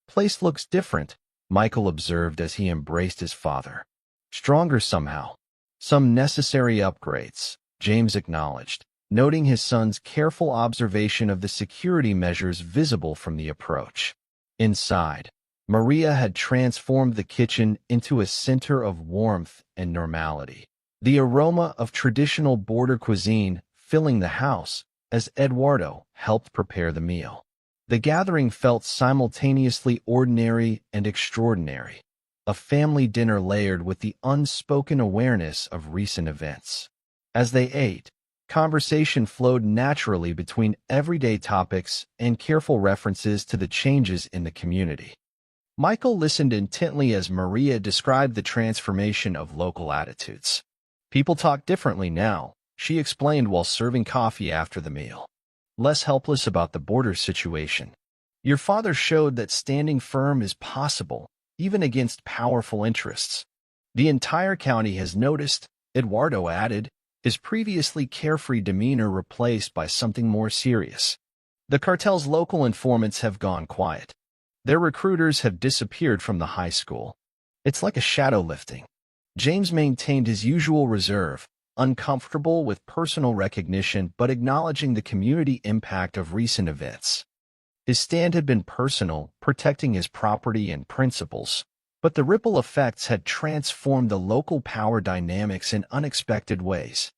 "Place looks different," Michael observed as he embraced his father. "Stronger somehow." "Some necessary upgrades," James acknowledged, noting his son's careful observation of the security measures visible from the approach. Inside, Maria had transformed the kitchen into a center of warmth and normality. The aroma of traditional border cuisine filling the house as Eduardo helped prepare the meal. The gathering felt simultaneously ordinary and extraordinary, a family dinner layered with the unspoken awareness of recent events. As they ate, conversation flowed naturally between everyday topics and careful references to the changes in the community. Michael listened intently as Maria described the transformation of local attitudes. "People talk differently now," she explained while serving coffee after the meal. "Less helpless about the border situation. Your father showed that standing firm is possible, even against powerful interests. The entire county has noticed," Eduardo added, his previously carefree demeanor replaced by something more serious. "The cartel's local informants have gone quiet. Their recruiters have disappeared from the high school. It's like a shadow lifting." James maintained his usual reserve, uncomfortable with personal recognition but acknowledging the community impact of recent events. His stand had been personal, protecting his property and principles, but the ripple effects had transformed the local power dynamics in unexpected ways.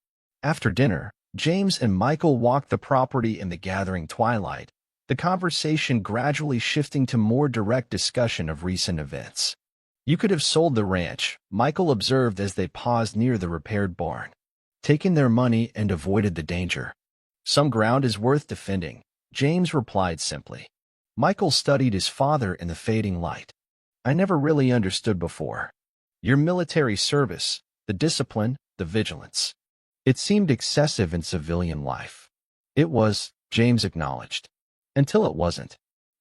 After dinner, James and Michael walked the property in the gathering twilight, the conversation gradually shifting to more direct discussion of recent events. "You could have sold the ranch," Michael observed as they paused near the repaired barn. "Taken their money and avoided the danger. Some ground is worth defending," James replied simply. Michael studied his father in the fading light. "I never really understood before. Your military service, the discipline, the vigilance. It seemed excessive in civilian life." "It was," James acknowledged. "Until it wasn't.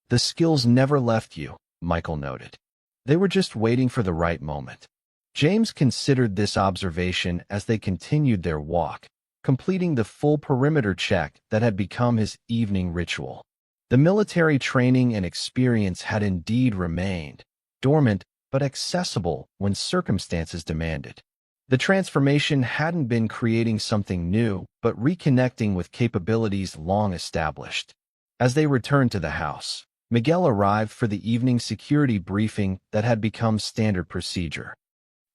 The skills never left you," Michael noted. "They were just waiting for the right moment." James considered this observation as they continued their walk, completing the full perimeter check that had become his evening ritual. The military training and experience had indeed remained dormant but accessible when circumstances demanded. The transformation hadn't been creating something new, but reconnecting with capabilities long established. As they returned to the house, Miguel arrived for the evening security briefing that had become standard procedure.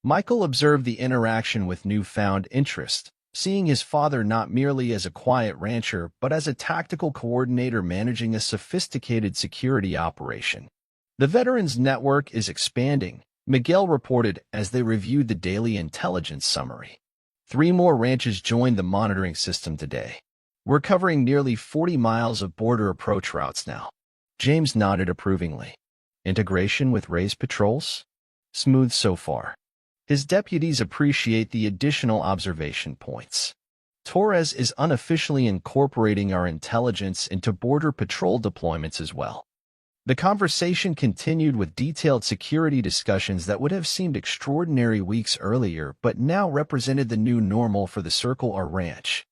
Michael observed the interaction with newfound interest, seeing his father not merely as a quiet rancher but as a tactical coordinator managing a sophisticated security operation. "The Veterans Network is expanding," Miguel reported as they reviewed the daily intelligence summary. 3 more ranches joined the monitoring system today. We're covering nearly 40 miles of border approach routes now." James nodded approvingly. "Integration with Ray's patrols? Smooth so far." His deputies appreciate the additional observation points. "Torres is unofficially incorporating our intelligence into border patrol deployments as well." The conversation continued with detailed security discussions that would have seemed extraordinary weeks earlier but now represented the new normal for the Circle R Ranch.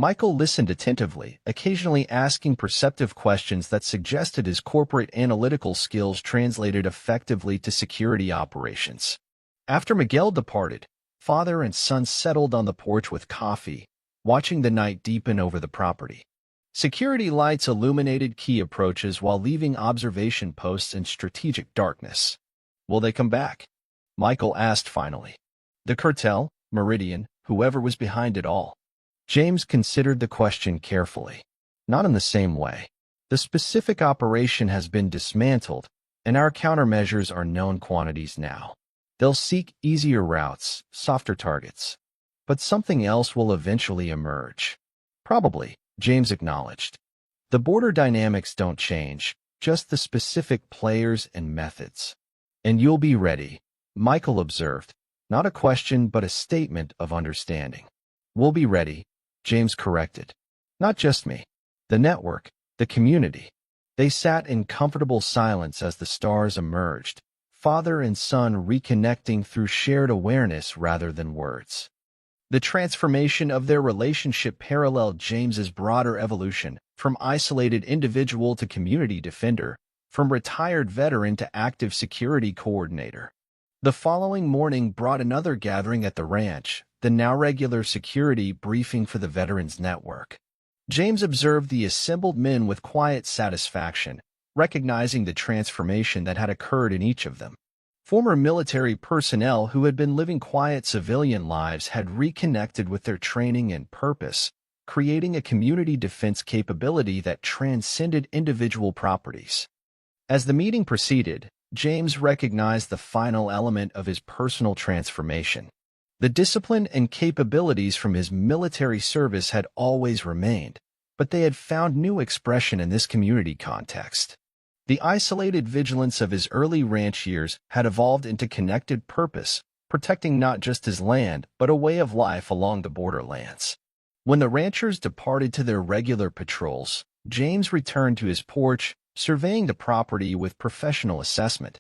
Michael listened attentively, occasionally asking perceptive questions that suggested his corporate analytical skills translated effectively to security operations. After Miguel departed, father and son settled on the porch with coffee, watching the night deepen over the property. Security lights illuminated key approaches while leaving observation posts in strategic darkness. "Will they come back?" Michael asked finally. "The Cartel, Meridian, whoever was behind it all." James considered the question carefully. "Not in the same way. The specific operation has been dismantled, and our countermeasures are known quantities now. They'll seek easier routes, softer targets. But something else will eventually emerge." "Probably," James acknowledged. "The border dynamics don't change, just the specific players and methods." "And you'll be ready," Michael observed, not a question but a statement of understanding. "We'll be ready," James corrected. "Not just me. The network, the community." They sat in comfortable silence as the stars emerged, father and son reconnecting through shared awareness rather than words. The transformation of their relationship paralleled James's broader evolution, from isolated individual to community defender, from retired veteran to active security coordinator. The following morning brought another gathering at the ranch, the now regular security briefing for the Veterans Network. James observed the assembled men with quiet satisfaction, recognizing the transformation that had occurred in each of them. Former military personnel who had been living quiet civilian lives had reconnected with their training and purpose, creating a community defense capability that transcended individual properties. As the meeting proceeded, James recognized the final element of his personal transformation. The discipline and capabilities from his military service had always remained, but they had found new expression in this community context. The isolated vigilance of his early ranch years had evolved into connected purpose, protecting not just his land, but a way of life along the borderlands. When the ranchers departed to their regular patrols, James returned to his porch, surveying the property with professional assessment.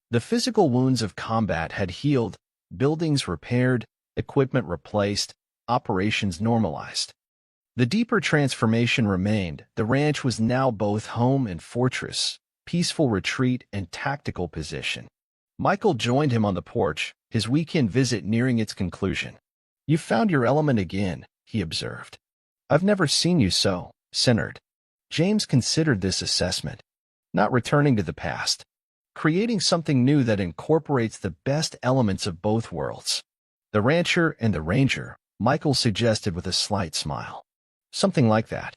The physical wounds of combat had healed, buildings repaired, equipment replaced, operations normalized. The deeper transformation remained. The ranch was now both home and fortress, peaceful retreat and tactical position. Michael joined him on the porch, his weekend visit nearing its conclusion. "You've found your element again," he observed. "I've never seen you so centered." James considered this assessment. Not returning to the past. Creating something new that incorporates the best elements of both worlds. "The rancher and the ranger," Michael suggested with a slight smile. "Something like that."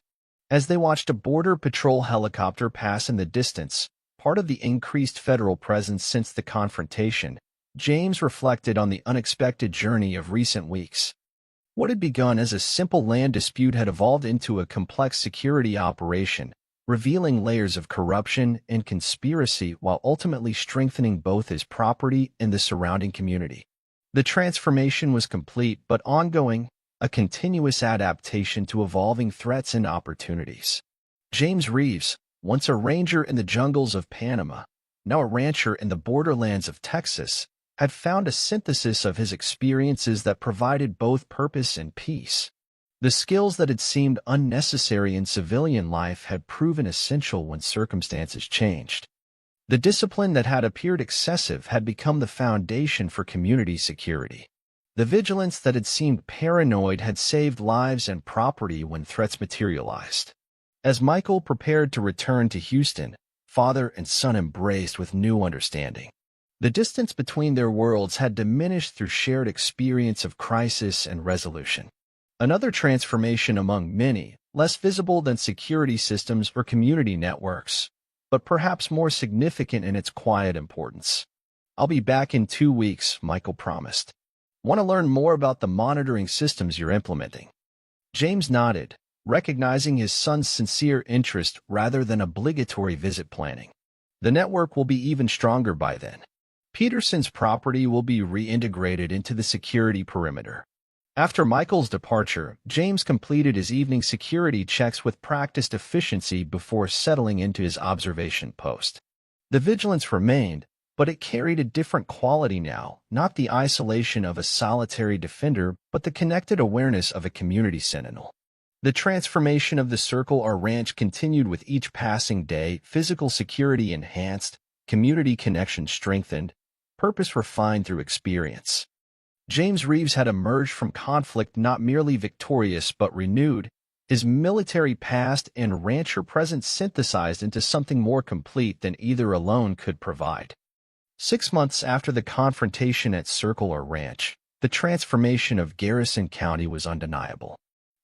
As they watched a border patrol helicopter pass in the distance, part of the increased federal presence since the confrontation, James reflected on the unexpected journey of recent weeks. What had begun as a simple land dispute had evolved into a complex security operation, revealing layers of corruption and conspiracy while ultimately strengthening both his property and the surrounding community. The transformation was complete but ongoing, a continuous adaptation to evolving threats and opportunities. James Reeves, once a ranger in the jungles of Panama, now a rancher in the borderlands of Texas, had found a synthesis of his experiences that provided both purpose and peace. The skills that had seemed unnecessary in civilian life had proven essential when circumstances changed. The discipline that had appeared excessive had become the foundation for community security. The vigilance that had seemed paranoid had saved lives and property when threats materialized. As Michael prepared to return to Houston, father and son embraced with new understanding. The distance between their worlds had diminished through shared experience of crisis and resolution. Another transformation among many, less visible than security systems or community networks, but perhaps more significant in its quiet importance. "I'll be back in 2 weeks," Michael promised. "Want to learn more about the monitoring systems you're implementing?" James nodded, recognizing his son's sincere interest rather than obligatory visit planning. "The network will be even stronger by then. Peterson's property will be reintegrated into the security perimeter." After Michael's departure, James completed his evening security checks with practiced efficiency before settling into his observation post. The vigilance remained, but it carried a different quality now, not the isolation of a solitary defender, but the connected awareness of a community sentinel. The transformation of the Circle R Ranch continued with each passing day, physical security enhanced, community connection strengthened, purpose refined through experience. James Reeves had emerged from conflict not merely victorious but renewed, his military past and rancher present synthesized into something more complete than either alone could provide. 6 months after the confrontation at Circle R Ranch, the transformation of Garrison County was undeniable.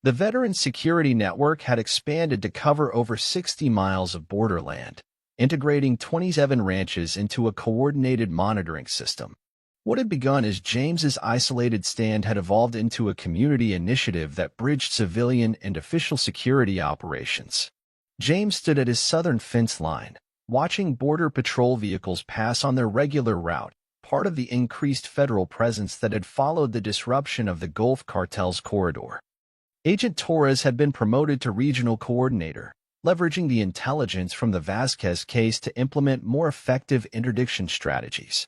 The Veteran Security Network had expanded to cover over 60 miles of borderland, integrating 27 ranches into a coordinated monitoring system. What had begun as James's isolated stand had evolved into a community initiative that bridged civilian and official security operations. James stood at his southern fence line, watching Border Patrol vehicles pass on their regular route, part of the increased federal presence that had followed the disruption of the Gulf Cartel's corridor. Agent Torres had been promoted to regional coordinator, leveraging the intelligence from the Vasquez case to implement more effective interdiction strategies.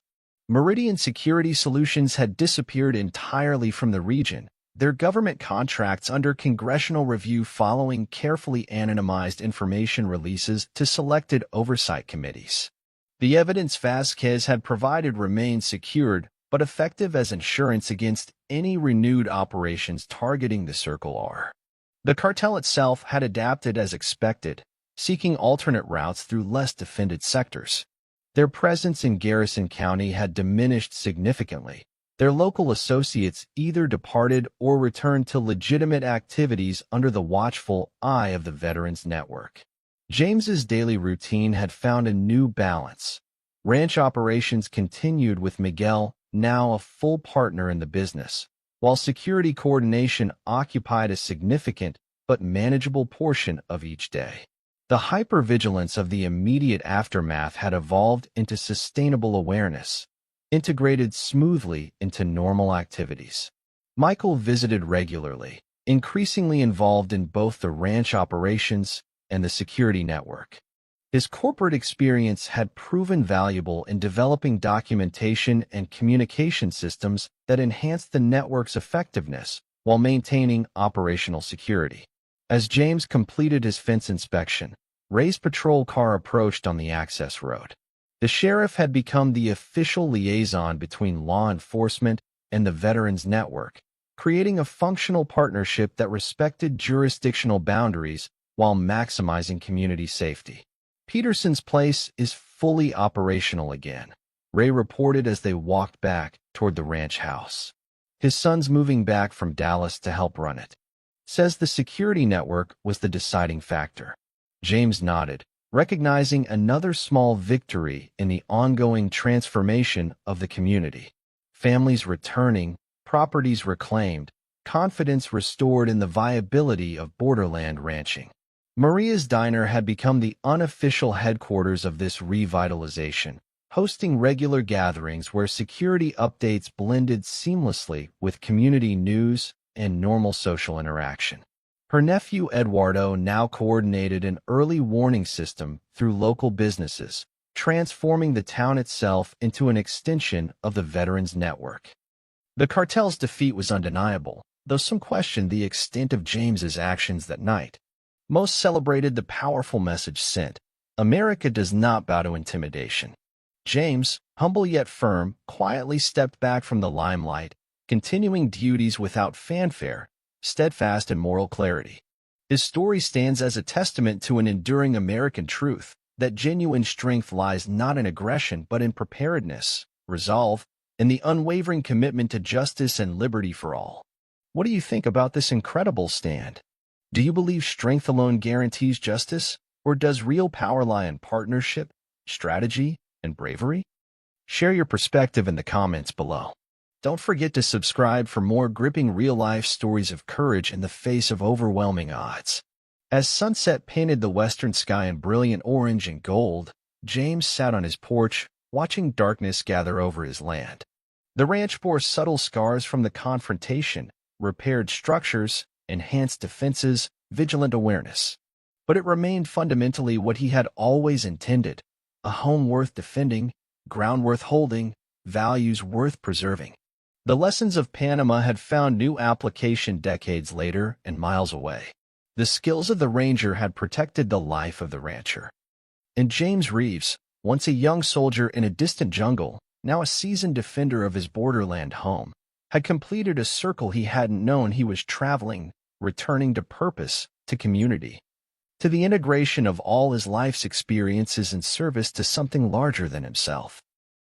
Meridian Security Solutions had disappeared entirely from the region, their government contracts under congressional review following carefully anonymized information releases to selected oversight committees. The evidence Vasquez had provided remained secured, but effective as insurance against any renewed operations targeting the Circle R. The cartel itself had adapted as expected, seeking alternate routes through less defended sectors. Their presence in Garrison County had diminished significantly. Their local associates either departed or returned to legitimate activities under the watchful eye of the Veterans Network. James's daily routine had found a new balance. Ranch operations continued with Miguel, now a full partner in the business, while security coordination occupied a significant but manageable portion of each day. The hypervigilance of the immediate aftermath had evolved into sustainable awareness, integrated smoothly into normal activities. Michael visited regularly, increasingly involved in both the ranch operations and the security network. His corporate experience had proven valuable in developing documentation and communication systems that enhanced the network's effectiveness while maintaining operational security. As James completed his fence inspection, Ray's patrol car approached on the access road. The sheriff had become the official liaison between law enforcement and the Veterans Network, creating a functional partnership that respected jurisdictional boundaries while maximizing community safety. Peterson's place is fully operational again, Ray reported as they walked back toward the ranch house. His son's moving back from Dallas to help run it. Says the security network was the deciding factor. James nodded, recognizing another small victory in the ongoing transformation of the community. Families returning, properties reclaimed, confidence restored in the viability of borderland ranching. Maria's Diner had become the unofficial headquarters of this revitalization, hosting regular gatherings where security updates blended seamlessly with community news and normal social interaction. Her nephew Eduardo now coordinated an early warning system through local businesses, transforming the town itself into an extension of the Veterans Network. The cartel's defeat was undeniable, though some questioned the extent of James's actions that night. Most celebrated the powerful message sent: America does not bow to intimidation. James, humble yet firm, quietly stepped back from the limelight, continuing duties without fanfare, steadfast in moral clarity. His story stands as a testament to an enduring American truth, that genuine strength lies not in aggression but in preparedness, resolve, and the unwavering commitment to justice and liberty for all. What do you think about this incredible stand? Do you believe strength alone guarantees justice, or does real power lie in partnership, strategy, and bravery? Share your perspective in the comments below. Don't forget to subscribe for more gripping real-life stories of courage in the face of overwhelming odds. As sunset painted the western sky in brilliant orange and gold, James sat on his porch, watching darkness gather over his land. The ranch bore subtle scars from the confrontation, repaired structures, enhanced defenses, vigilant awareness. But it remained fundamentally what he had always intended: a home worth defending, ground worth holding, values worth preserving. The lessons of Panama had found new application decades later and miles away. The skills of the ranger had protected the life of the rancher. And James Reeves, once a young soldier in a distant jungle, now a seasoned defender of his borderland home, had completed a circle he hadn't known he was traveling, returning to purpose, to community, to the integration of all his life's experiences in service to something larger than himself.